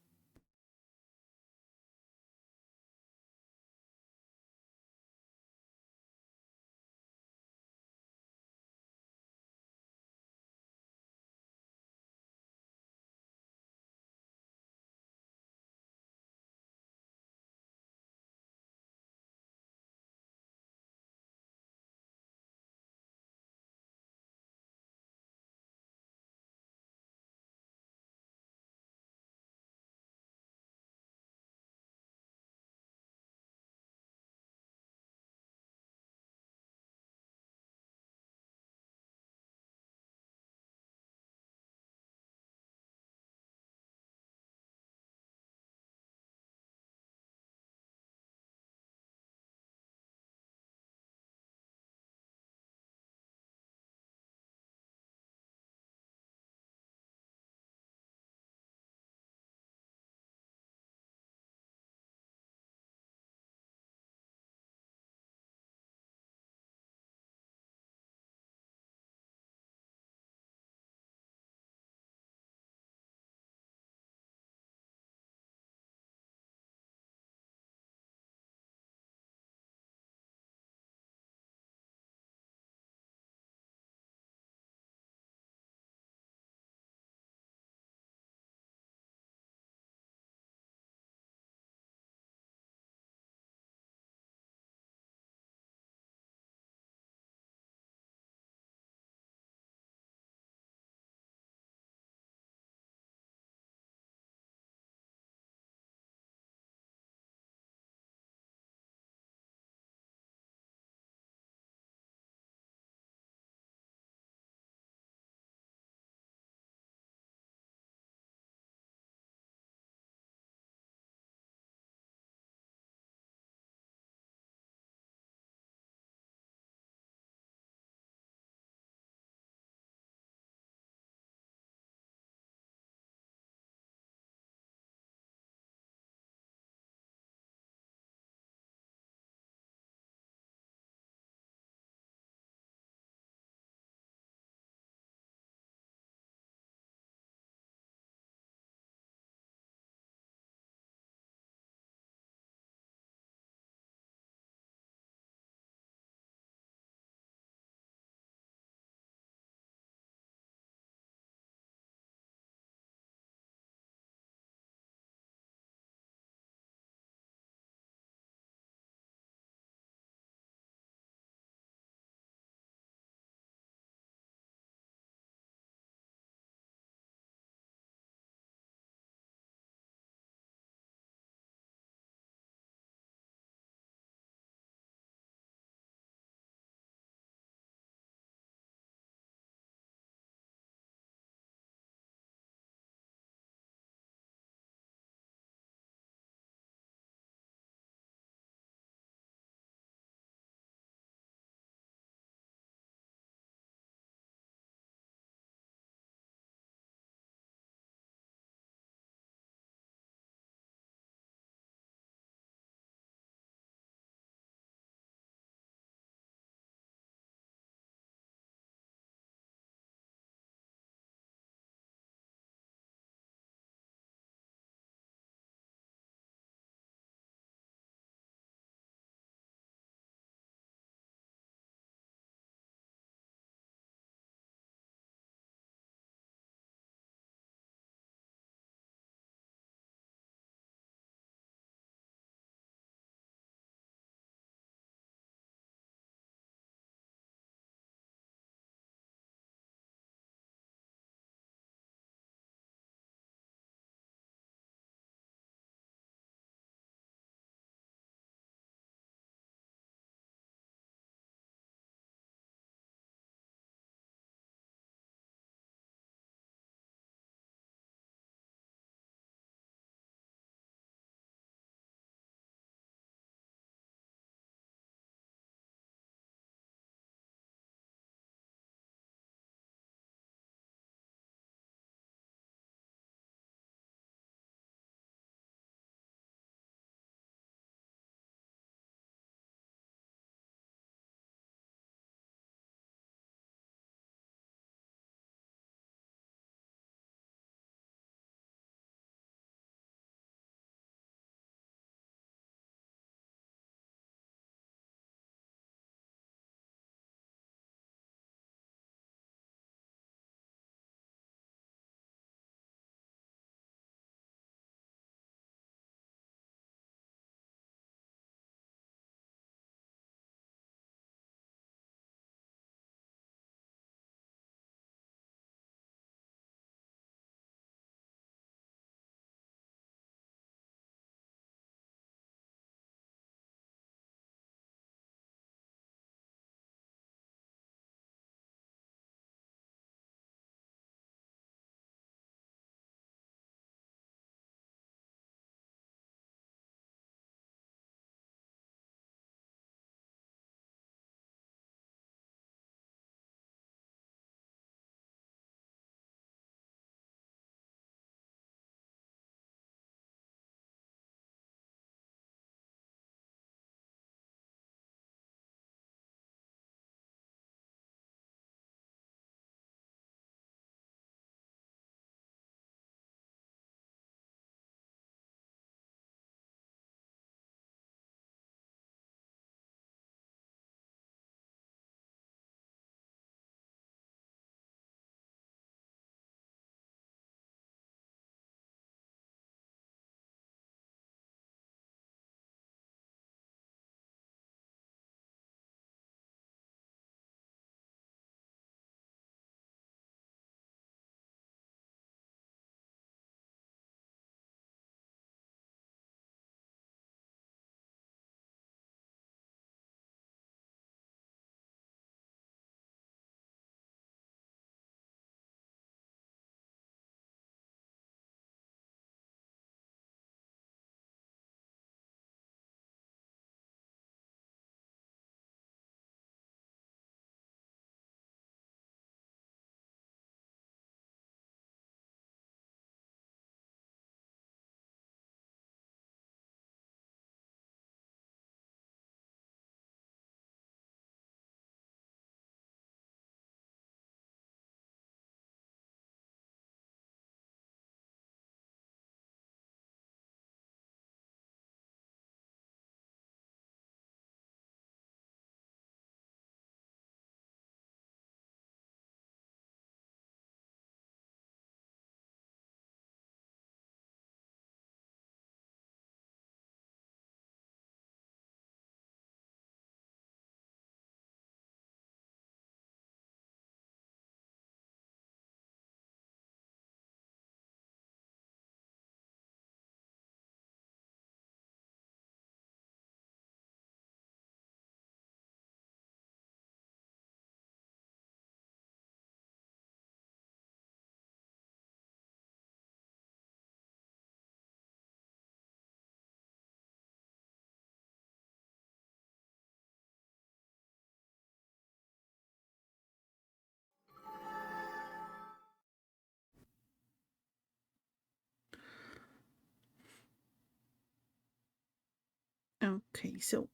Okay, so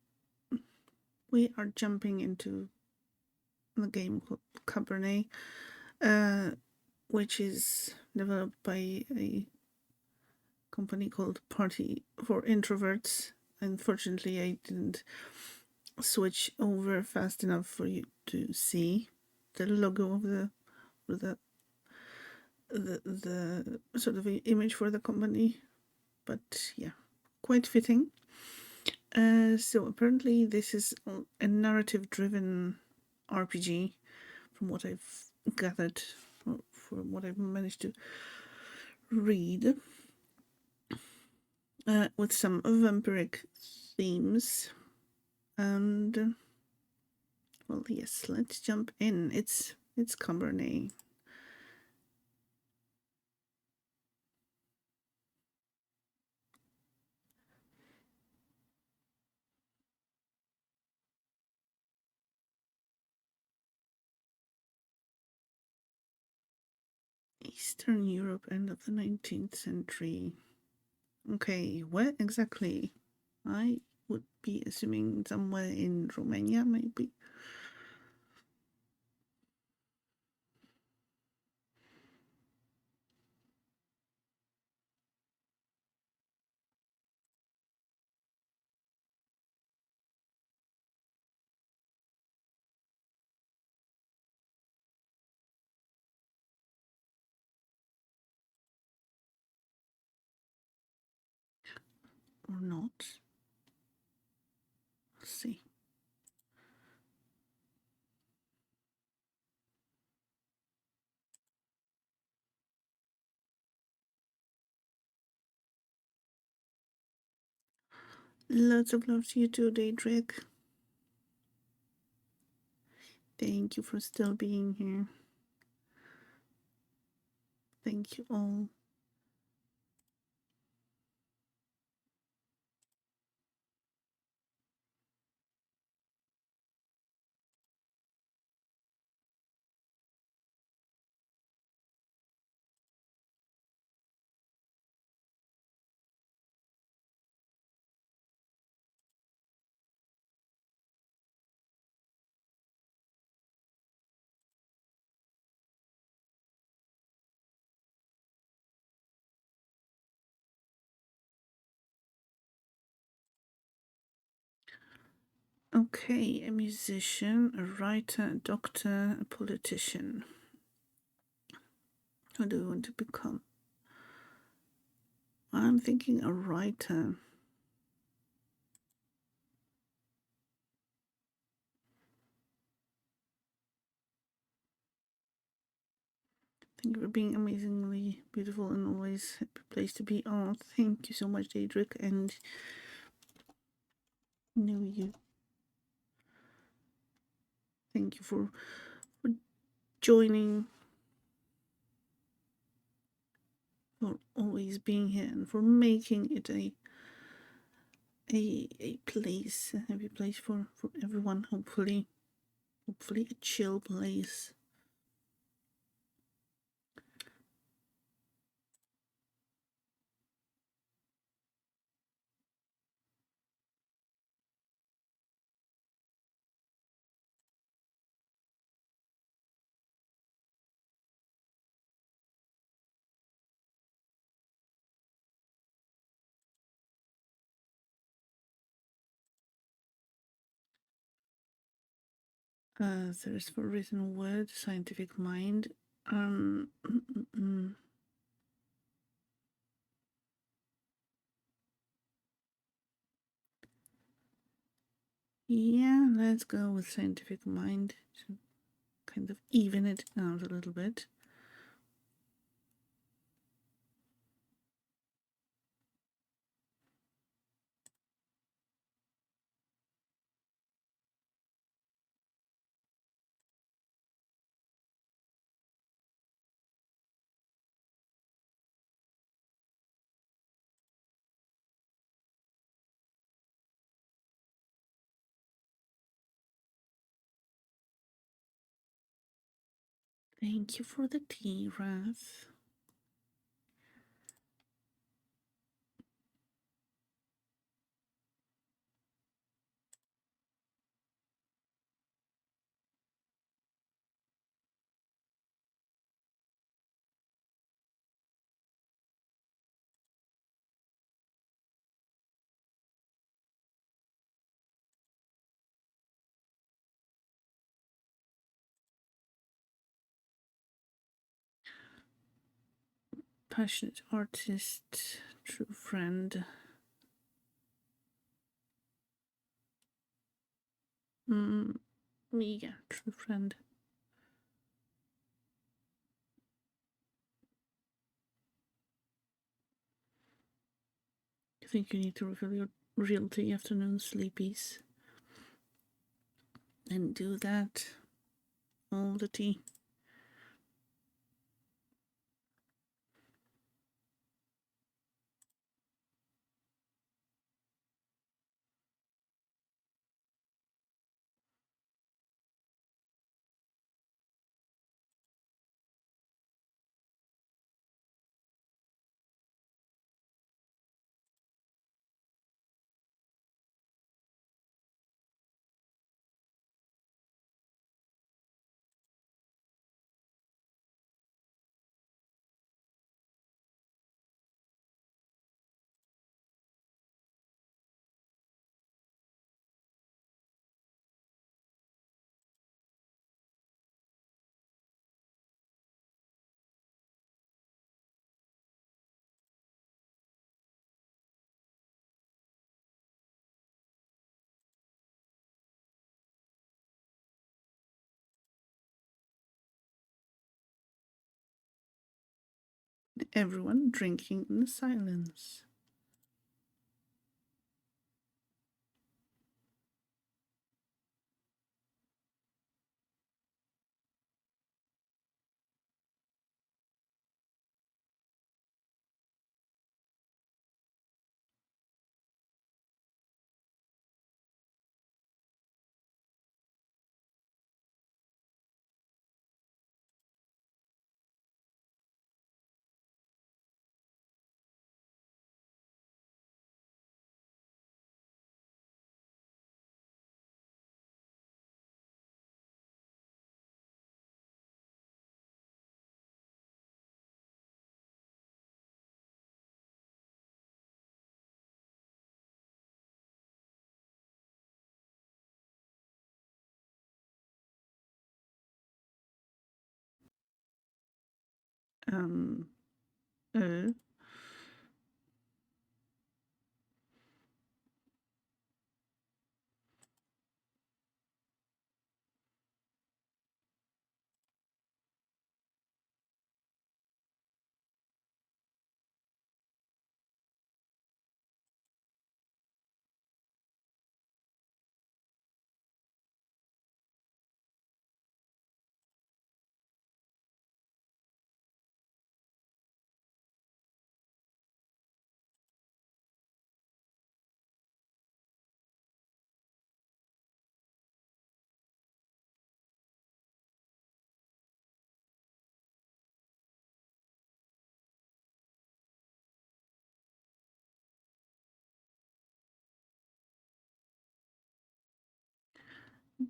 we are jumping into the game called Cabernet, uh, which is developed by a company called Party for Introverts. Unfortunately, I didn't switch over fast enough for you to see the logo of the the sort of image for the company, but yeah, quite fitting. So apparently this is a narrative-driven RPG, from what I've gathered, or from what I've managed to read, with some vampiric themes. And well, yes, let's jump in. It's Cabernet. Eastern Europe, end of the 19th century. Okay, where exactly? I would be assuming somewhere in Romania, maybe. Or not. Let's see. Lots of love to you too, Daedric. Thank you for still being here. Thank you all. Okay, a musician, a writer, a doctor, a politician. What do I want to become? I'm thinking a writer. Thank you for being amazingly beautiful and always happy place to be. Oh, thank you so much, Daedric, and know you. Thank you for joining, for always being here, and for making it a place, a happy place for everyone. Hopefully a chill place. There's for written word, scientific mind. Mm, mm, mm. Yeah, let's go with scientific mind to kind of even it out a little bit. Thank you for the tea, Wrath. Passionate artist, true friend. Yeah, true friend. I think you need to refill your realty afternoon sleepies. And do that all the tea. Everyone drinking in silence. Um, uh,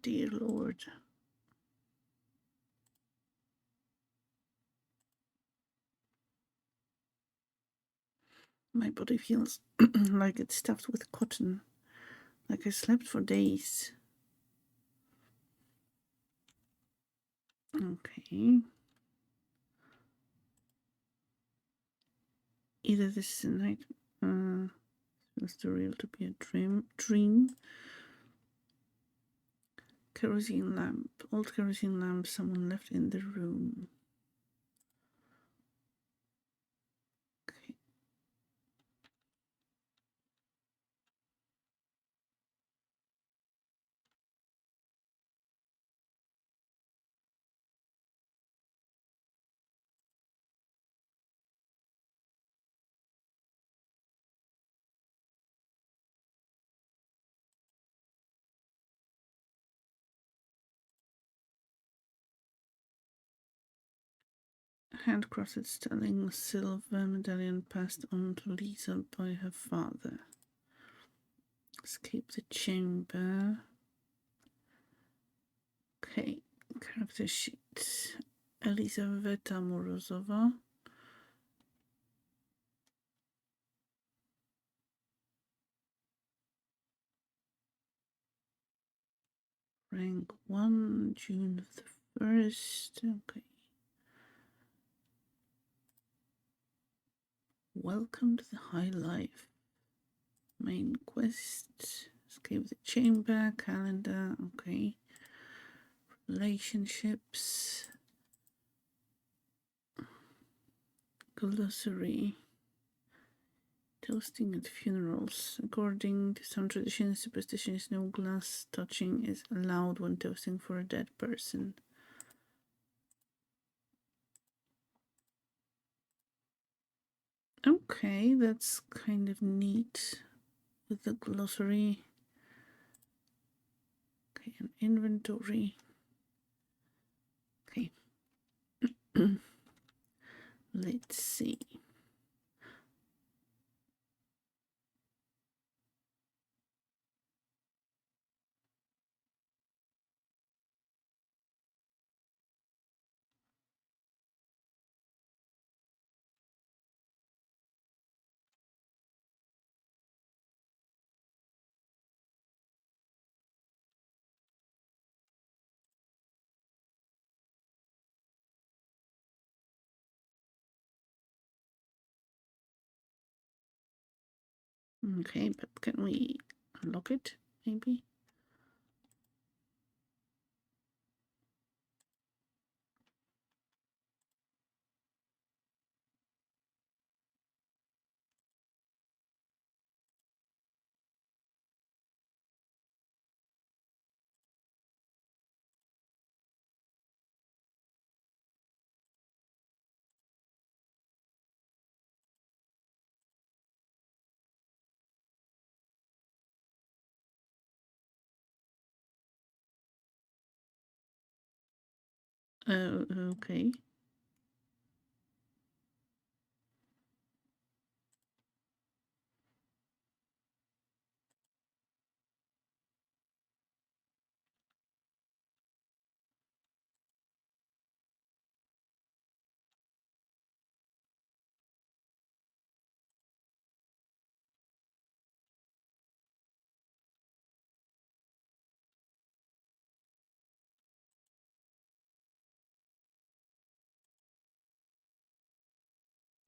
dear Lord. My body feels like it's stuffed with cotton, like I slept for days. Okay. Either this is a night, feels too real to be a dream. Kerosene lamp, old kerosene lamp someone left in the room. Okay. Handcrafted sterling silver medallion passed on to Lisa by her father. Escape the chamber. Okay, character sheet. Elizaveta Morozova. Rank 1, June the 1st. Okay. Welcome to the high life. Main quest. Escape the chamber. Calendar. Okay. Relationships. Glossary. Toasting at funerals. According to some traditions, superstitions, no glass touching is allowed when toasting for a dead person. Okay, that's kind of neat with the glossary. Okay, an inventory. Okay. Let's see. Okay, but can we unlock it, maybe? Okay.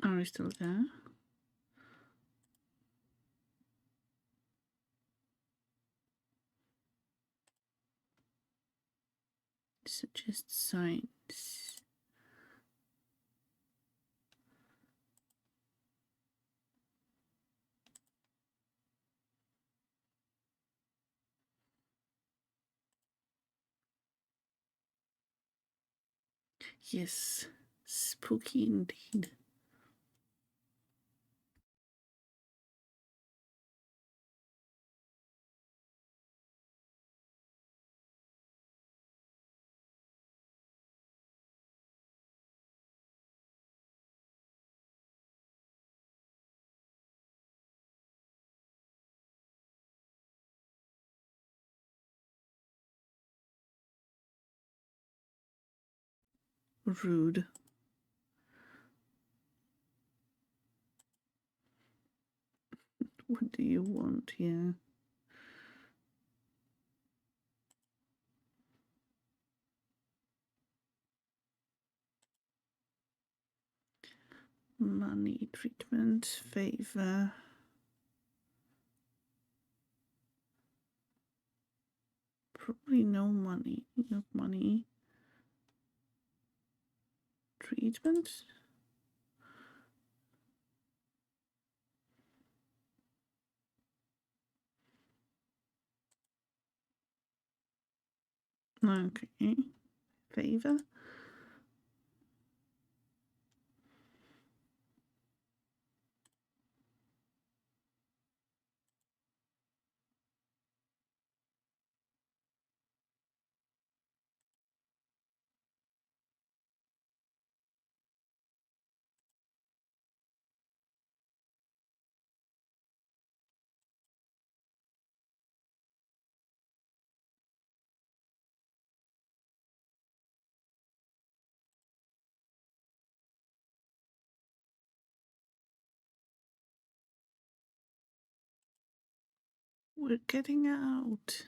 Are we still there? Suggest signs. Yes, spooky indeed. Rude. What do you want here? Money, treatment, favor. Probably no money. No money. Treatment? Okay. Favor? We're getting out.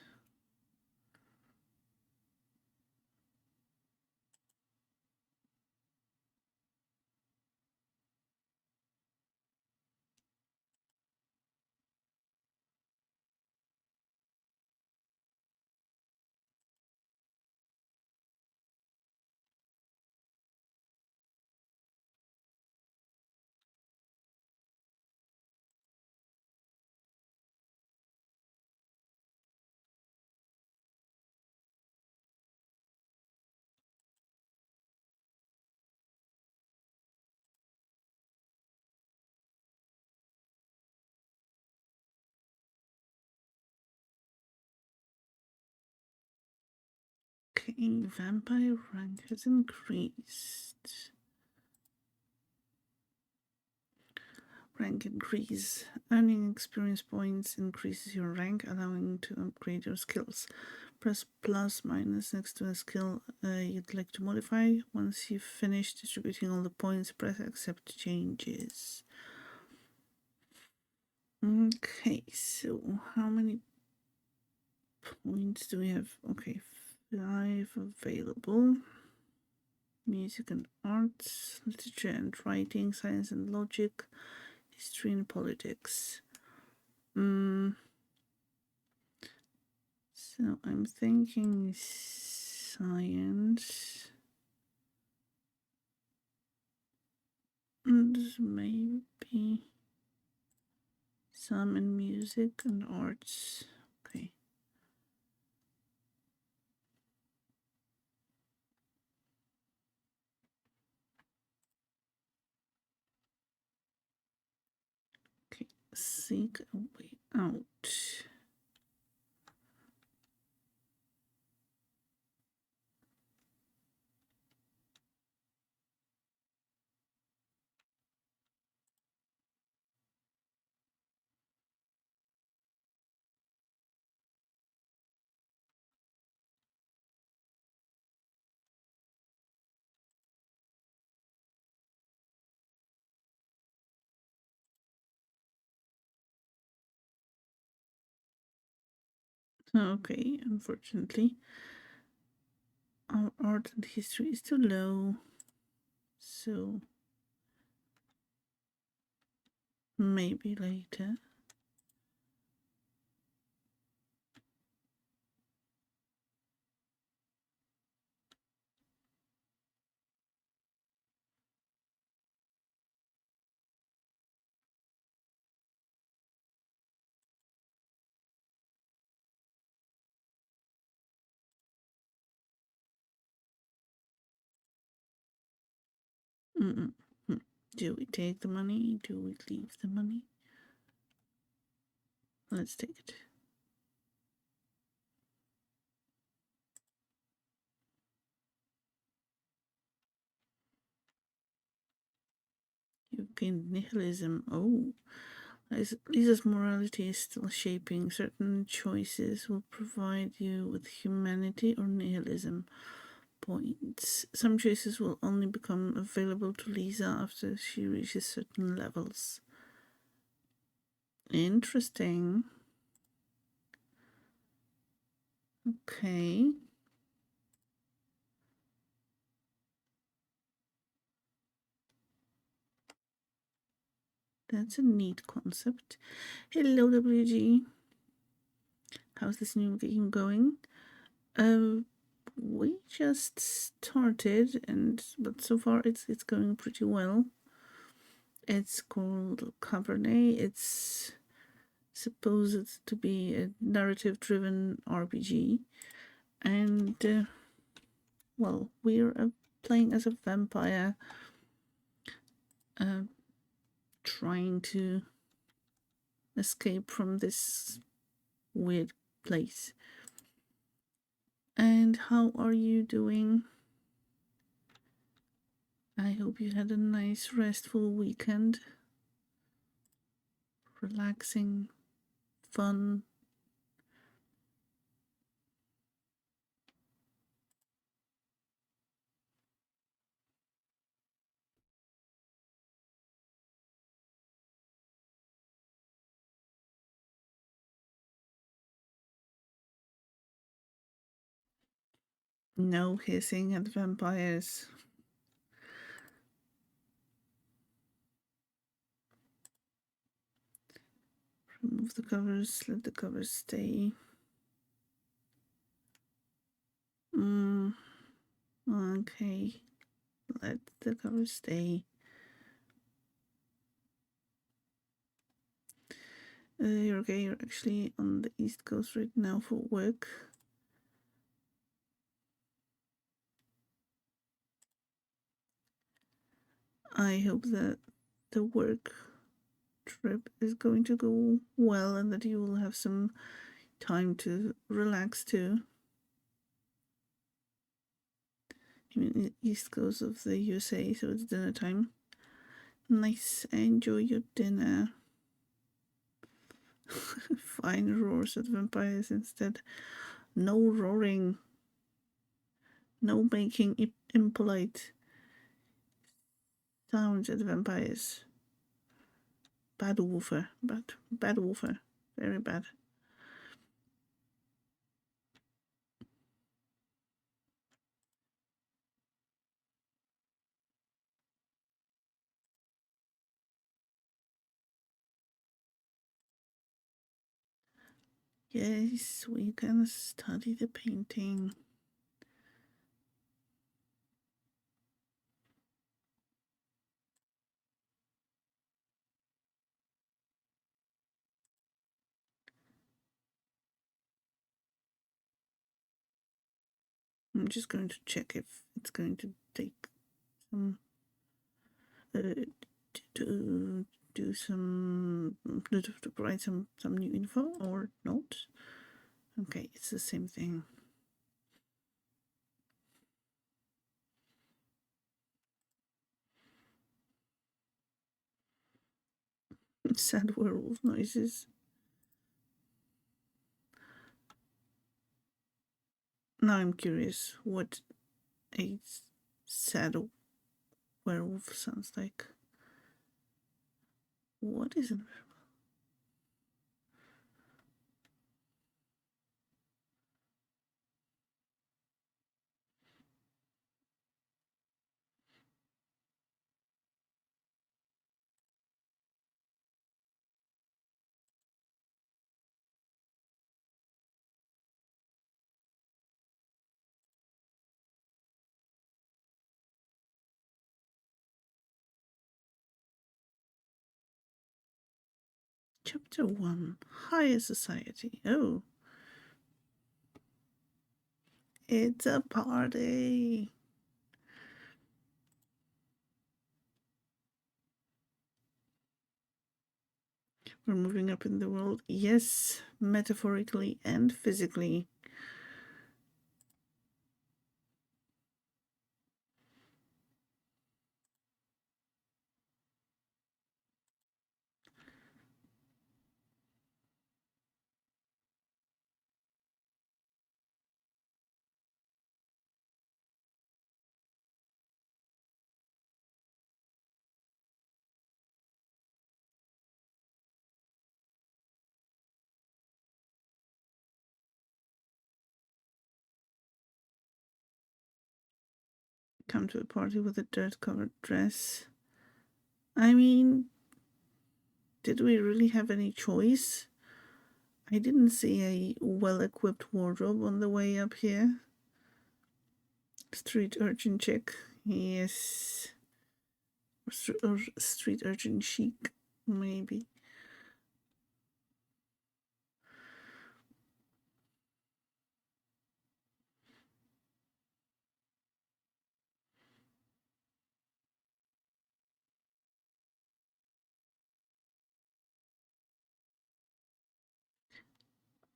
Okay, vampire rank has increased. Rank increase. Earning experience points increases your rank, allowing to upgrade your skills. Press plus minus next to a skill you'd like to modify. Once you've finished distributing all the points, press accept changes. Okay, so how many points do we have? Okay, 5 available. Music and arts, literature and writing, science and logic, history and politics. So I'm thinking science and maybe some in music and arts. Okay. Okay. Seek a way out. Okay, unfortunately, our art and history is too low. So maybe later. Mm-mm. Do we take the money? Do we leave the money? Let's take it. You've gained nihilism. Oh, Lisa's morality is still shaping. Certain choices will provide you with humanity or nihilism points. Some choices will only become available to Lisa after she reaches certain levels. Interesting. Okay. That's a neat concept. Hello, WG. How's this new game going? We just started, but so far it's going pretty well. It's called Cabernet. It's supposed to be a narrative-driven RPG, and well, we're playing as a vampire, uh, trying to escape from this weird place. And how are you doing? I hope you had a nice, restful weekend. Relaxing, fun. No hissing at vampires. Remove the covers, let the covers stay. Okay. Let the covers stay. You're okay, you're actually on the East Coast right now for work. I hope that the work trip is going to go well and that you will have some time to relax too. East coast of the USA, so it's dinner time. Nice, enjoy your dinner. Fine, roars at vampires instead. No roaring. No making impolite sounds at vampires. Bad wolfer. Bad wolfer. Very bad. Yes, we can study the painting. I'm just going to check if it's going to take some to do some to provide some new info or not. Okay, it's the same thing. Sad werewolf noises. Now I'm curious what a sad werewolf sounds like. What is it? Chapter 1, Higher Society. Oh, it's a party. We're moving up in the world. Yes, metaphorically and physically. Come to a party with a dirt-covered dress. I mean, did we really have any choice? I didn't see a well-equipped wardrobe on the way up here. Street urchin chick. Yes. Or street urchin chic, maybe.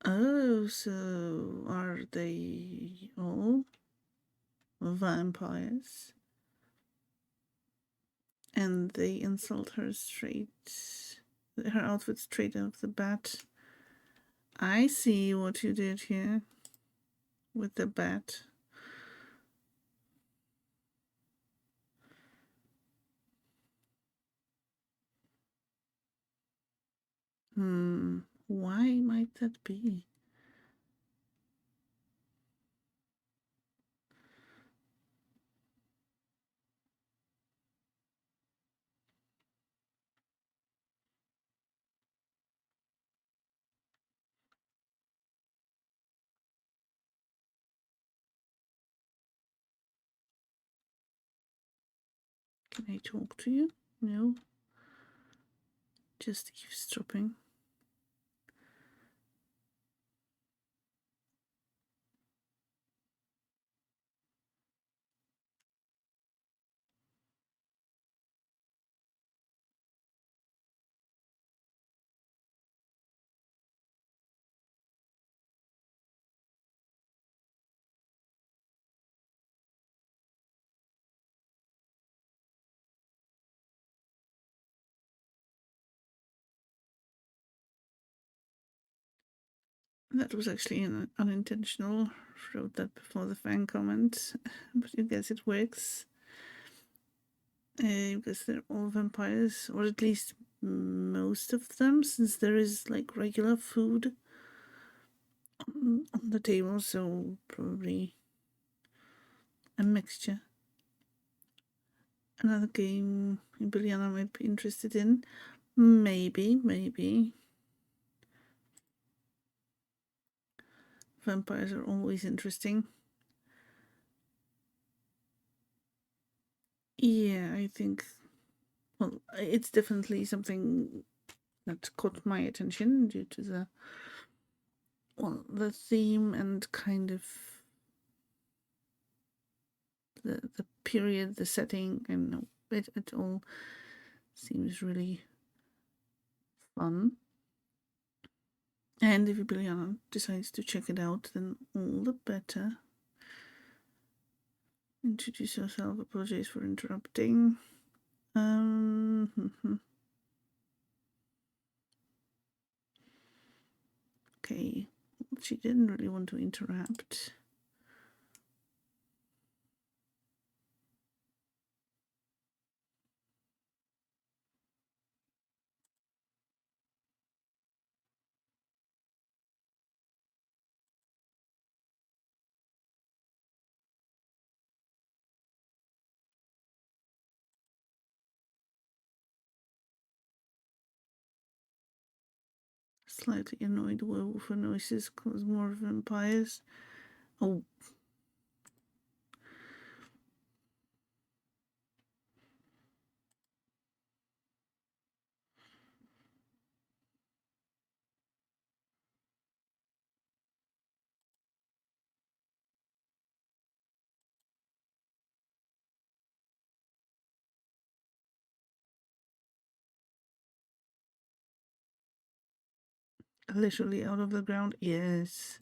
Oh, so are they all vampires? And they insult her her outfit straight off the bat. I see what you did here with the bat. Why might that be? Can I talk to you? No. Just eavesdropping. That was actually an unintentional. Wrote that before the fan comment, but I guess it works. Because they're all vampires, or at least most of them, since there is like regular food on the table, so probably a mixture. Another game Biliana might be interested in. Maybe. Vampires are always interesting. Yeah, I think, well, it's definitely something that caught my attention due to the theme and kind of the period, the setting, and it all seems really fun. And if Biliana decides to check it out, then all the better. Introduce yourself. Apologize for interrupting. Okay. She didn't really want to interrupt. Slightly annoyed werewolf noises cause more vampires. Oh. Literally out of the ground. Yes.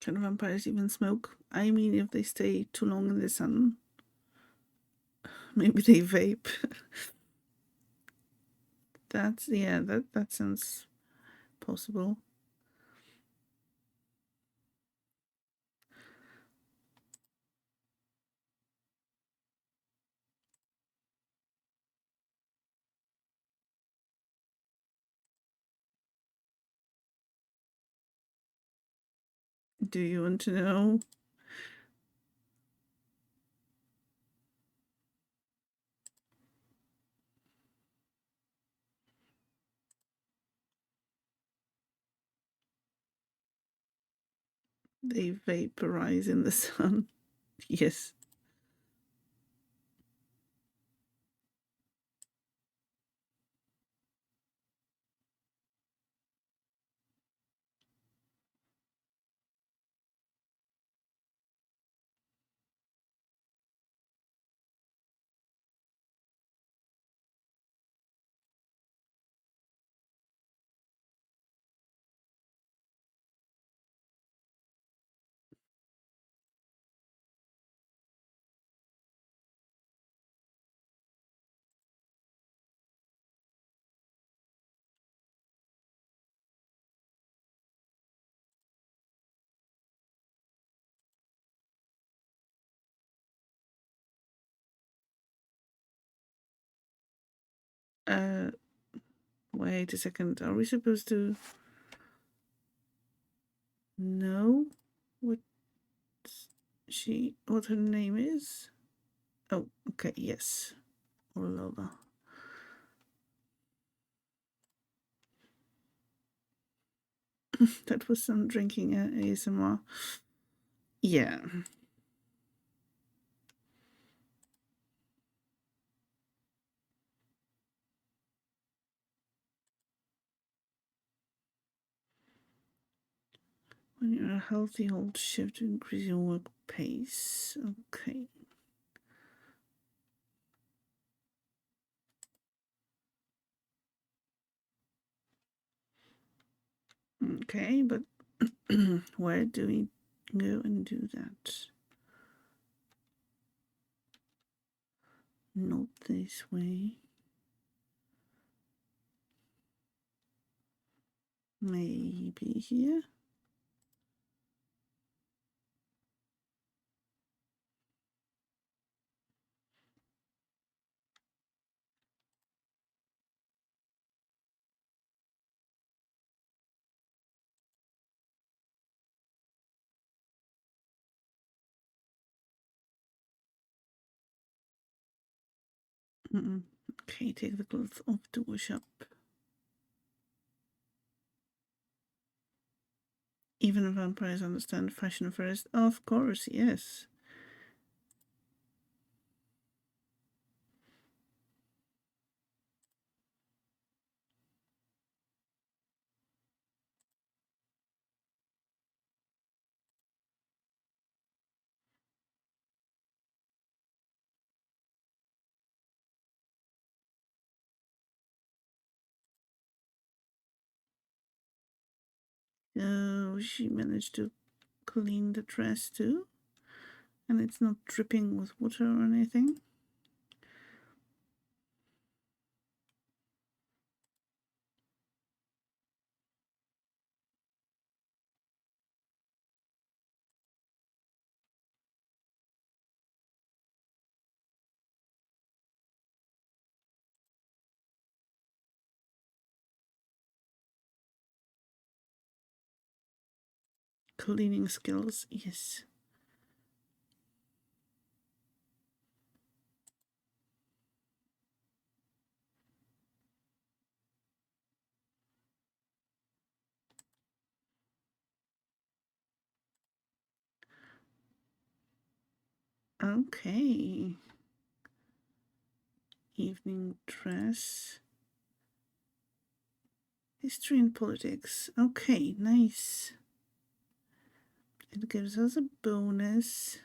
Can vampires even smoke? I mean, if they stay too long in the sun, maybe they vape. That sounds possible. Do you want to know? They vaporize in the sun. Yes. Uh, Wait a second. Are we supposed to know what what her name is? Oh, okay, yes. Orlola. That was some drinking ASMR. Yeah. When you're healthy, hold shift to increase your work pace. Okay. Okay, but where do we go and do that? Not this way. Maybe here. Okay, take the clothes off to wash up. Even vampires understand fashion first. Of course, yes. So she managed to clean the dress too, and it's not dripping with water or anything. Cleaning skills, yes. Okay. Evening dress. History and politics. Okay, nice. It gives us a bonus.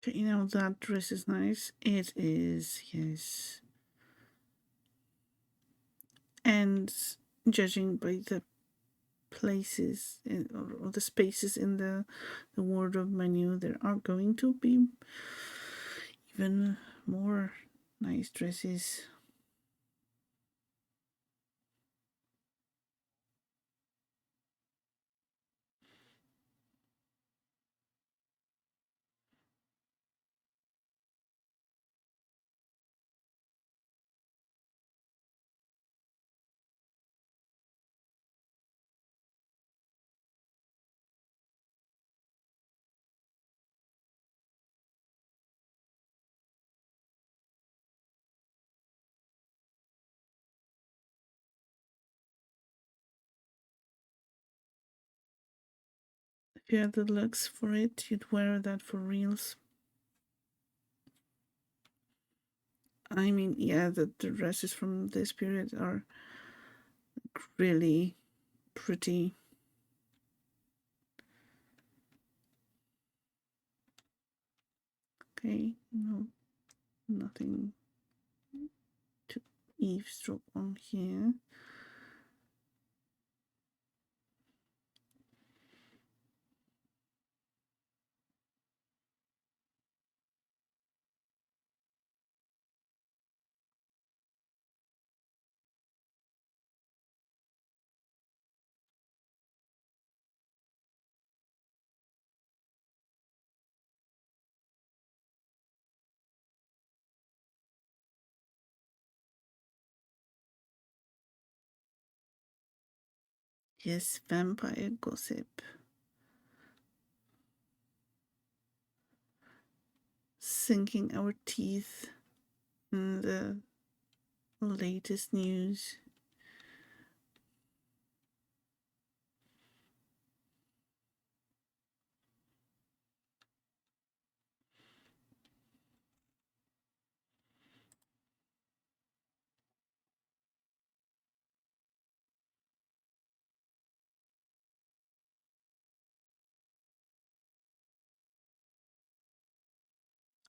Okay, you know that dress is nice. It is, yes. And judging by the places or the spaces in the wardrobe menu, there are going to be even more nice dresses. If you had the looks for it, you'd wear that for reals. I mean, yeah, the dresses from this period are really pretty. Okay, no, nothing to eavesdrop on here. Yes, vampire gossip. Sinking our teeth in the latest news.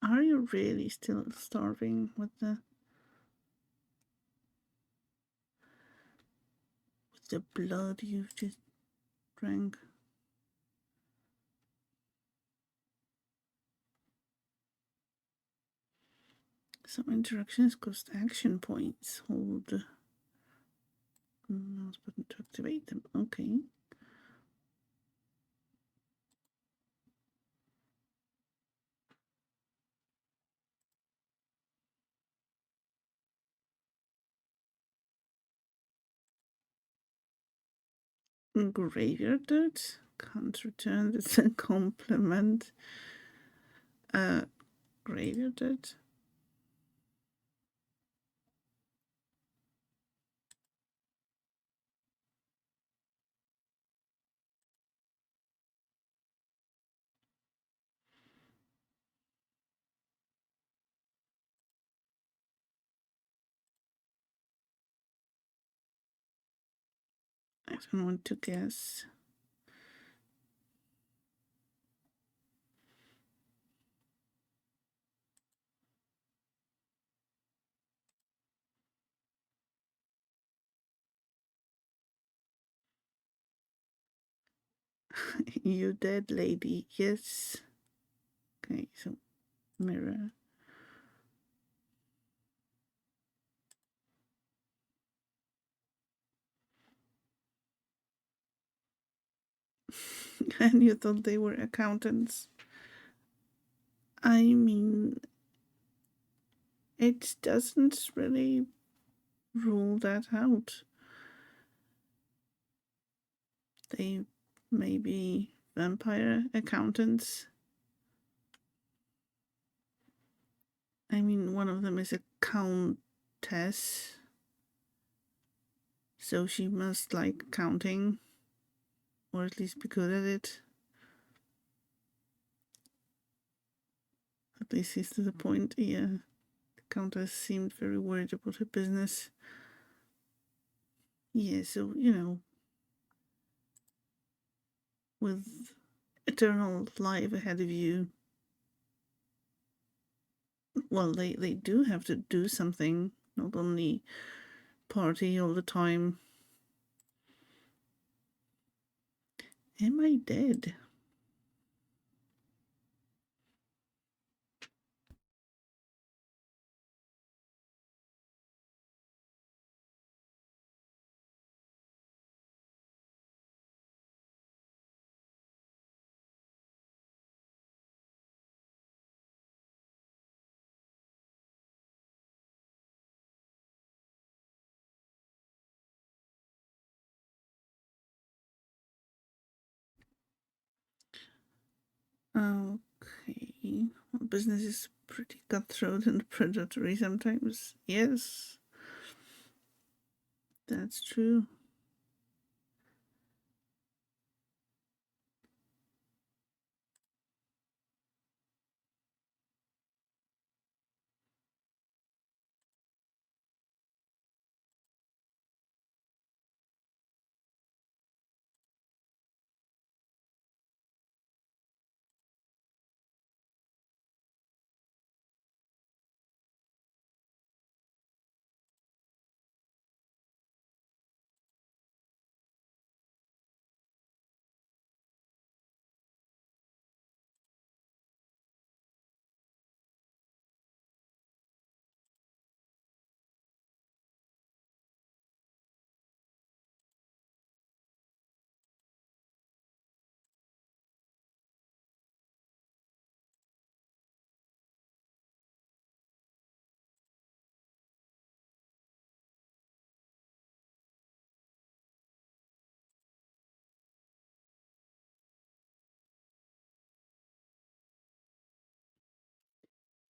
Are you really still starving with the blood you've just drank? Some interactions cost action points. Hold the mouse button to activate them. Okay. Graveyard dirt? Can't return this a compliment. Graveyard dirt? I don't want to guess. You dead lady, yes. Okay, so mirror. And you thought they were accountants. I mean, it doesn't really rule that out. They may be vampire accountants. I mean, one of them is a countess, so she must like counting, or at least be good at it. At least he's to the point. Yeah, the countess seemed very worried about her business. Yeah, so, with eternal life ahead of you, well, they do have to do something, not only party all the time. Am I dead? Okay. Well, business is pretty cutthroat and predatory sometimes. Yes, that's true.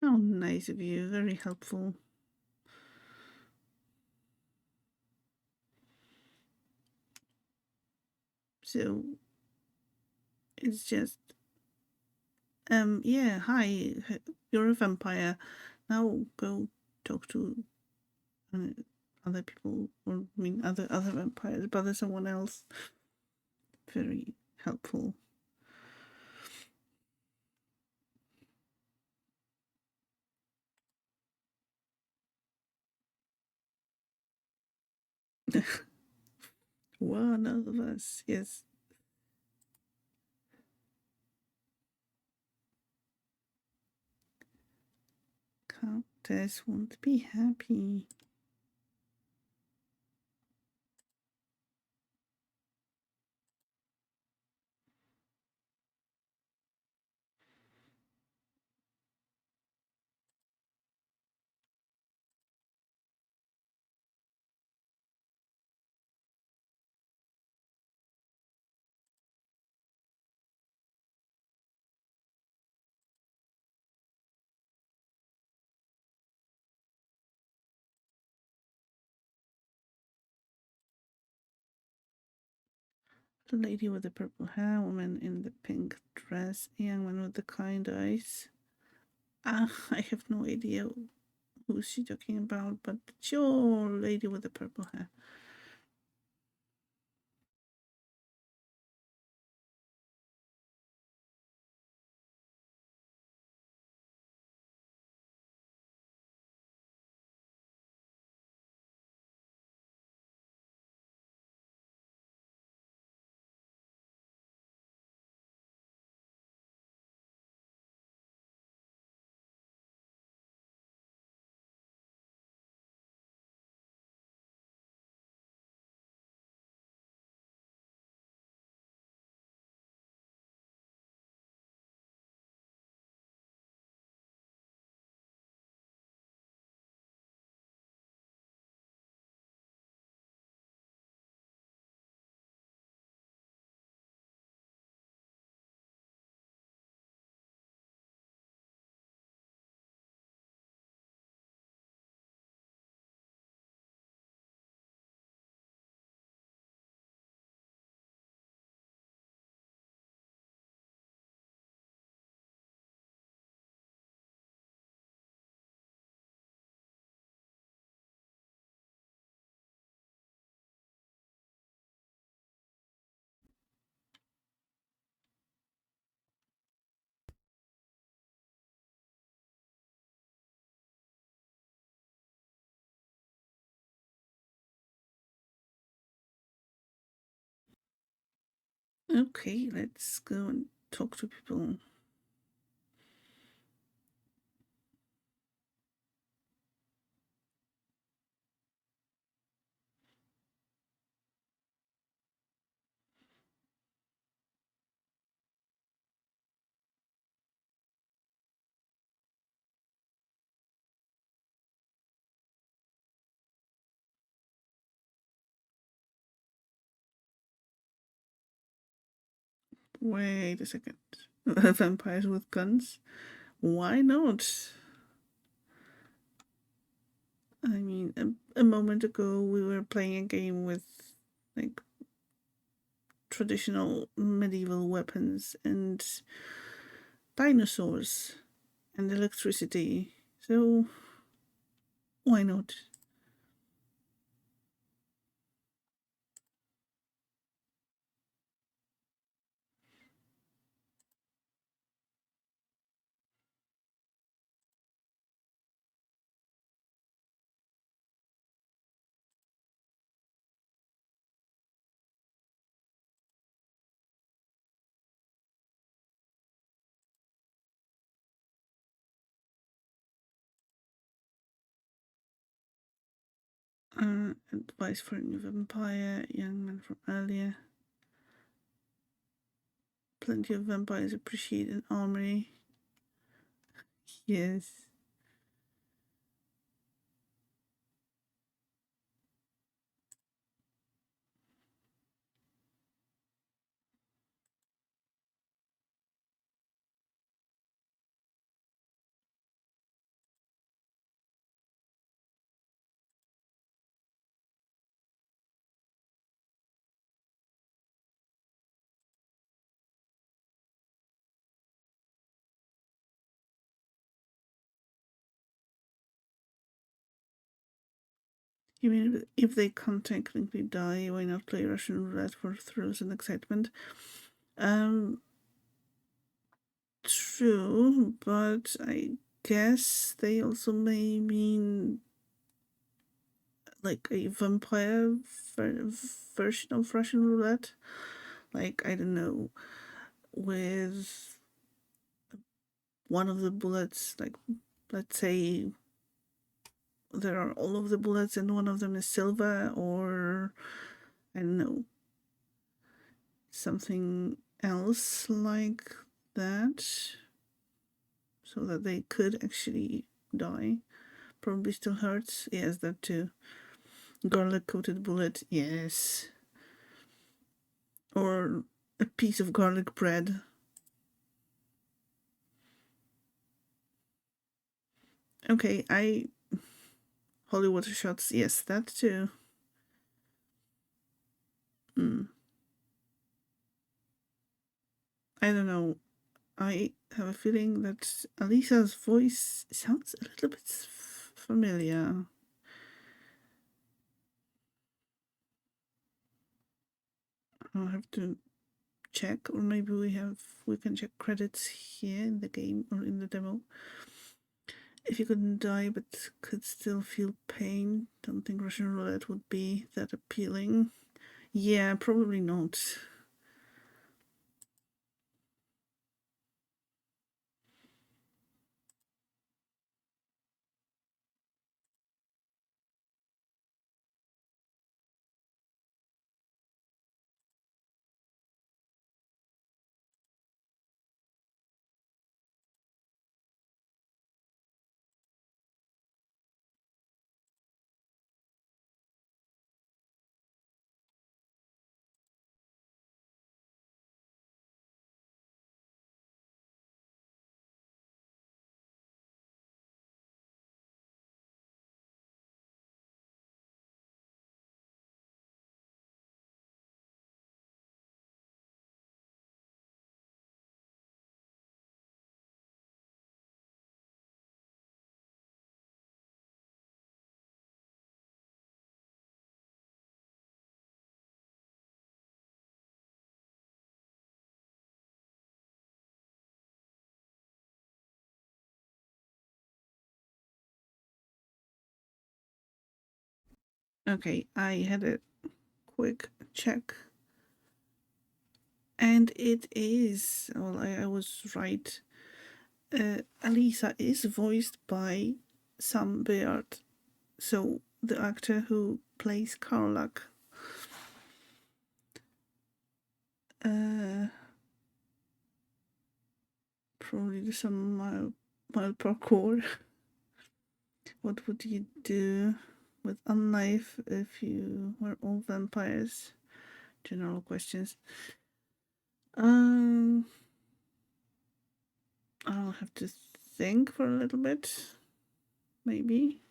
How nice of you. Very helpful. So it's just, yeah, hi, you're a vampire. Now go talk to uh, other people, or I mean, other vampires, bother someone else. Very helpful. One of us, yes. Countess won't be happy. The lady with the purple hair, woman in the pink dress, young man with the kind eyes. Ah, I have no idea who's she talking about, but sure, lady with the purple hair. Okay, let's go and talk to people. Wait a second. Vampires with guns? Why not? I mean, a moment ago we were playing a game with like traditional medieval weapons and dinosaurs and electricity. So why not? Advice for a new vampire, young man from earlier. Plenty of vampires appreciate an armory. Yes. Even if they can't technically die, why not play Russian roulette for thrills and excitement? Um, True, but I guess they also may mean like a vampire version of Russian roulette. Like, I don't know, with one of the bullets, like, let's say there are all of the bullets and one of them is silver, or I don't know, something else like that, so that they could actually die. Probably still hurts. Yes, that too. Garlic coated bullet. Yes. Or a piece of garlic bread. Okay, holy water shots. Yes, that too. Mm. I don't know. I have a feeling that Alisa's voice sounds a little bit familiar. I'll have to check, or maybe we can check credits here in the game or in the demo. If you couldn't die but could still feel pain, don't think Russian roulette would be that appealing. Yeah, probably not. Okay, I had a quick check. And it is, well, I was right. Alisa is voiced by Sam Beard, so the actor who plays Karlak. Uh, Probably do some mild parkour. What would you do with unlife if you were all vampires? General questions. Um, I'll have to think for a little bit, maybe.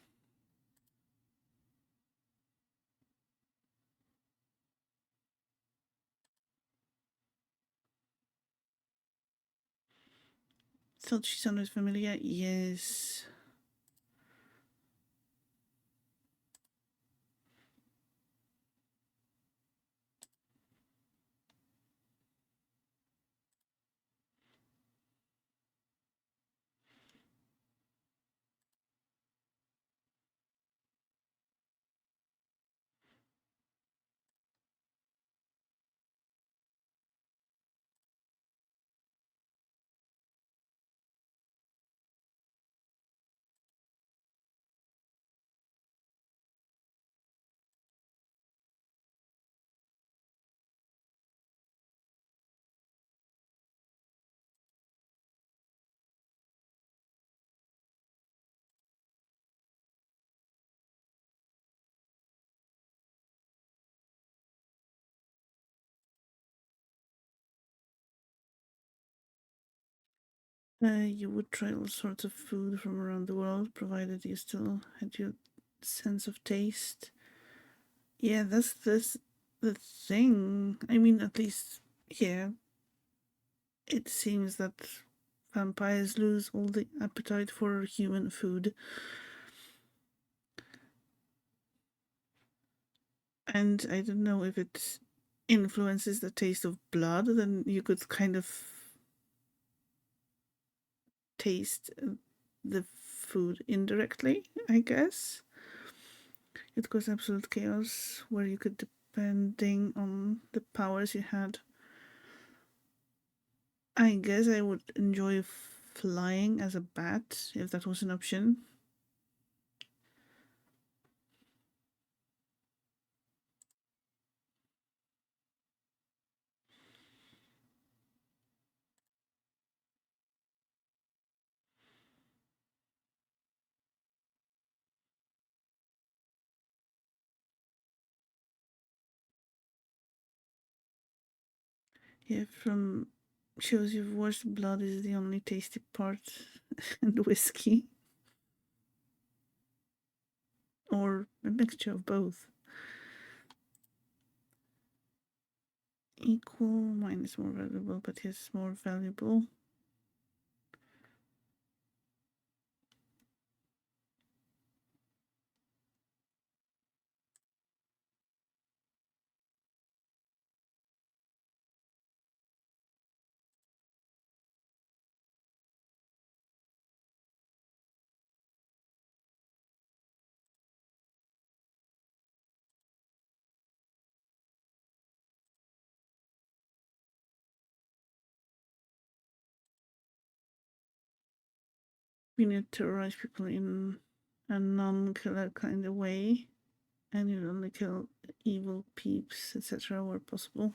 Thought she sounded familiar. Yes. You would try all sorts of food from around the world, provided you still had your sense of taste. Yeah, that's the thing. I mean, at least here, it seems that vampires lose all the appetite for human food. And I don't know if it influences the taste of blood, then you could kind of taste the food indirectly, I guess. It goes absolute chaos where you could, depending on the powers you had. I guess I would enjoy flying as a bat if that was an option. Yeah, from shows you've watched, blood is the only tasty part, and whiskey, or a mixture of both. Equal, mine is more valuable, but his is more valuable. We need to terrorize people in a non-killer kind of way, and you only kill evil peeps, etc., where possible.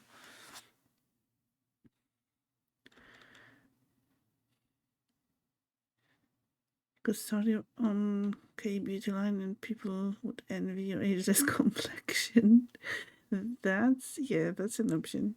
Could start your own K beauty line, and people would envy your ageless complexion. That's an option.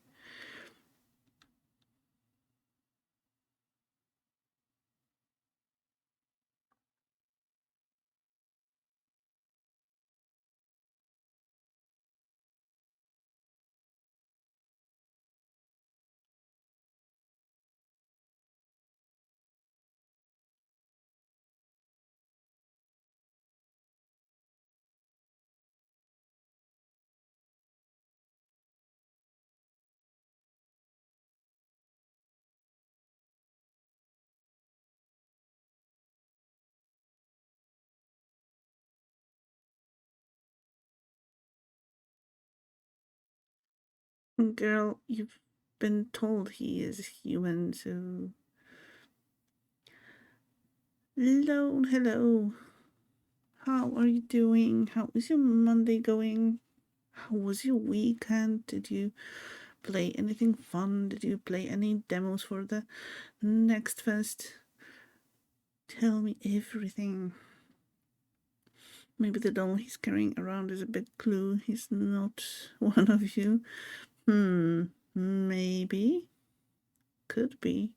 Girl, you've been told he is human, so. Hello, hello. How are you doing? How is your Monday going? How was your weekend? Did you play anything fun? Did you play any demos for the next fest? Tell me everything. Maybe the doll he's carrying around is a big clue. He's not one of you. Maybe. Could be.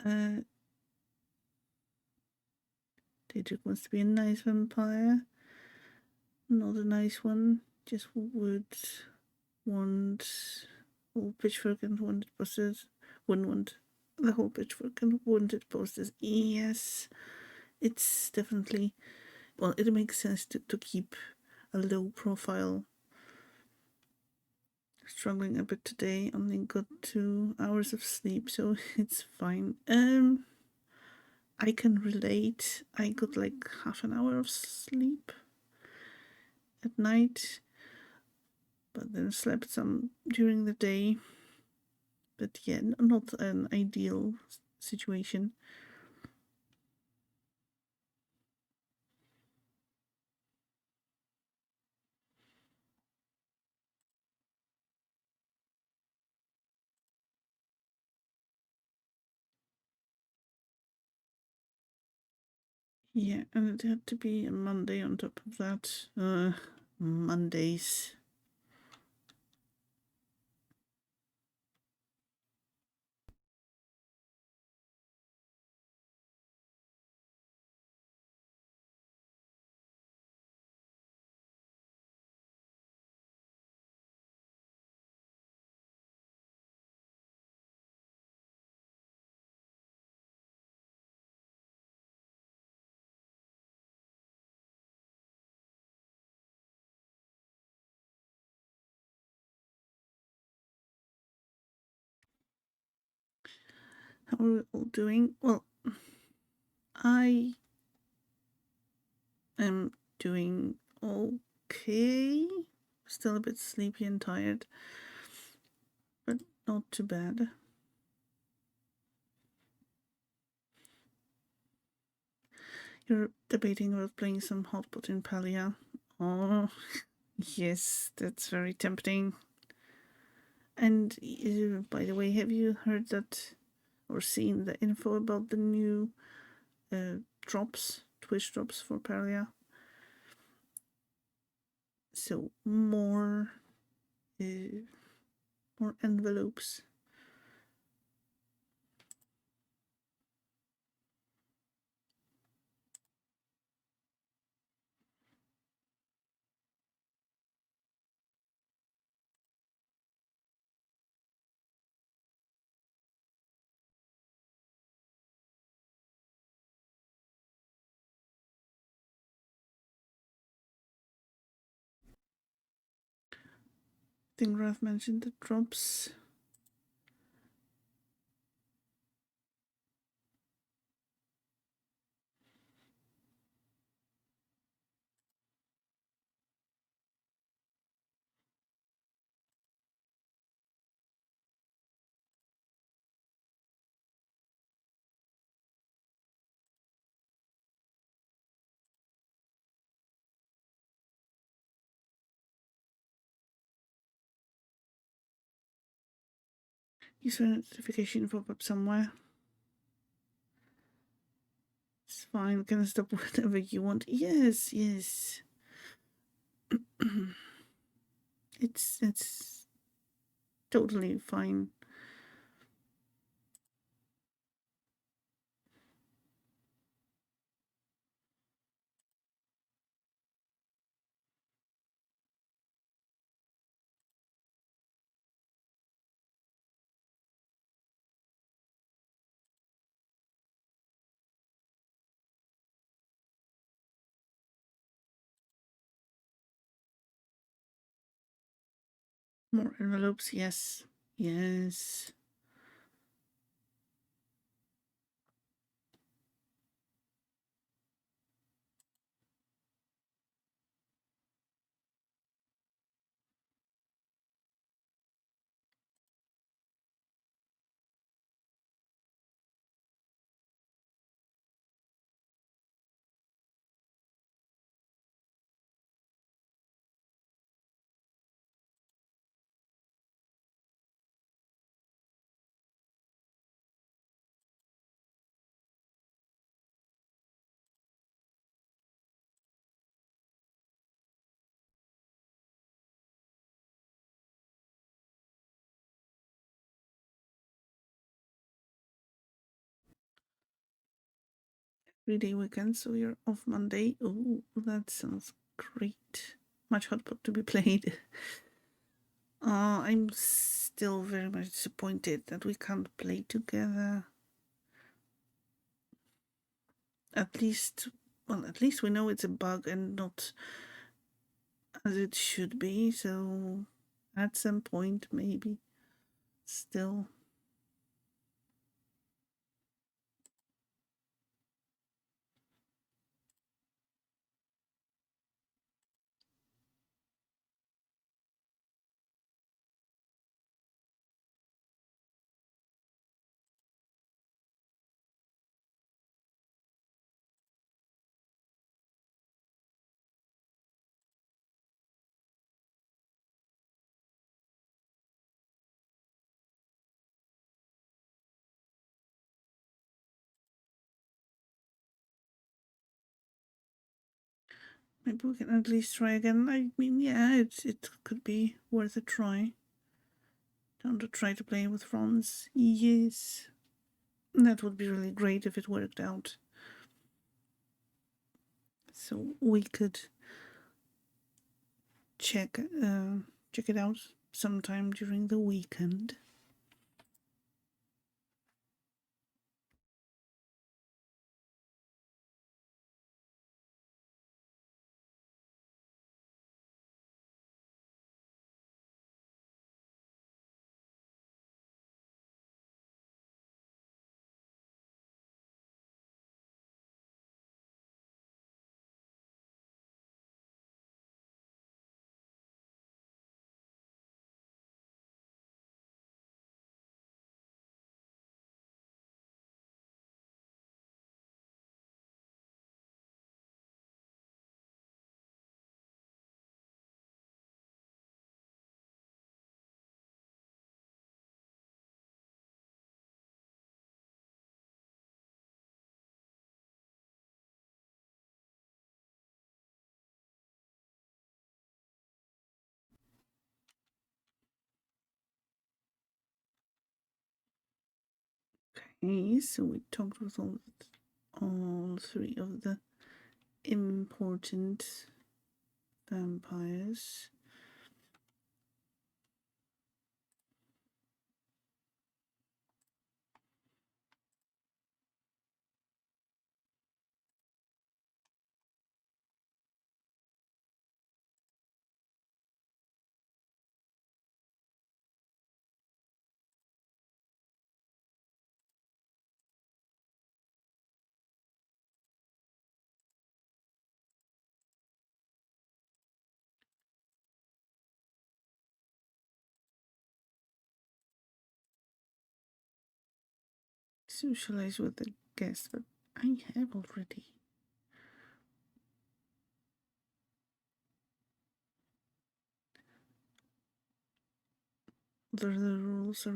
Uh, Daedric wants to be a nice vampire. Not a nice one. Just would want all pitchfork and wanted posters. Wouldn't want the whole pitchfork and wanted posters. Yes, it's definitely. Well, it makes sense to keep a low profile. Struggling a bit today. Only got 2 hours of sleep, so it's fine. I can relate. I got like half an hour of sleep at night, but then slept some during the day. But yeah, not an ideal situation. Yeah, and it had to be a Monday on top of that. Mondays. How are we all doing? Well, I am doing okay. Still a bit sleepy and tired, but not too bad. You're debating about playing some hot pot in Palia. Oh, yes, that's very tempting. And by the way, have you heard that or seen the info about the new drops, Twitch drops for Palia? So uh, more envelopes. I think Ralph mentioned the drops. You saw a notification pop up somewhere. It's fine. Can stop whenever you want. Yes, yes. It's totally fine. More envelopes, yes. Yes. Three-day weekend, so you're off Monday. Oh, that sounds great. Much hot pot to be played. I'm still very much disappointed that we can't play together. At least, well, at least we know it's a bug and not as it should be, so at some point, maybe. Still. Maybe we can at least try again. I mean, yeah, it could be worth a try. Time to try to play with Franz. Yes. That would be really great if it worked out. So we could check it out sometime during the weekend. Okay, so we talked with all three of the important vampires. Socialize with the guests, but I have already. The rules are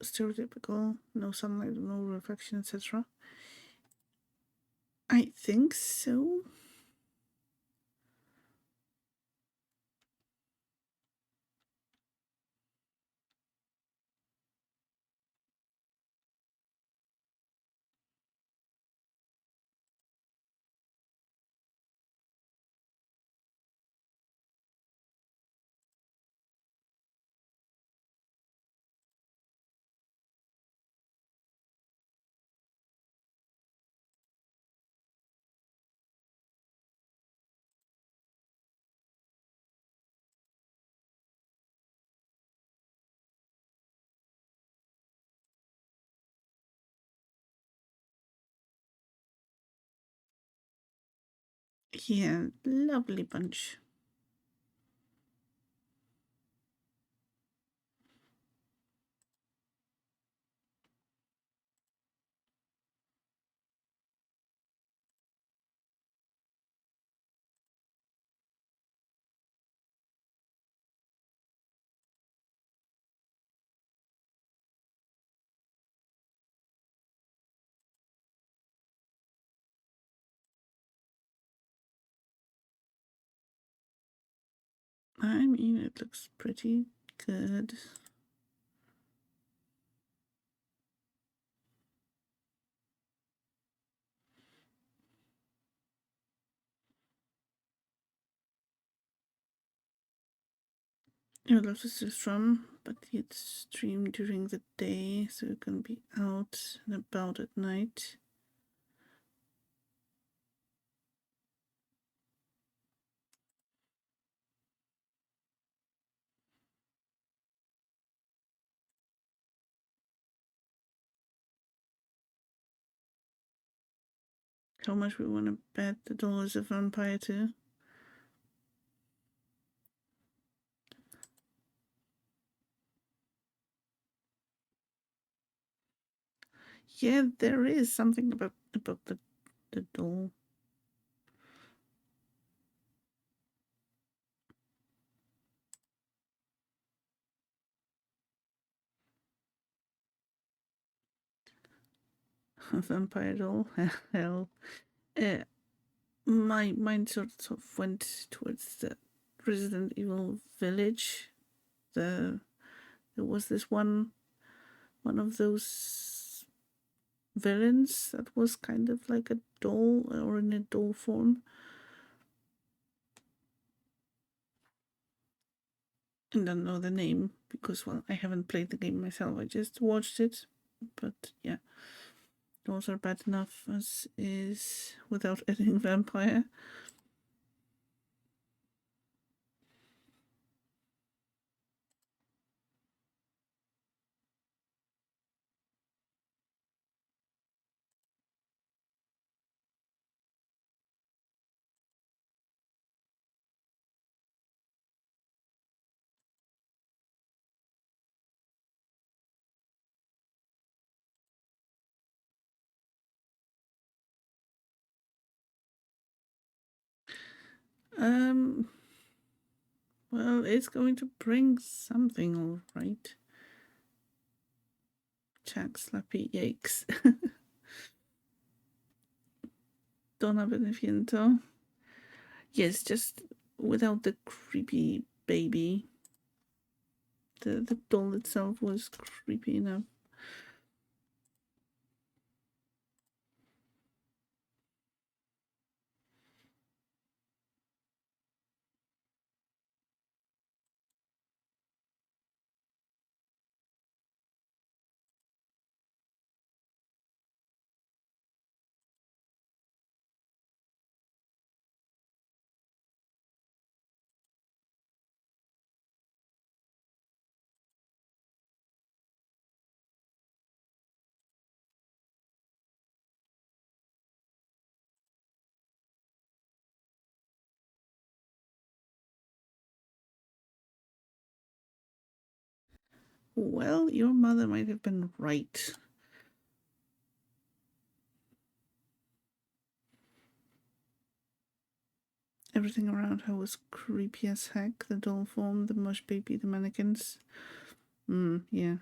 stereotypical, no sunlight, no reflection, etc. I think so. Yeah, lovely bunch. I mean, it looks pretty good. I would love to see from, but it's streamed during the day, so it can be out and about at night. How much we want to bet the doll is a vampire too? Yeah, there is something about the doll. A vampire doll. Hell, uh, my mind sort of went towards the Resident Evil village. There was this one of those villains that was kind of like a doll or in a doll form. I don't know the name because, well, I haven't played the game myself. I just watched it. But yeah, those are bad enough as is without adding vampire. Um, well, it's going to bring something, all right. Jack Slappy, yikes. Donna Benefiento. Yes, just without the creepy baby. The doll itself was creepy enough. Well, your mother might have been right. Everything around her was creepy as heck. The doll form, the mush baby, the mannequins. Yeah.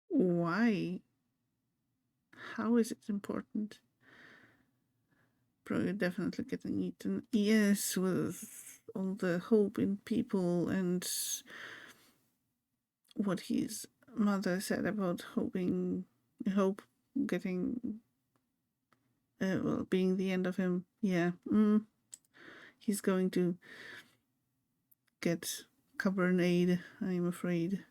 Why? How is it important? Bro, you're definitely getting eaten. Yes, with all the hope in people and what his mother said about hope getting, well, being the end of him. Yeah, he's going to get Cabernet, I'm afraid.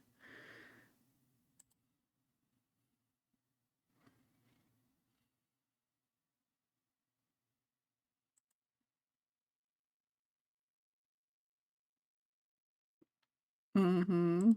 Mm-hmm.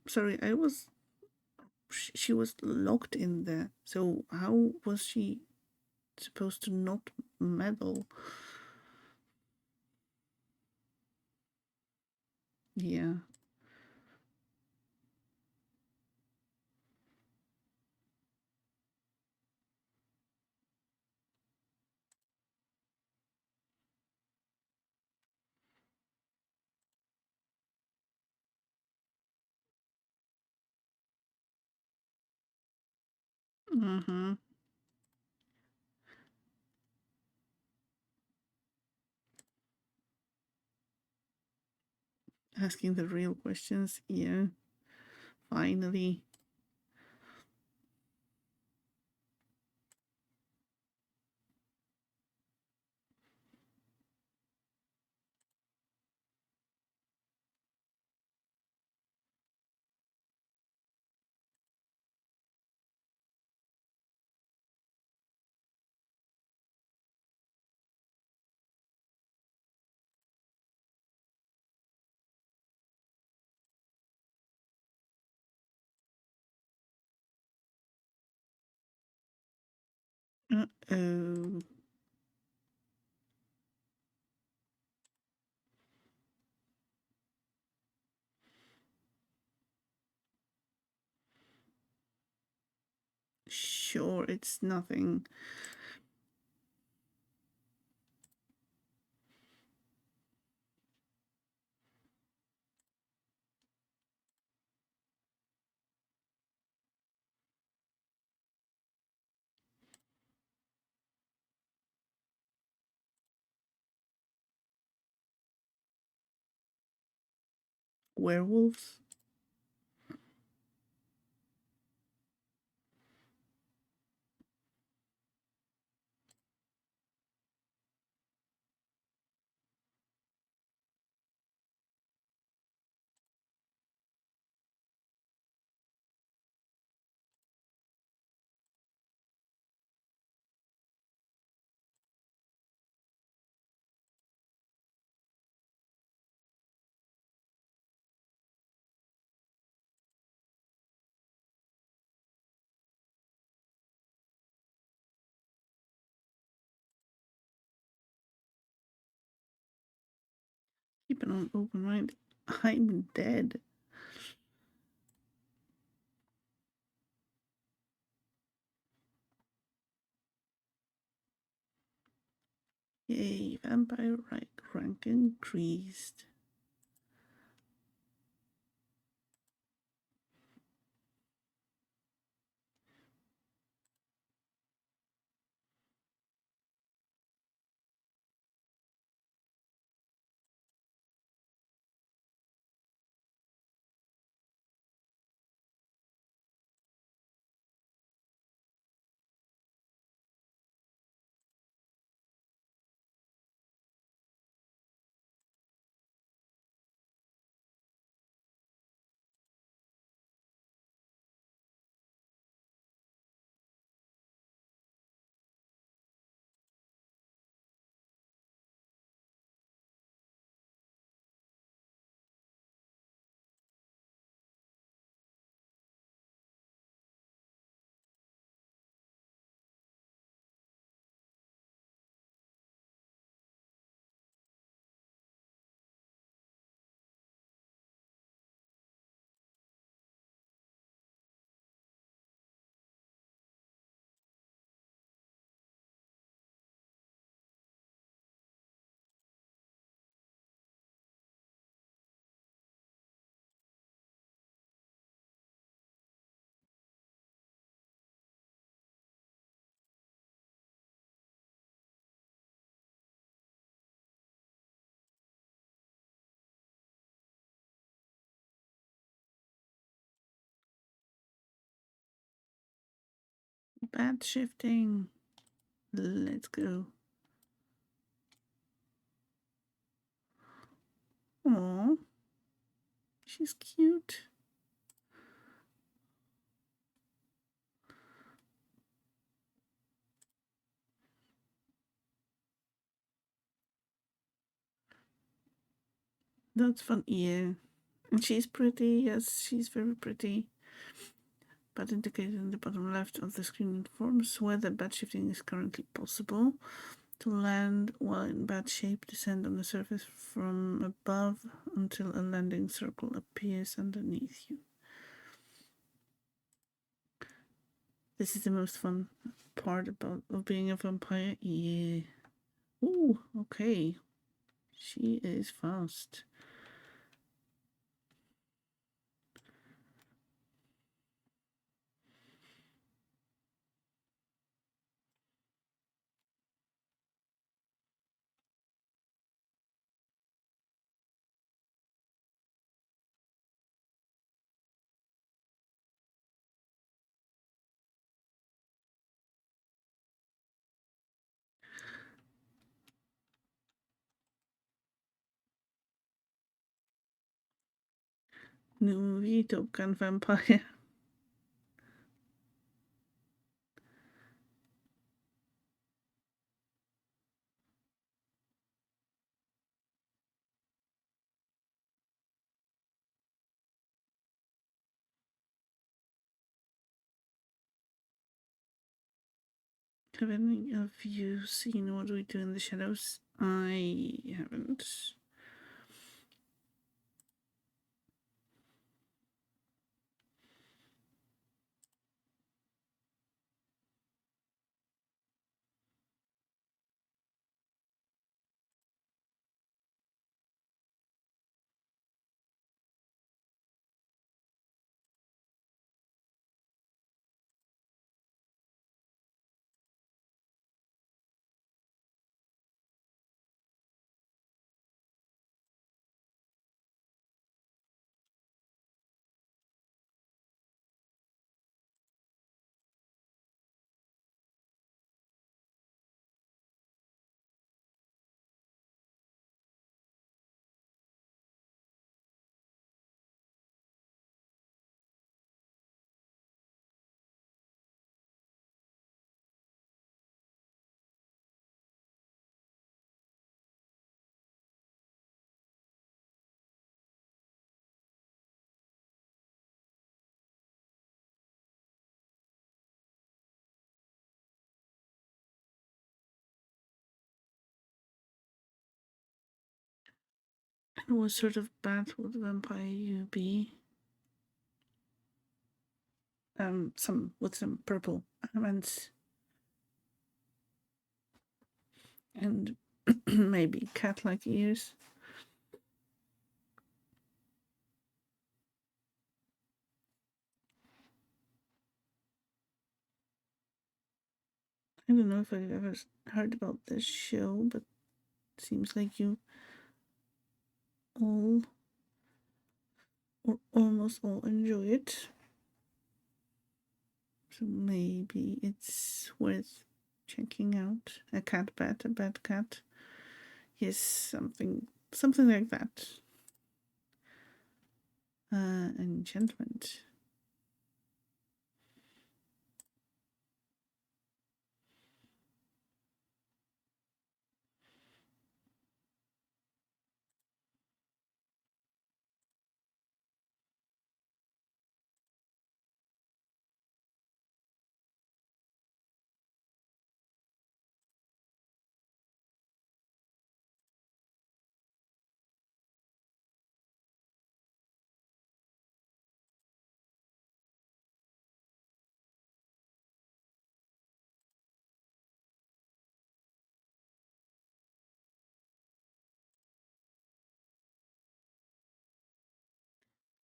Sorry, she was locked in there. So how was she supposed to not meddle? Yeah. Mm-hmm. Asking the real questions. Yeah. Finally. Uh-oh. Sure, it's nothing. Werewolves? keeping an open mind. I'm dead. Yay, vampire rank increased. Bad shifting. Let's go. Aww. She's cute. That's fun. Yeah. And she's pretty. Yes, she's very pretty. But indicated in the bottom left of the screen informs whether bad shifting is currently possible. To land while in bad shape, descend on the surface from above until a landing circle appears underneath you. This is the most fun part of being a vampire. Yeah. Ooh, okay. She is fast. New movie, Top Gun Vampire. Have any of you seen What We Do in the Shadows? I haven't. What sort of bat would vampire you be? Some with some purple elements and maybe cat-like ears. I don't know if I've ever heard about this show, but it seems like you all or almost all enjoy it. So maybe it's worth checking out. A cat bat, a bad cat. Yes, something like that. Enchantment.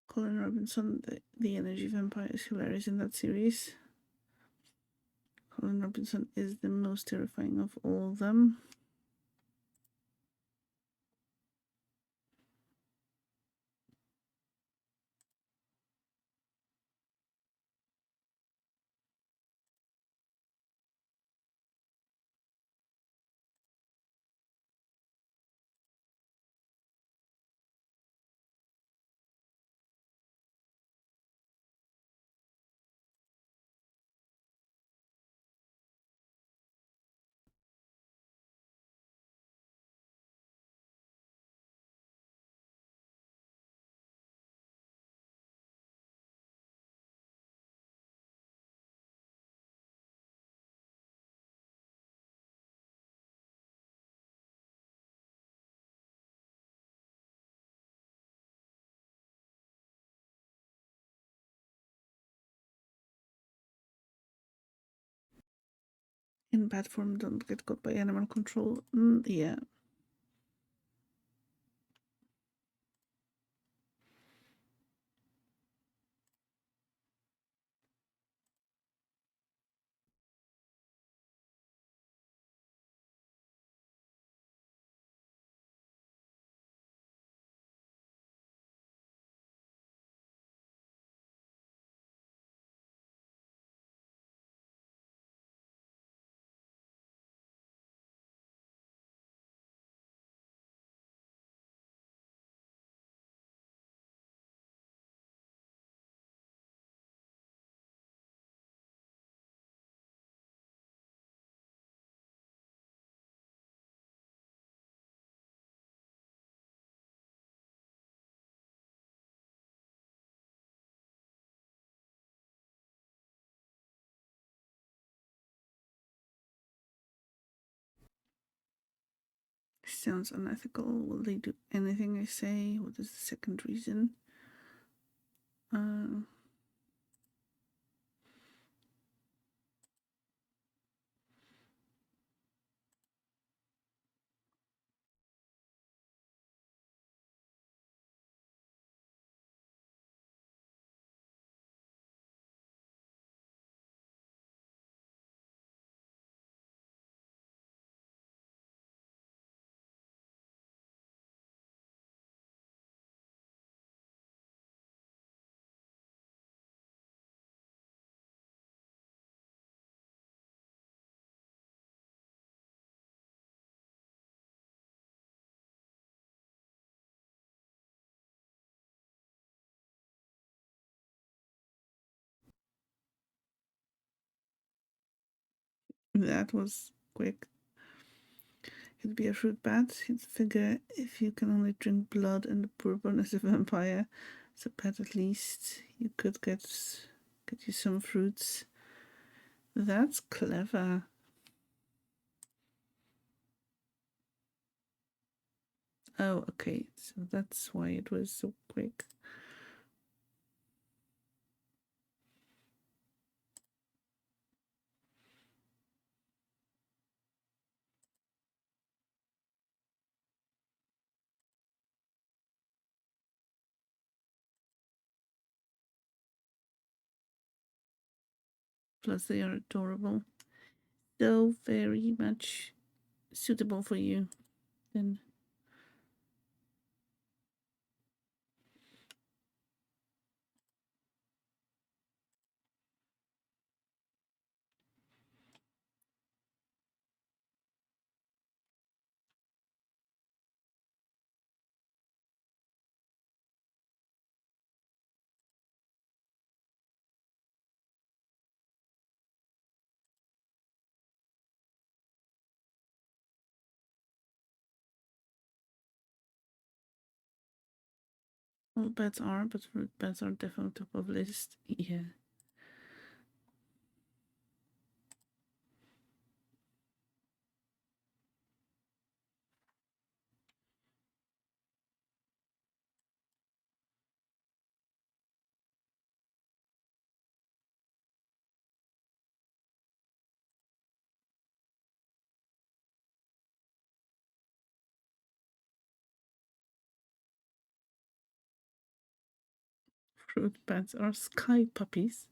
Colin Robinson, the energy vampire, is hilarious in that series. Colin Robinson is the most terrifying of all of them. In bad form, don't get caught by animal control. Yeah. Sounds unethical. Will they do anything I say? What is the second reason? Uh, that was quick. He'd be a fruit bat. He'd figure if you can only drink blood and bourbon as a vampire, as a pet at least, you could get you some fruits. That's clever. Oh, okay. So that's why it was so quick. Plus, they are adorable. So very much suitable for you. Then all beds are, but fruit beds are definitely top of list. Yeah. Fruit bats are sky puppies.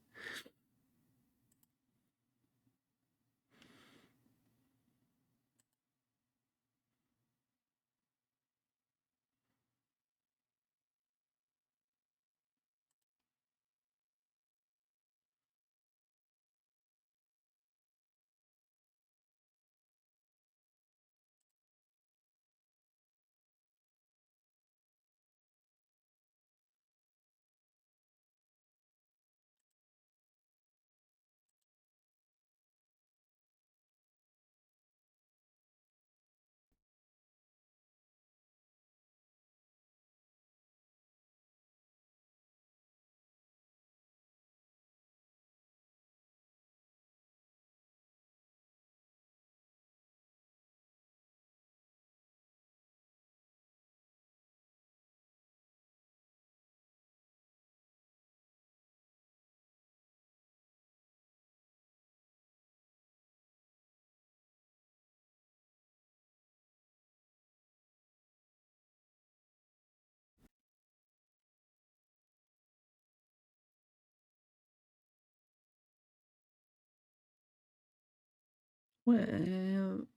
Well,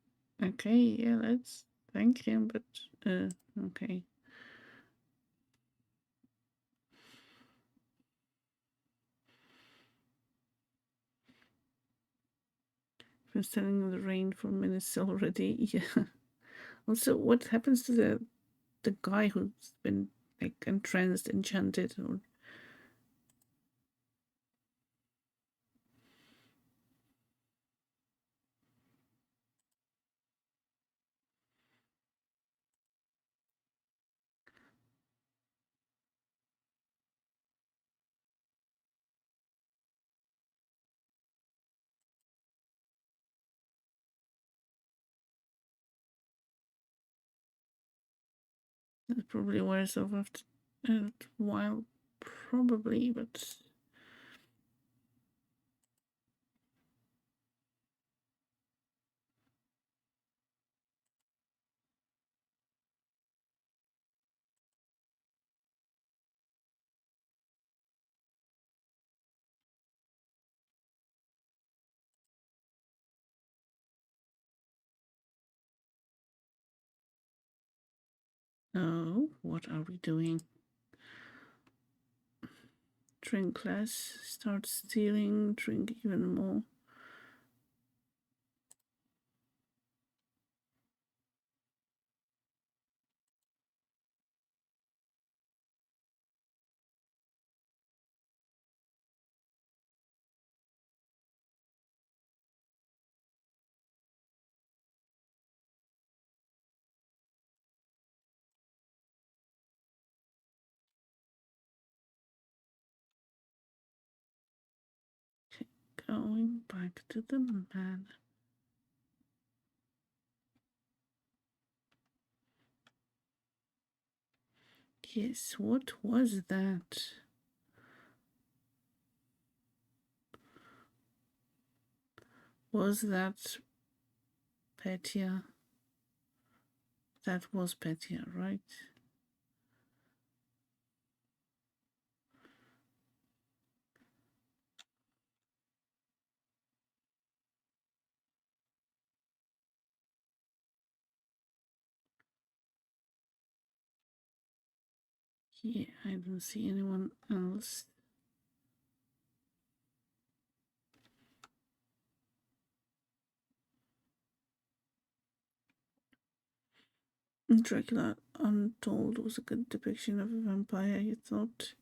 okay, yeah, let's thank him, but okay. Been standing in the rain for minutes already. Yeah. Also, what happens to the guy who's been like entranced, enchanted, or it probably wears off after a while, probably, but oh, what are we doing? Drink less, start stealing, drink even more. Going back to the man. Yes, what was that? Was that Petya? That was Petya, right? Yeah, I don't see anyone else. Dracula Untold was a good depiction of a vampire, you thought?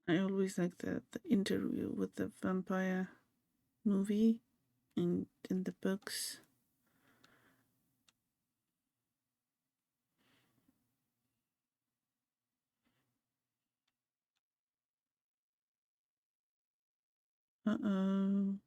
I always like the interview with the vampire movie in the books. Uh-oh.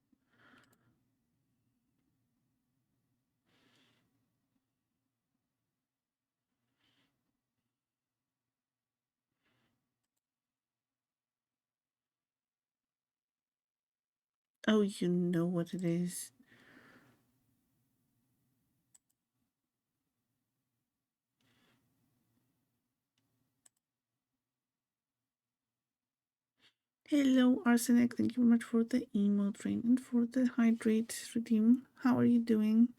Oh, you know what it is. Hello, Arsenic. Thank you very much for the emo train and for the hydrate redeem. How are you doing?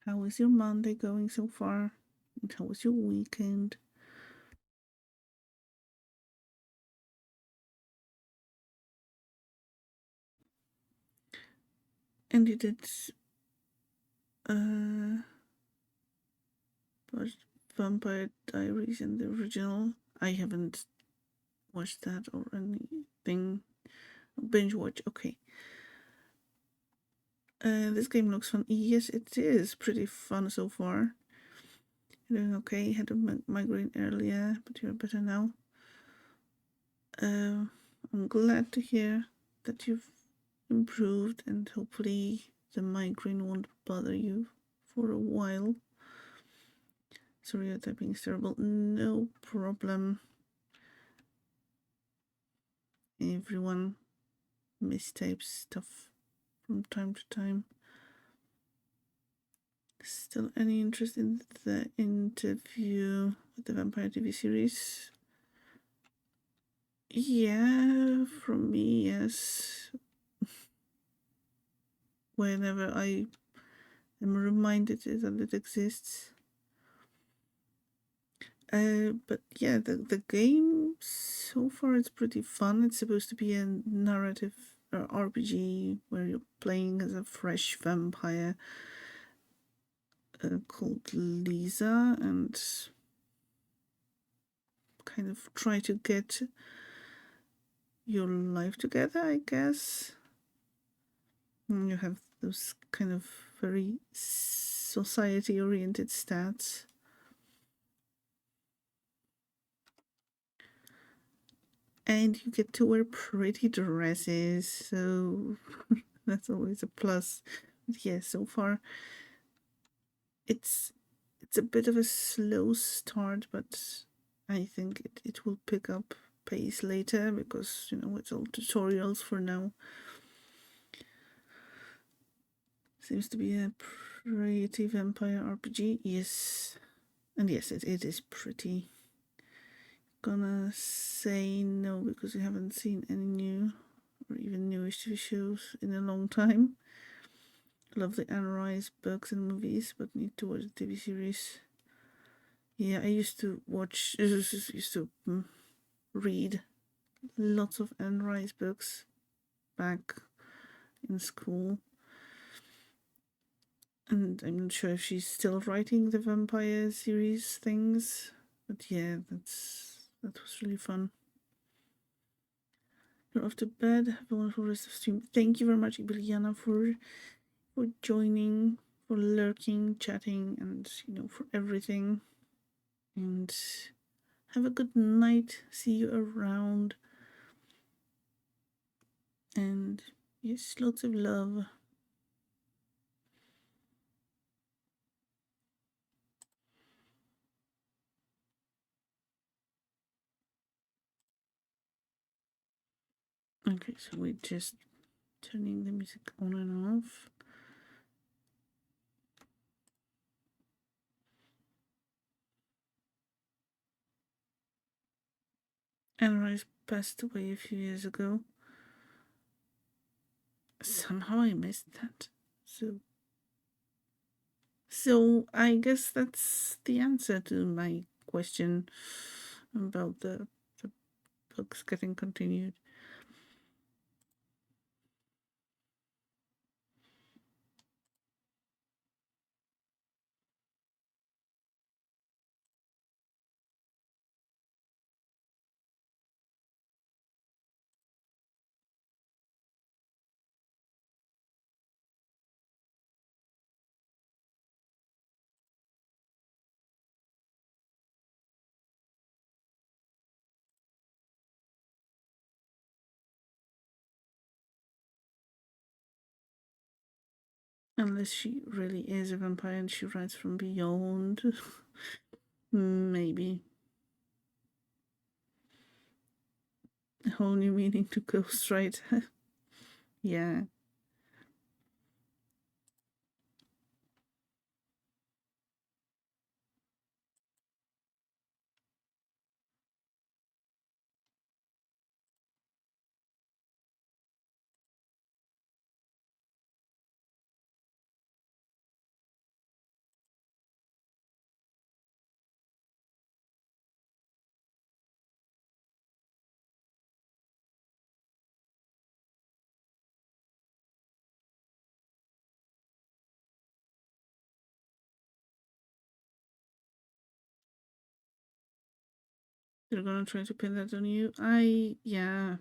How is your Monday going so far? And how was your weekend? And you did uh watch Vampire Diaries in the original. I haven't watched that or anything. Binge watch, okay. This game looks fun. Yes, it is pretty fun so far. You're doing okay. Had a migraine earlier, but you're better now. I'm glad to hear that you've improved, and hopefully the migraine won't bother you for a while. Sorry, your typing is terrible. No problem. Everyone mistypes stuff from time to time. Still any interest in the interview with the Vampire TV series? Yeah, from me, yes. Whenever I am reminded that it exists. But yeah, the game so far it's pretty fun. It's supposed to be a narrative RPG where you're playing as a fresh vampire called Lisa and kind of try to get your life together, I guess. And you have those kind of very society oriented stats. And you get to wear pretty dresses, so that's always a plus. But yeah, so far it's a bit of a slow start, but I think it will pick up pace later because it's all tutorials for now. Seems to be a pretty vampire RPG, yes. And yes, it is pretty. Gonna say no because we haven't seen any new or even newish TV shows in a long time. Love the Anne Rice books and movies, but need to watch the TV series. Yeah, I used to read lots of Anne Rice books back in school. And I'm not sure if she's still writing the vampire series things. But yeah, that was really fun. You're off to bed. Have a wonderful rest of the stream. Thank you very much, Ibiliana, for joining, for lurking, chatting, and for everything. And have a good night. See you around. And yes, lots of love. Okay, so we're just turning the music on and off. Anne Rice passed away a few years ago. Somehow I missed that. So I guess that's the answer to my question about the books getting continued. Unless she really is a vampire and she writes from beyond. Maybe. A whole new meaning to ghostwriter. Yeah. They're gonna try to pin that on you. Yeah.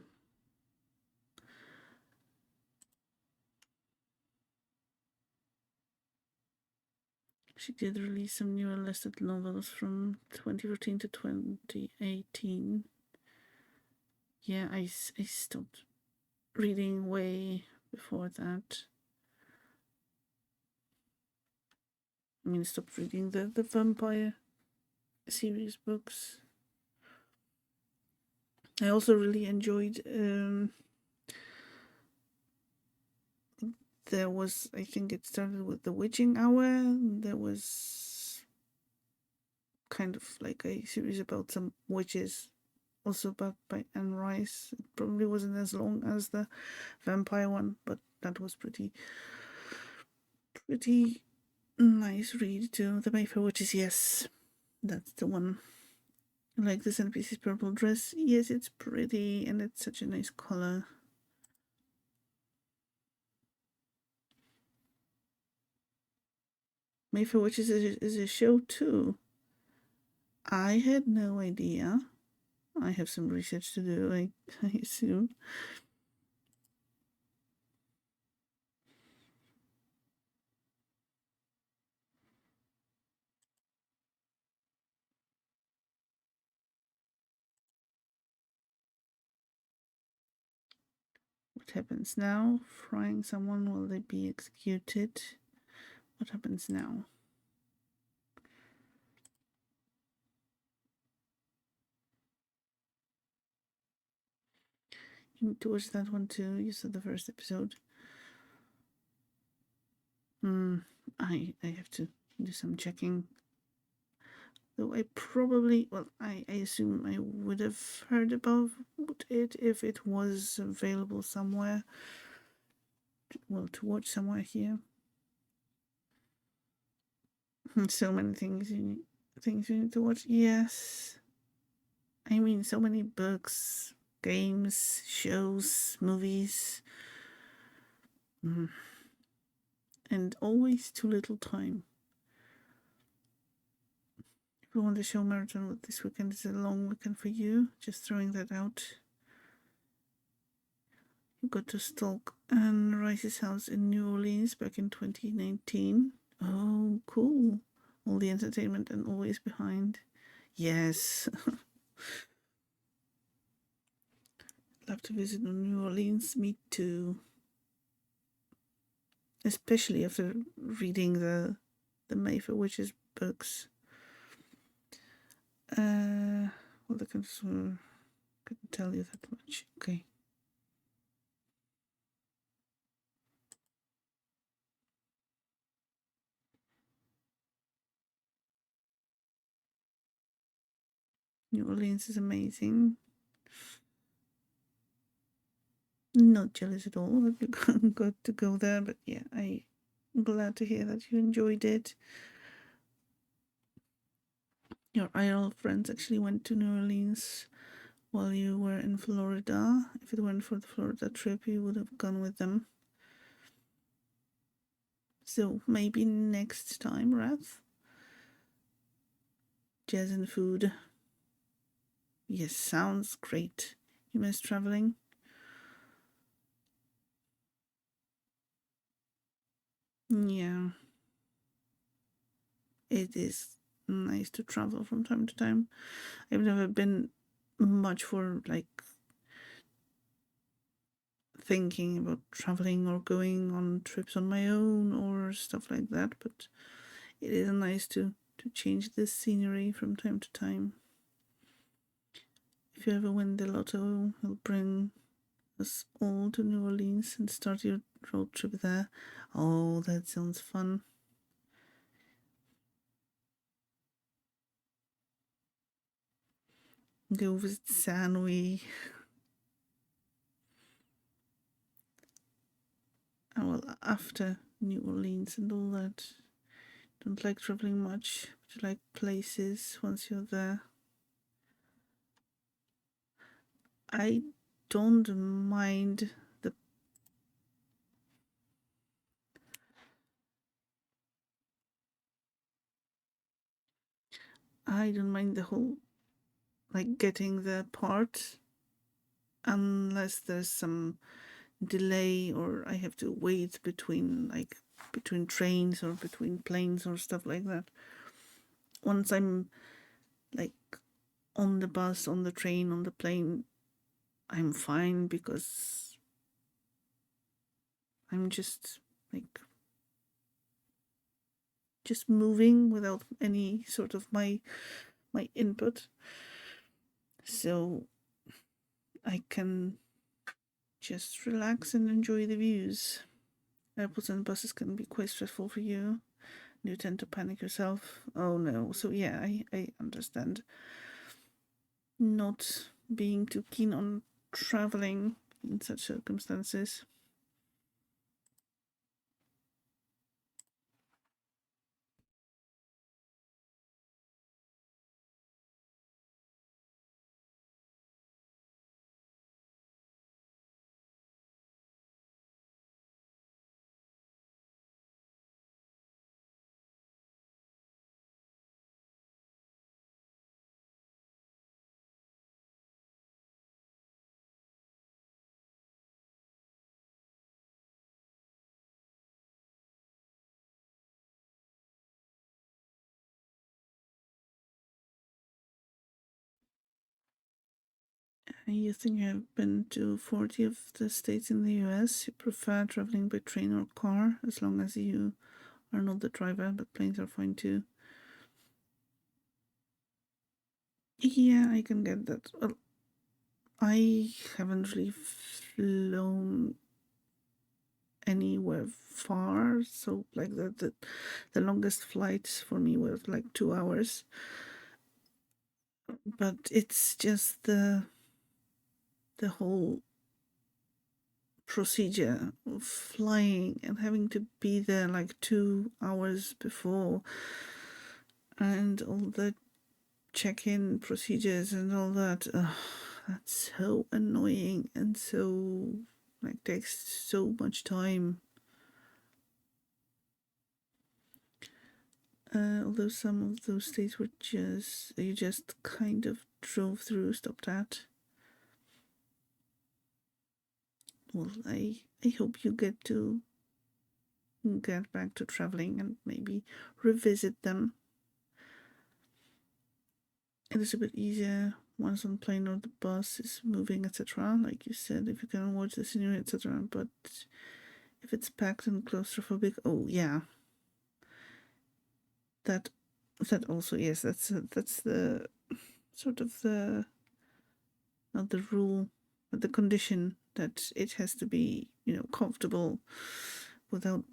She did release some new illustrated novels from 2014 to 2018. Yeah, I stopped reading way before that. I mean, stopped reading the vampire series books. I also really enjoyed. There was, I think it started with The Witching Hour. There was kind of like a series about some witches, also by Anne Rice. It probably wasn't as long as the vampire one, but that was pretty nice read too. The Mayfair Witches, yes, that's the one. Like this NPC's purple dress, yes, it's pretty and it's such a nice color. Mayfair Witches is a show too. I had no idea. I have some research to do, I assume. What happens now? Frying someone, will they be executed? What happens now? You need to watch that one too. You saw the first episode. I have to do some checking. Though I probably, well, I assume I would have heard about it if it was available somewhere. Well, to watch somewhere here. So many things you need to watch. Yes. I mean, so many books, games, shows, movies. and always too little time. If you want to show marathon what this weekend is a long weekend for you, just throwing that out. You got to stalk Anne Rice's house in New Orleans back in 2019. Oh, cool. All the entertainment and always behind. Yes. Love to visit New Orleans. Me too. Especially after reading the Mayfair Witches books. Well, I couldn't tell you that much. Okay. New Orleans is amazing. Not jealous at all that you got to go there, but yeah, I'm glad to hear that you enjoyed it. Your IRL friends actually went to New Orleans while you were in Florida. If it weren't for the Florida trip, you would have gone with them. So maybe next time, Rath. Jazz and food. Yes, sounds great. You miss traveling? Yeah. It is nice to travel from time to time. I've never been much for like thinking about traveling or going on trips on my own or stuff like that, but it is nice to change the scenery from time to time. If you ever win the lotto, we'll bring us all to New Orleans and start your road trip there. Oh, that sounds fun. Go visit Sanui. Oh, well, after New Orleans and all that. Don't like traveling much, but you like places once you're there. I don't mind the I don't mind the whole like getting the part unless there's some delay or I have to wait between trains or between planes or stuff like that. Once I'm like on the bus, on the train, on the plane, I'm fine because I'm just moving without any sort of my input. So I can just relax and enjoy the views. Airports and buses can be quite stressful for you. You tend to panic yourself. Oh no. So yeah, I understand not being too keen on traveling in such circumstances. You think you have been to 40 of the states in the US. You prefer traveling by train or car as long as you are not the driver, but planes are fine too. Yeah, I can get that. Well, I haven't really flown anywhere far, so like the longest flights for me were like 2 hours. But it's just the whole procedure of flying and having to be there like 2 hours before and all the check-in procedures and all that. That's so annoying and so like takes so much time. Although some of those states were just, you just kind of drove through, stopped at. Well, I hope you get back to traveling and maybe revisit them. It is a bit easier once on plane or the bus is moving, etc. Like you said, if you can watch the scenery, etc. But if it's packed and claustrophobic, oh yeah, that also, yes, that's the sort of the, not the rule, but the condition that it has to be, comfortable without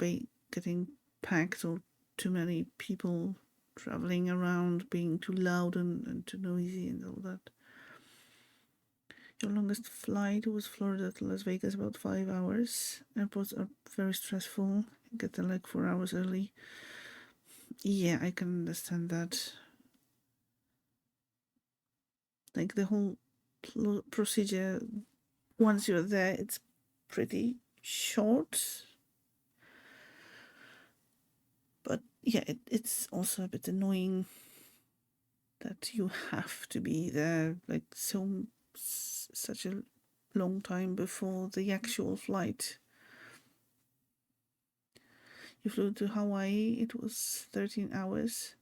getting packed or too many people traveling around, being too loud and too noisy and all that. Your longest flight was Florida to Las Vegas, about 5 hours. Airports are very stressful. You get there like 4 hours early. Yeah, I can understand that. Like the whole procedure, once you're there, it's pretty short. But yeah, it's also a bit annoying that you have to be there like such a long time before the actual flight. You flew to Hawaii, it was 13 hours.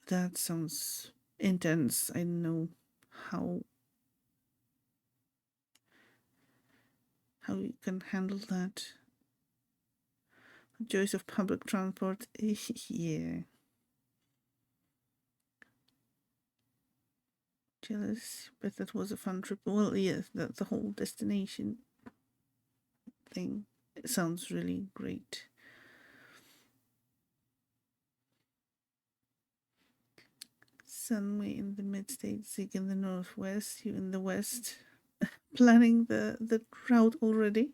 That sounds intense. I don't know how you can handle that. Joys of public transport. Yeah. Jealous, but that was a fun trip. Well, yes, the whole destination thing, it sounds really great. Sunway in the mid-state, Zig in the northwest, you in the west. Planning the route already.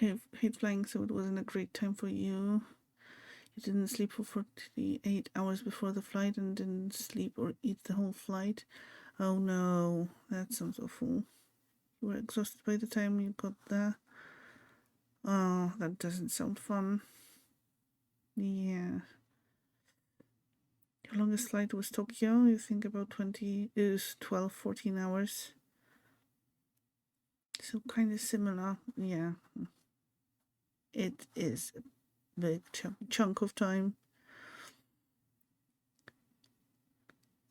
I hate flying, so it wasn't a great time for you. You didn't sleep for 48 hours before the flight and didn't sleep or eat the whole flight. Oh no, that sounds awful. You were exhausted by the time you got there. Oh, that doesn't sound fun. Yeah. Your longest flight was Tokyo. You think about 12, 14 hours. So kind of similar. Yeah. It is a big chunk of time.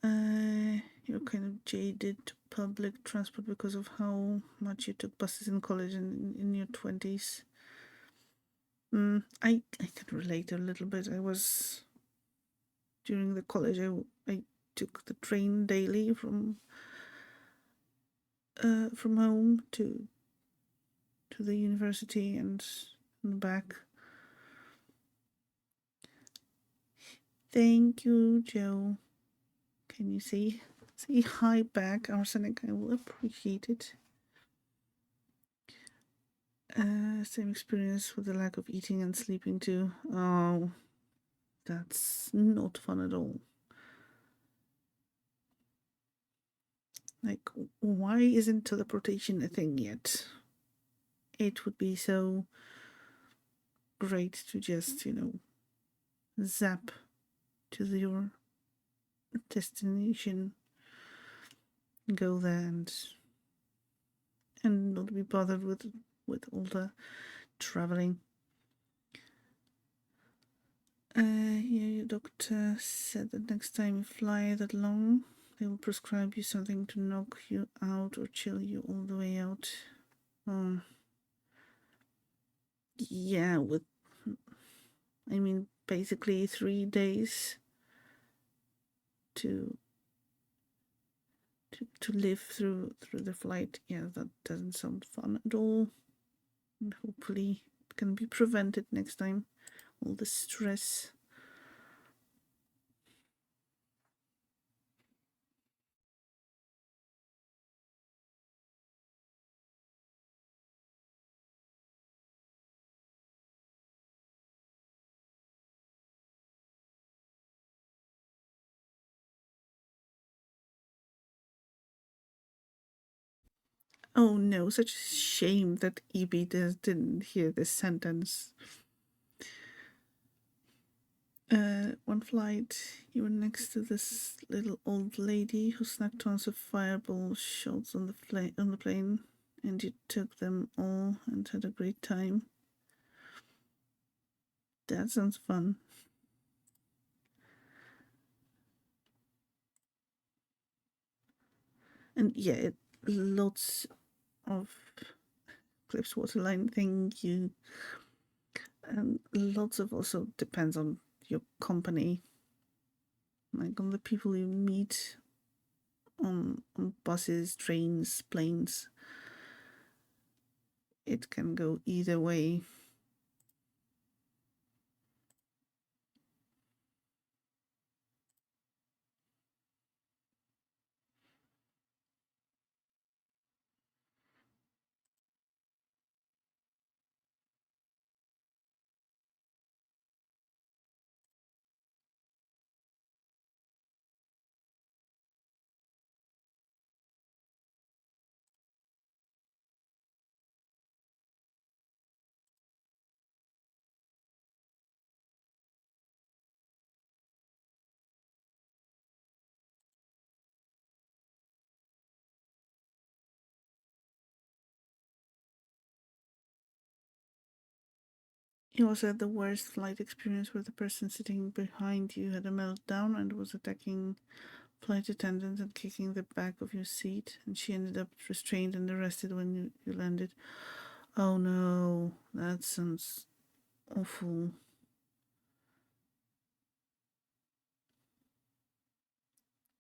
You're kind of jaded to public transport because of how much you took buses in college and in your 20s. I can relate a little bit. I was, during the college, I took the train daily from home to the university and back. Thank you, Joe. Can you say hi back, Arsenic? I will appreciate it. Same experience with the lack of eating and sleeping too. Oh, that's not fun at all. Like, why isn't teleportation a thing yet? It would be so great to just, zap to your destination, go there and not be bothered with all the traveling. Yeah, your doctor said that next time you fly that long, they will prescribe you something to knock you out or chill you all the way out. Yeah, basically 3 days to live through the flight. Yeah, that doesn't sound fun at all. And hopefully it can be prevented next time. All the stress. Oh no, such a shame that Evie didn't hear this sentence. One flight, you were next to this little old lady who snagged tons of fireball shots on the plane, and you took them all and had a great time. That sounds fun. And yeah, lots of Cliff's waterline thing. You and lots of also depends on your company, like on the people you meet on buses, trains, planes. It can go either way. You also had the worst flight experience where the person sitting behind you had a meltdown and was attacking flight attendants and kicking the back of your seat, and she ended up restrained and arrested when you landed. Oh no, that sounds awful.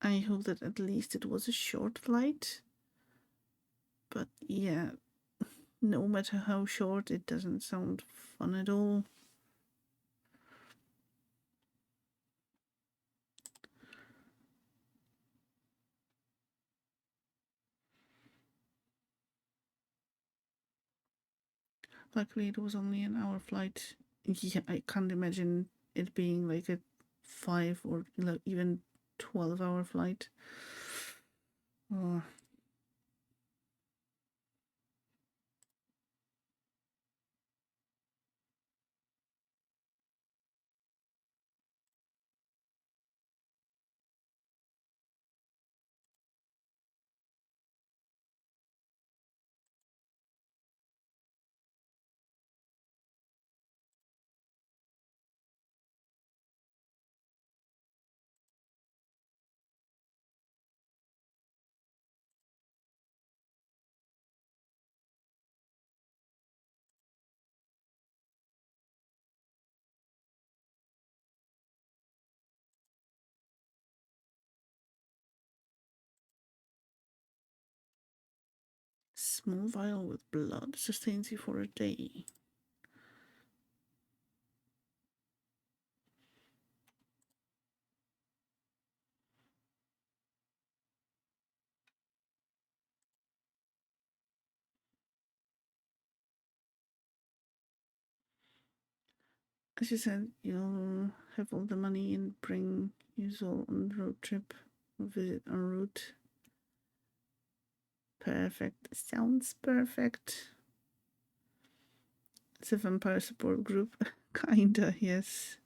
I hope that at least it was a short flight. But yeah, no matter how short, it doesn't sound fun at all. Luckily, it was only an hour flight. Yeah, I can't imagine it being like a 5 or even 12-hour flight. Oh, small vial with blood sustains you for a day. As you said, you'll have all the money and bring you all on the road trip, visit en route. Perfect. Sounds perfect. It's a vampire support group. Kinda, yes.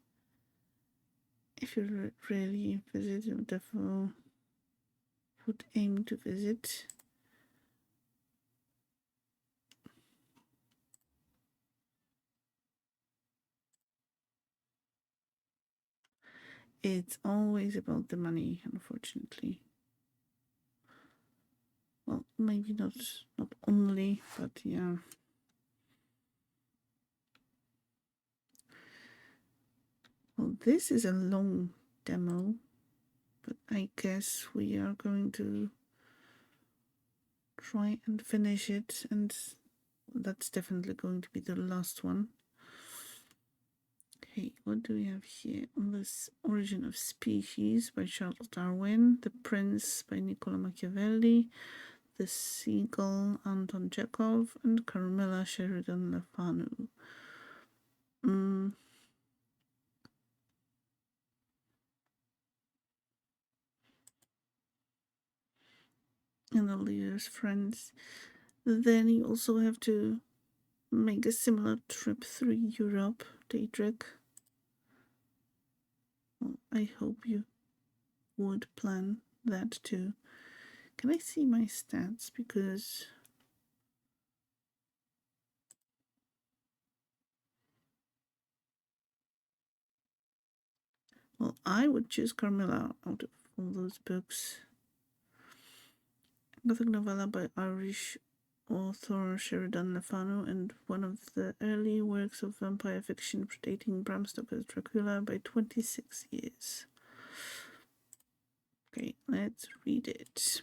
If you really visit, you definitely would aim to visit. It's always about the money, unfortunately. Well, maybe not only, but yeah. Well, this is a long demo, but I guess we are going to try and finish it, and that's definitely going to be the last one. Okay, what do we have here? On this Origin of Species by Charles Darwin, The Prince by Niccolo Machiavelli, The Seagull, Anton Chekhov, and Carmela Sheridan Le Fanu. And the leader's friends. Then you also have to make a similar trip through Europe, Daedric. Well, I hope you would plan that too. Can I see my stats? Because, well, I would choose Carmilla out of all those books. Gothic novella by Irish author Sheridan Le Fanu, and one of the early works of vampire fiction predating Bram Stoker's Dracula by 26 years. Okay, let's read it.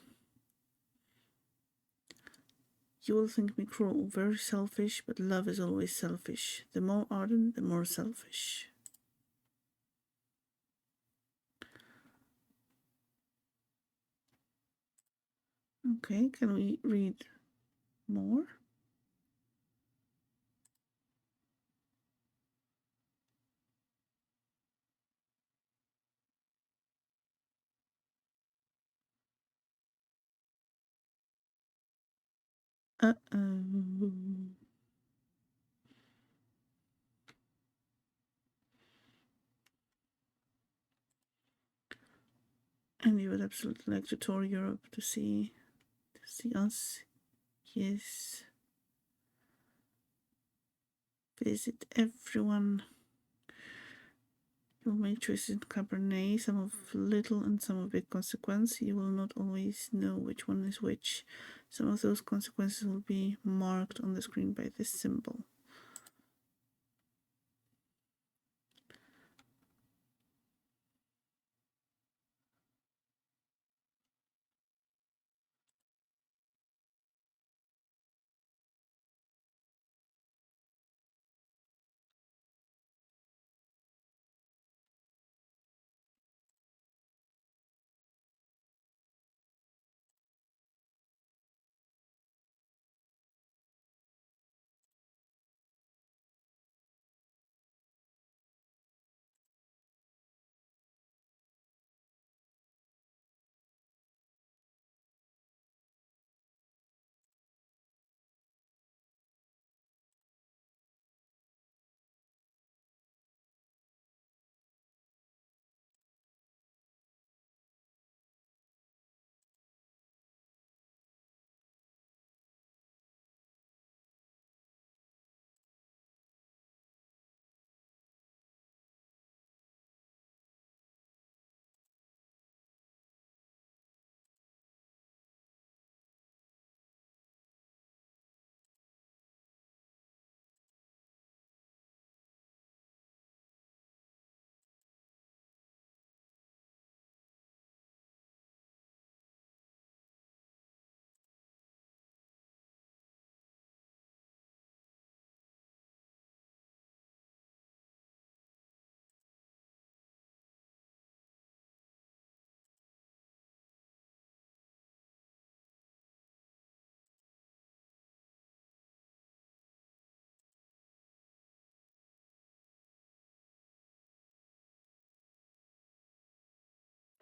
You will think me cruel, very selfish, but love is always selfish. The more ardent, the more selfish. Okay, can we read more? Uh-oh. And you would absolutely like to tour Europe to see us. Yes. Visit everyone. You will make choices in Cabernet, some of little and some of big consequence. You will not always know which one is which. Some of those consequences will be marked on the screen by this symbol.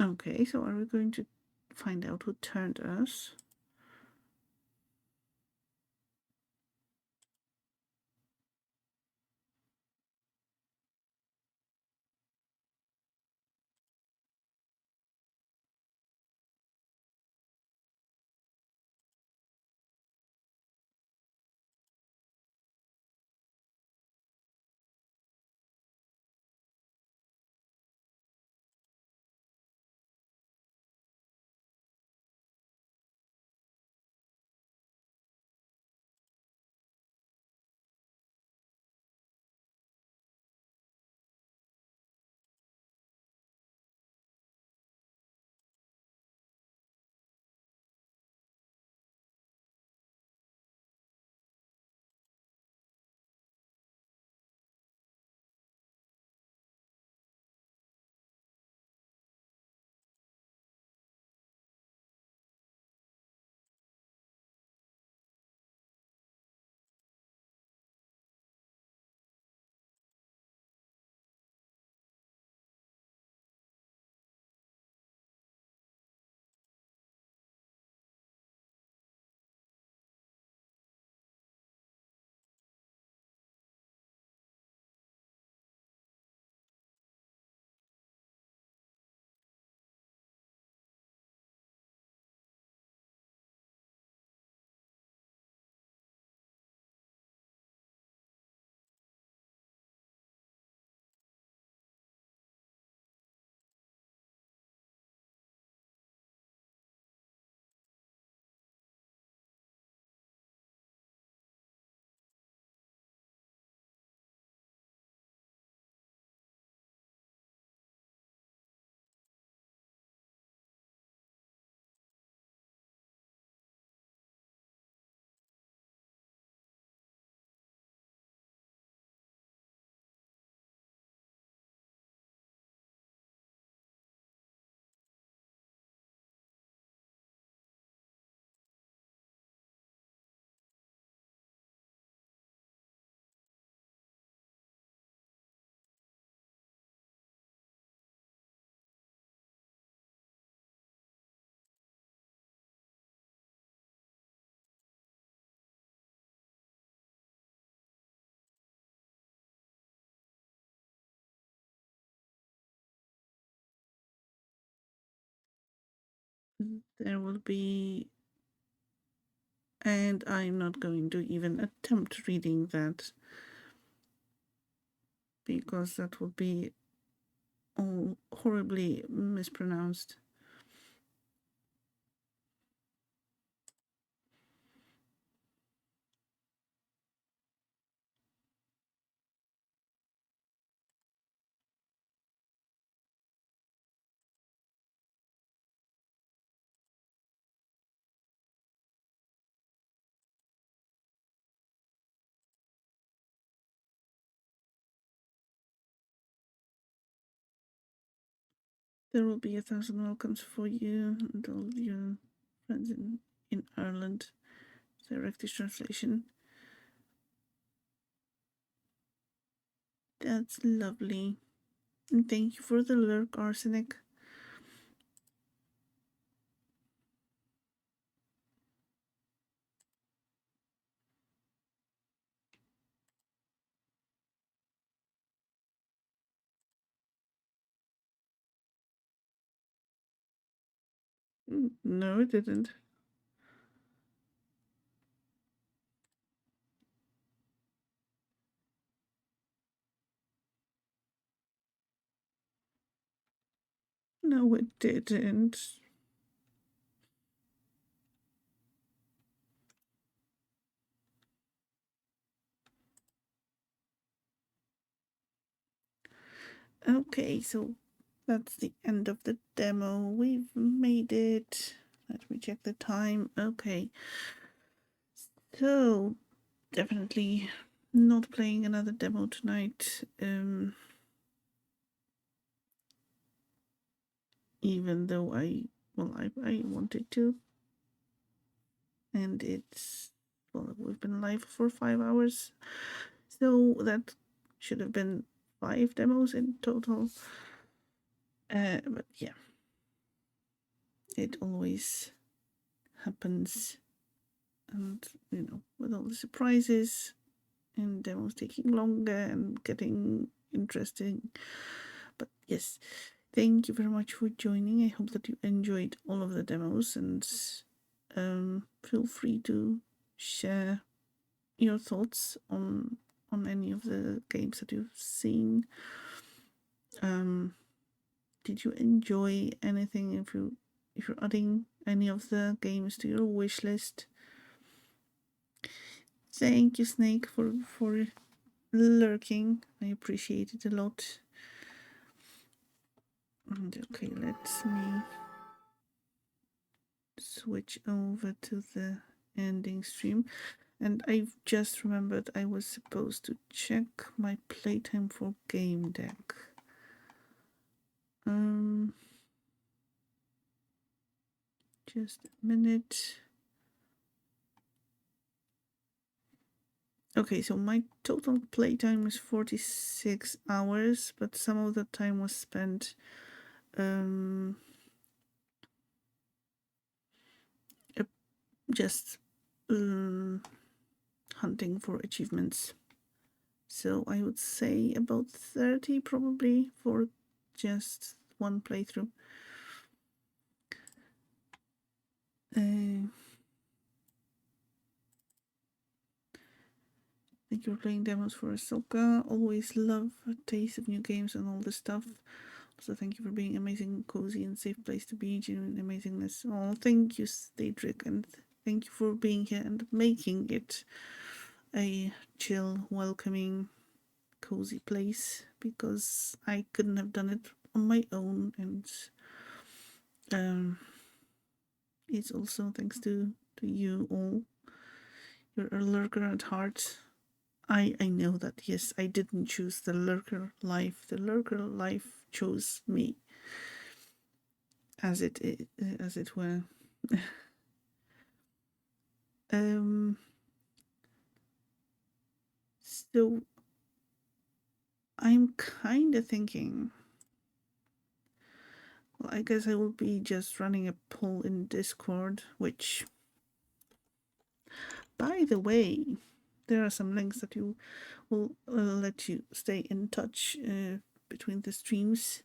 Okay, so are we going to find out who turned us? there will be, and I'm not going to even attempt reading that because that would be all horribly mispronounced. There will be 1,000 welcomes for you and all your friends in Ireland. Direct translation. That's lovely. And thank you for the lurk, Arsenic. No, it didn't. No, it didn't. Okay, so that's the end of the demo. We've made it. Let me check the time. Okay. So, definitely not playing another demo tonight. Even though I wanted to. And we've been live for 5 hours. So that should have been 5 demos in total. But yeah, it always happens. And, with all the surprises and demos taking longer and getting interesting. But yes, thank you very much for joining. I hope that you enjoyed all of the demos, and feel free to share your thoughts on any of the games that you've seen. Did you enjoy anything? If you're adding any of the games to your wish list. Thank you, Snake, for lurking. I appreciate it a lot. And okay, let me switch over to the ending stream. And I've just remembered I was supposed to check my playtime for game deck. Just a minute. Okay, so my total playtime is 46 hours, but some of the time was spent just hunting for achievements. So I would say about 30 probably for just one playthrough. Thank you for playing demos for Ahsoka. Always love a taste of new games and all this stuff. Also, thank you for being amazing, cozy, and safe place to be. Genuine amazingness. Oh, thank you, Stadrick, and thank you for being here and making it a chill, welcoming, cozy place, because I couldn't have done it on my own, and it's also thanks to you all. You're a lurker at heart. I know that, yes, I didn't choose the lurker life. The lurker life chose me, as it were. So I'm kind of thinking, well, I guess I will be just running a poll in Discord, which, by the way, there are some links that you will let you stay in touch between the streams.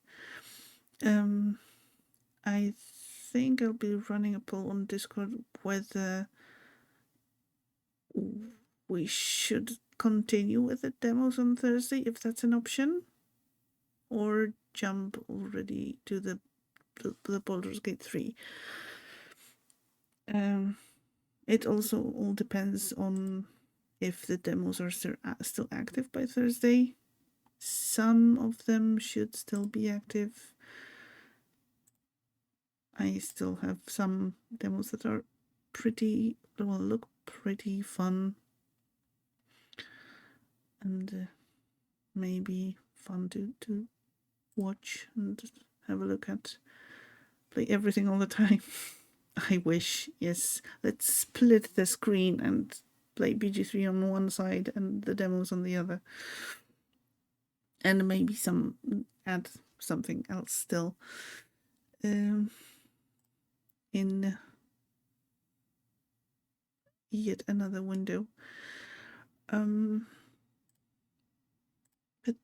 I think I'll be running a poll on Discord whether we should continue with the demos on Thursday, if that's an option, or jump already to the Baldur's Gate 3. It also all depends on if the demos are still active by Thursday. Some of them should still be active. I still have some demos that are look pretty fun, and maybe fun to watch and have a look at. Play everything all the time. I wish, yes. Let's split the screen and play BG3 on one side and the demos on the other. And maybe add something else still. In yet another window. But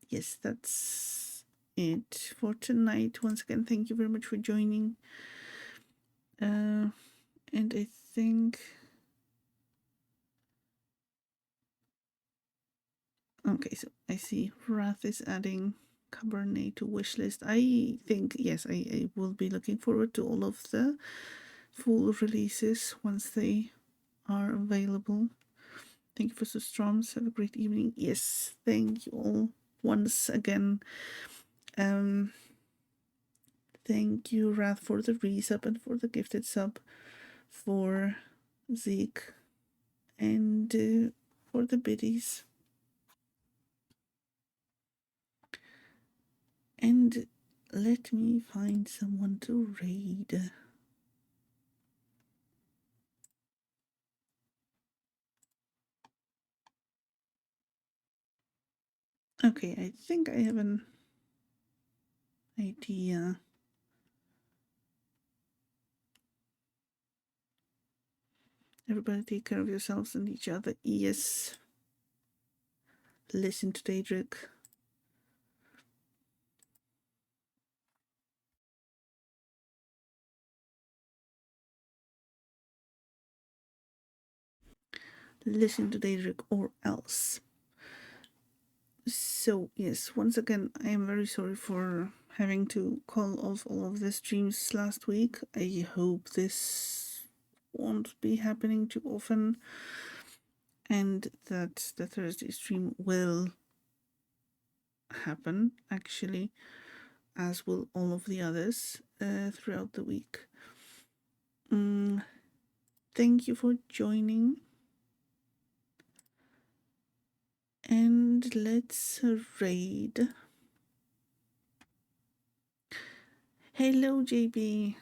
yes, that's it for tonight. Once again, thank you very much for joining. And I think... Okay, so I see Wrath is adding Cabernet to wishlist. I think, yes, I will be looking forward to all of the full releases once they are available. Thank you for the Stroms. Have a great evening. Yes, thank you all once again. Thank you, Wrath, for the resub and for the gifted sub, for Zeke, and for the biddies. And let me find someone to raid. Okay, I think I have an idea. Everybody take care of yourselves and each other. Yes. Listen to Daedric. Listen to Daedric or else. So, yes, once again, I am very sorry for having to call off all of the streams last week. I hope this won't be happening too often, and that the Thursday stream will happen, actually, as will all of the others throughout the week. Thank you for joining. And let's raid. Hello, JB.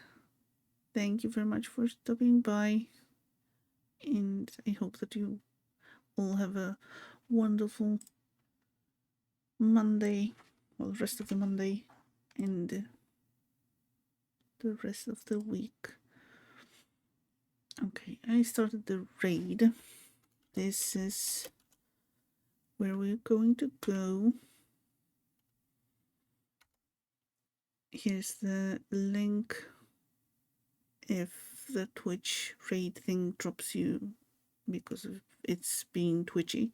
Thank you very much for stopping by. And I hope that you all have a wonderful Monday, well, the rest of the Monday, and the rest of the week. Okay, I started the raid. This is where we're going to go. Here's the link if the Twitch raid thing drops you because of it's being twitchy.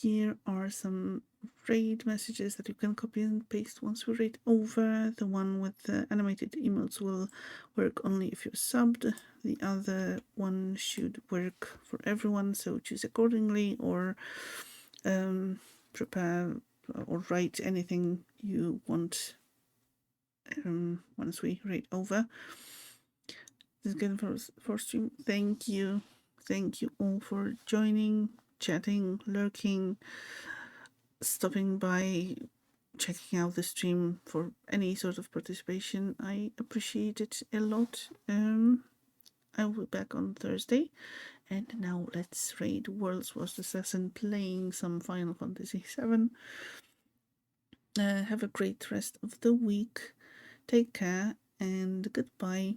Here are some raid messages that you can copy and paste once we raid over. The one with the animated emotes will work only if you're subbed. The other one should work for everyone, so choose accordingly, or prepare or write anything you want once we raid over. This is good for stream. Thank you all for joining, chatting, lurking, stopping by, checking out the stream, for any sort of participation. I appreciate it a lot. I will be back on Thursday. And now let's raid World's Worst Assassin, playing some Final Fantasy VII. Have a great rest of the week. Take care and goodbye.